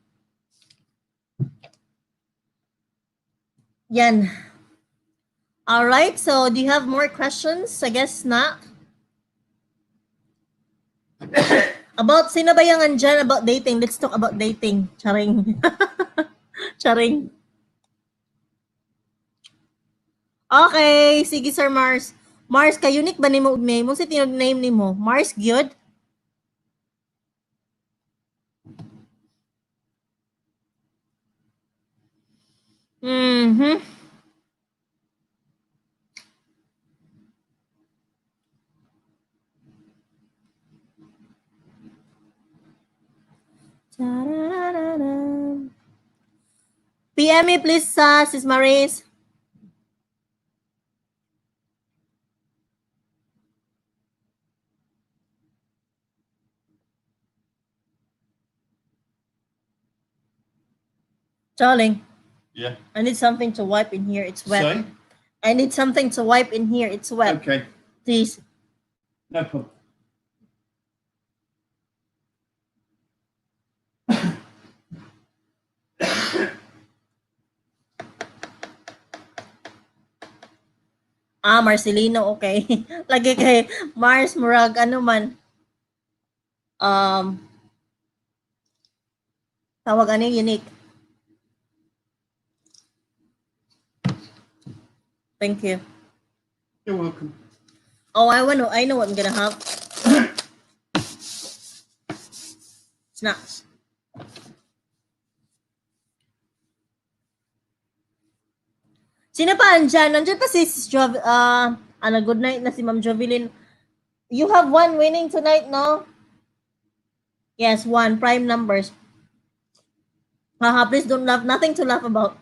Yan. All right, so do you have more questions? I guess not. About sino ba yung andyan about dating? Let's talk about dating. Charing. Charing. Okay, sige Sir Mars. Mars, ka unique ba nimo og name? Mo si tinog name nimo? Mars gyud? Mhm. PM me please sa Sis Maris. Darling, Yeah. I need something to wipe in here. It's wet. Sorry? I need something to wipe in here. It's wet. Okay. Please. No problem. Marcelino, okay. Lagi kay Mars Murag, ano man. Um, tawag ano yung unique. Thank you. You're welcome. Oh, I know what I'm gonna have. Snacks. Sino pa andyan? Andyan pa si good night na si Ma'am Jovelyn. You have one winning tonight, no? Yes, one. Prime numbers. Haha, please don't laugh. Nothing to laugh about.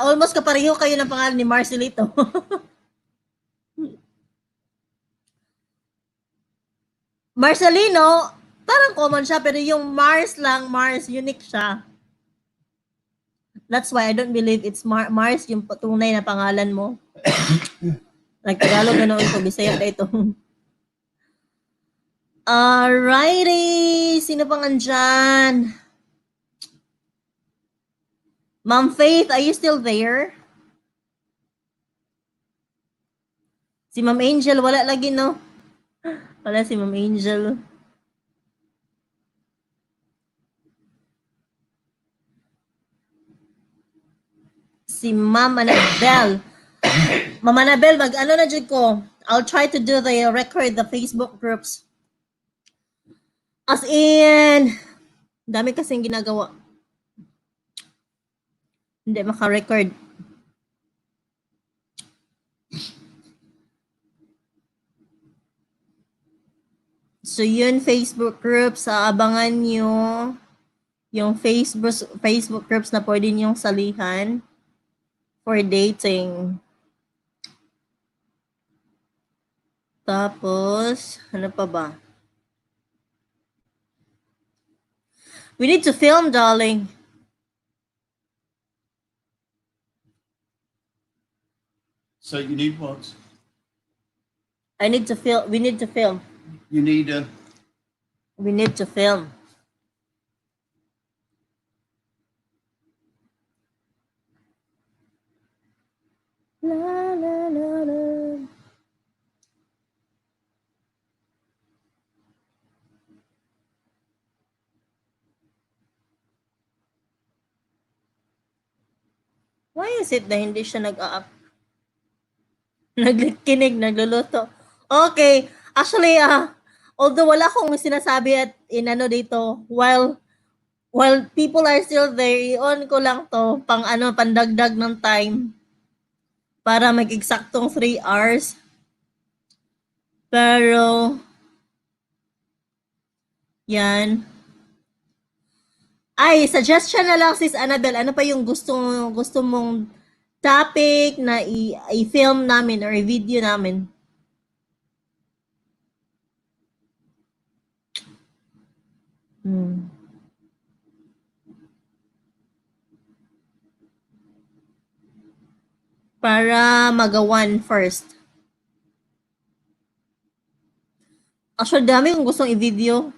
Almost kapareho kayo ng pangalan ni Marcelito. Marcelino, parang common siya, pero yung Mars lang, Mars, unique siya. That's why I don't believe it's Mars yung tunay na pangalan mo. Nagtagalog na noon ko, Bisaya na ito. Alrighty, sino pang andyan? Ma'am Faith, are you still there? Si Ma'am Angel, wala lagi, no? Wala si Ma'am Angel. Si Ma'am Annabelle. Ma'am Annabelle, mag-ano na dyan ko. I'll try to do the record, the Facebook groups. As in, dami kasing ginagawa. Hindi maka-record. So yun, Facebook groups, abangan nyo yung Facebook groups na pwede nyong salihan for dating. Tapos, ano pa ba? We need to film, darling. So you need what? I need to film. We need to film. You need a... We need to film. La, la, la, la. Why is it na hindi siya nag-up? Nagkinig, nagluluto. Okay. Actually, although wala akong sinasabi at inano dito, while people are still there, i-on ko lang to pandagdag ng time para mag-eksaktong 3 hours. Pero, yan. Ay, suggestion na lang sis Annabel, ano pa yung gusto mong topic na i-film namin or i-video namin? Hmm. Para magawan first. Actually, dami kong gustong i-video.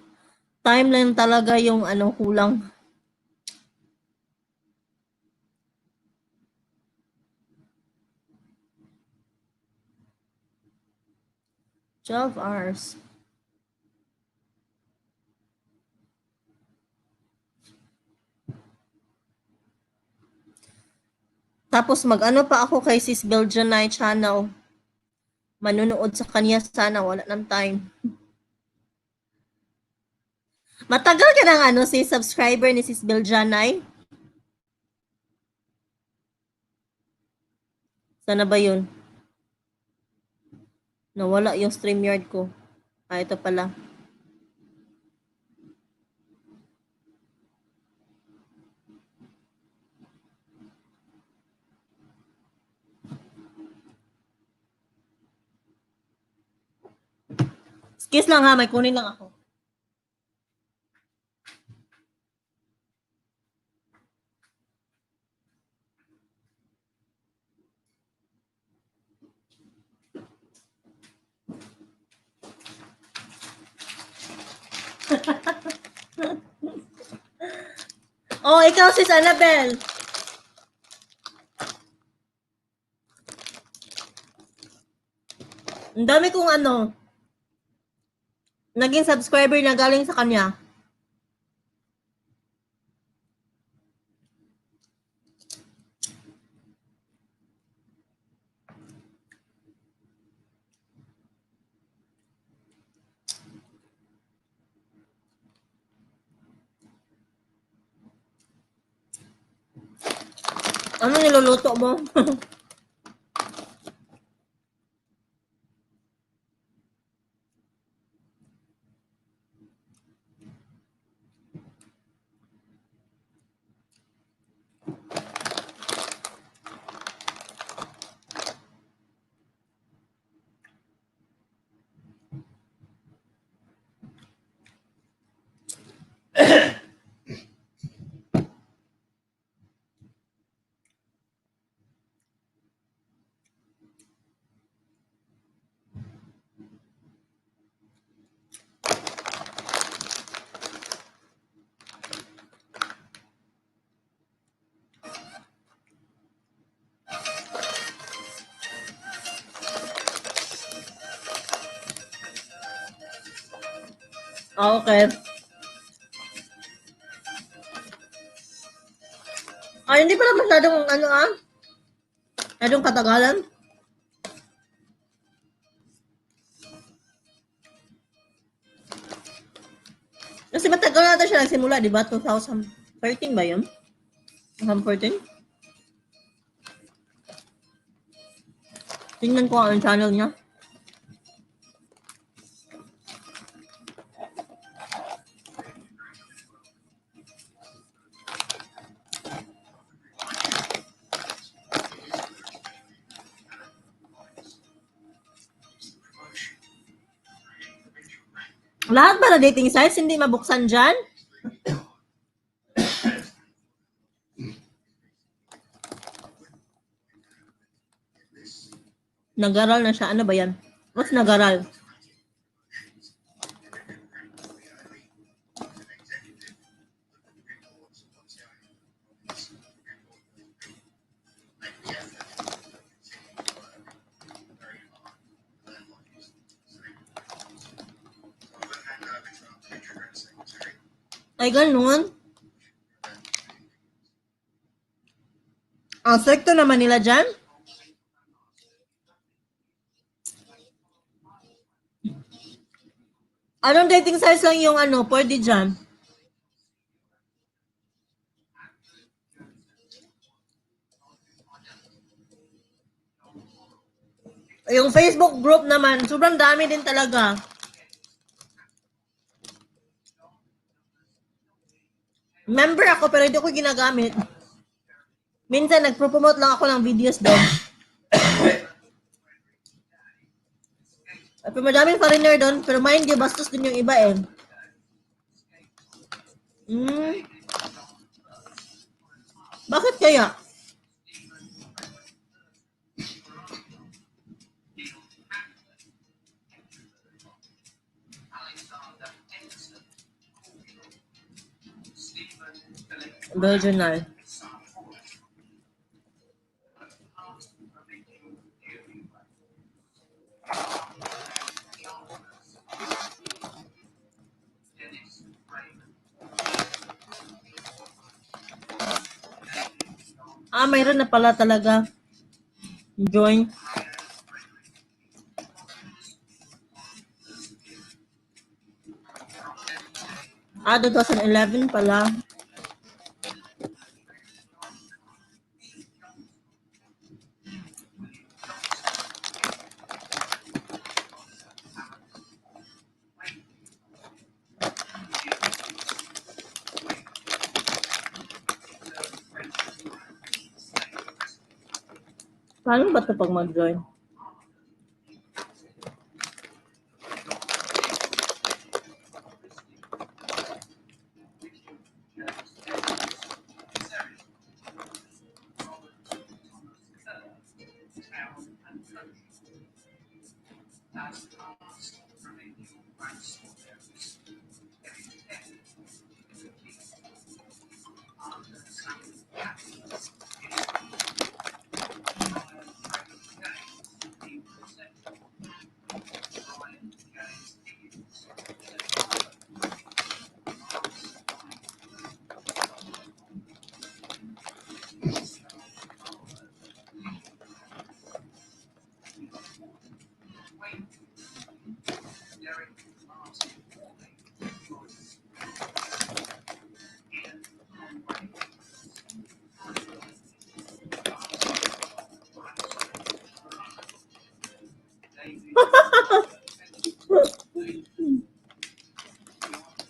Time lang talaga yung kulang. Twelve hours. Tapos mag-ano pa ako kay Sis Belgianite channel. Manunood sa kanya sana, wala ng time. Matagal ka ng si subscriber ni Sis Belgianite? Sana ba yun? Nawala yung StreamYard ko. Ah, ito pala. Excuse lang ha, may kunin lang ako. Oh, ikaw sis Annabel. Ang dami kong naging subscriber na galing sa kanya. Ano niluluto mo? Ah, okay. Ah, hindi pala masyadong masyadong katagalan. Kasi matagal na ata siya nagsimula, di ba? 2013 ba yun? 2014? Tingnan ko ang channel niya. Lahat ba na dating sites hindi mabuksan dyan? Nag-aral na siya. Ano ba yan? What's nag-aral? Ay, ganun. Ang sekto naman nila dyan? Anong dating sites lang yung pwede dyan? Yung Facebook group naman, sobrang dami din talaga. Member ako pero hindi ko ginagamit. Minsan nagpo-promote lang ako ng videos doon. Pero madaming foreigner doon, pero mind you, bastos din yung iba eh. Bakit kaya? Virginal. Mayroon na pala talaga. Join. 2011 pala. Paano ba ito pag mag-join?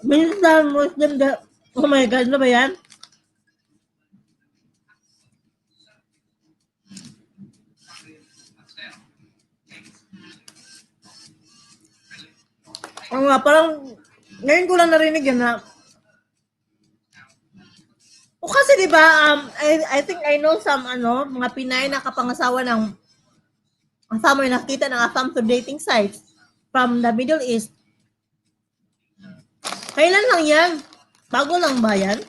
Minsan, Muslim da... Oh my God, ano ba yan? Parang, ngayon ko lang narinig yan na, kasi di ba, I think I know some, mga Pinay na kapangasawa ng asama yung nakita ng asam to dating sites from the Middle East. Kailan lang yan? Bago lang ba yan?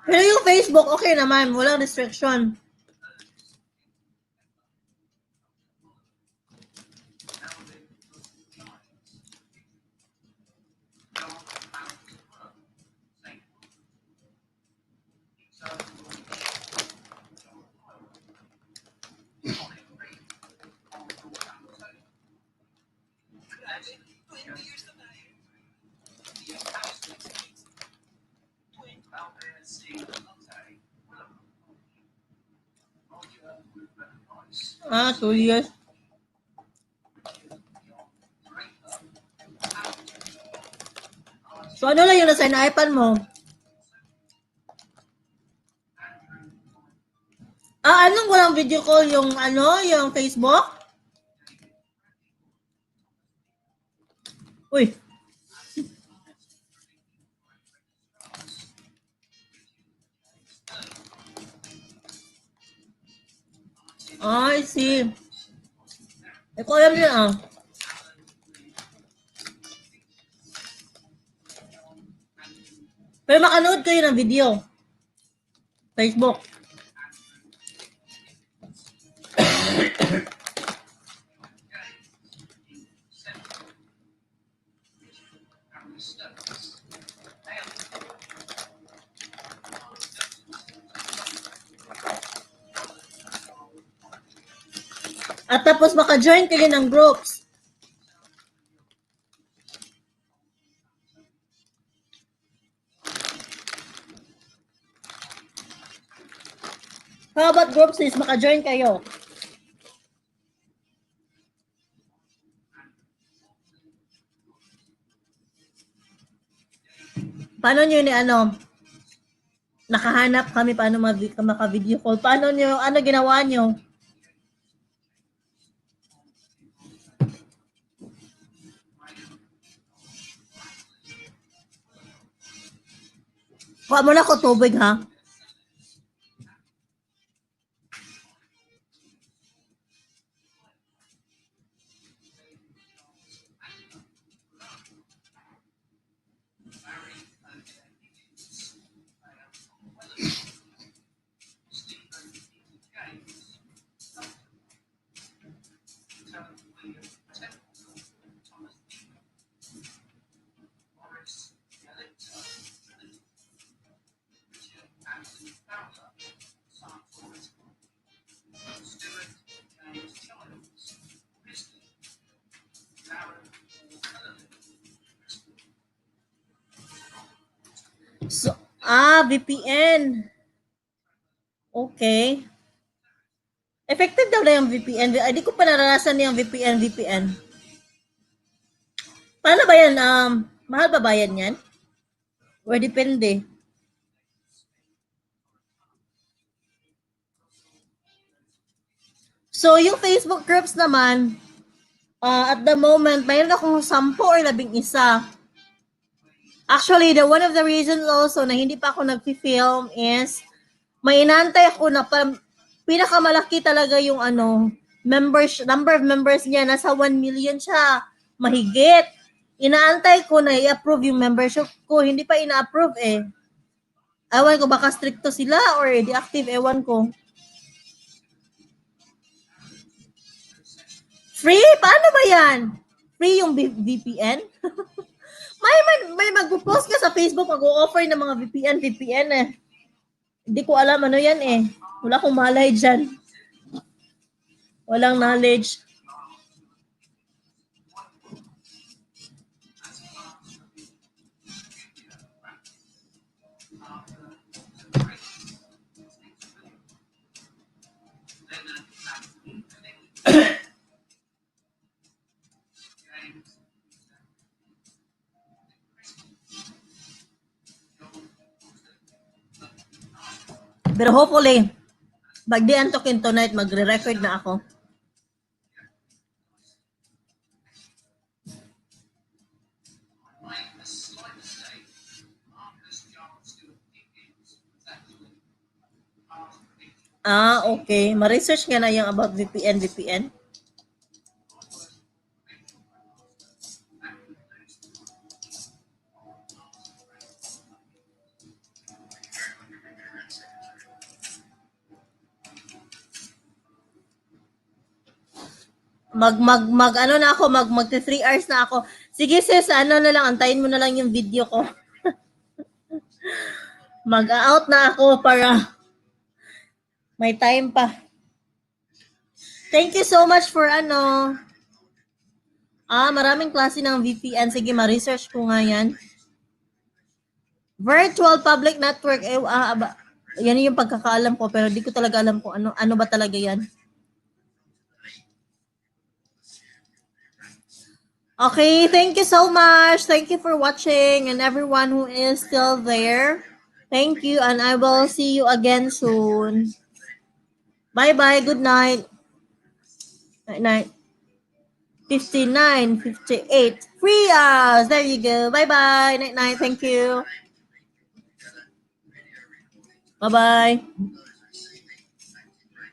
Pero yung Facebook, okay naman. Walang restriction. Ah, 2 years. So, ano lang yung nasa iPad mo? Anong walang video call yung, yung Facebook? Uy. I see. Eko alam yun Pero makanood kayo ng video. Facebook. At tapos maka-join kayo ng groups. How about group sis? Maka-join kayo. Paano nyo ni ano? Nakahanap kami paano maka-video call. Paano nyo, ano ginawa nyo? Kuha mo na ko tubig ha. So, VPN. Okay. Effective daw na yung VPN. Hindi ko pa naranasan yung VPN. Paano ba yan? Mahal ba bayan yan? Or depende? So, yung Facebook groups naman, at the moment, mayroon akong 10 or 11. Actually, one of the reasons also na hindi pa ako nag-film is may inantay ako na pinakamalaki talaga yung number of members niya, nasa 1 million siya, mahigit. Inaantay ko na i-approve yung membership ko, hindi pa ina-approve eh. Ewan ko baka stricto sila or deactive, ewan ko. Free? Paano ba yan? Free yung VPN? may magpo-post ka sa Facebook, mag-o-offer ng mga VPN eh. Hindi ko alam ano yan eh. Wala akong malay dyan. Walang knowledge. Pero hopefully, pag di antokin tonight, magre-record na ako. Okay. Ma-research nga na yung about VPN. Ano na ako, mag 3 hours na ako. Sige sis, ano na lang, antayin mo na lang yung video ko. Mag-out na ako para may time pa. Thank you so much for maraming klase ng VPN. Sige, ma-research ko nga yan. Virtual Public Network. Yan yung pagkakaalam ko, pero di ko talaga alam kung ano ba talaga yan. Okay, thank you so much. Thank you for watching and everyone who is still there. Thank you and I will see you again soon. Bye-bye. Good night. Night. 59, 58. 3 hours. There you go. Bye-bye. Night. Thank you. Bye-bye.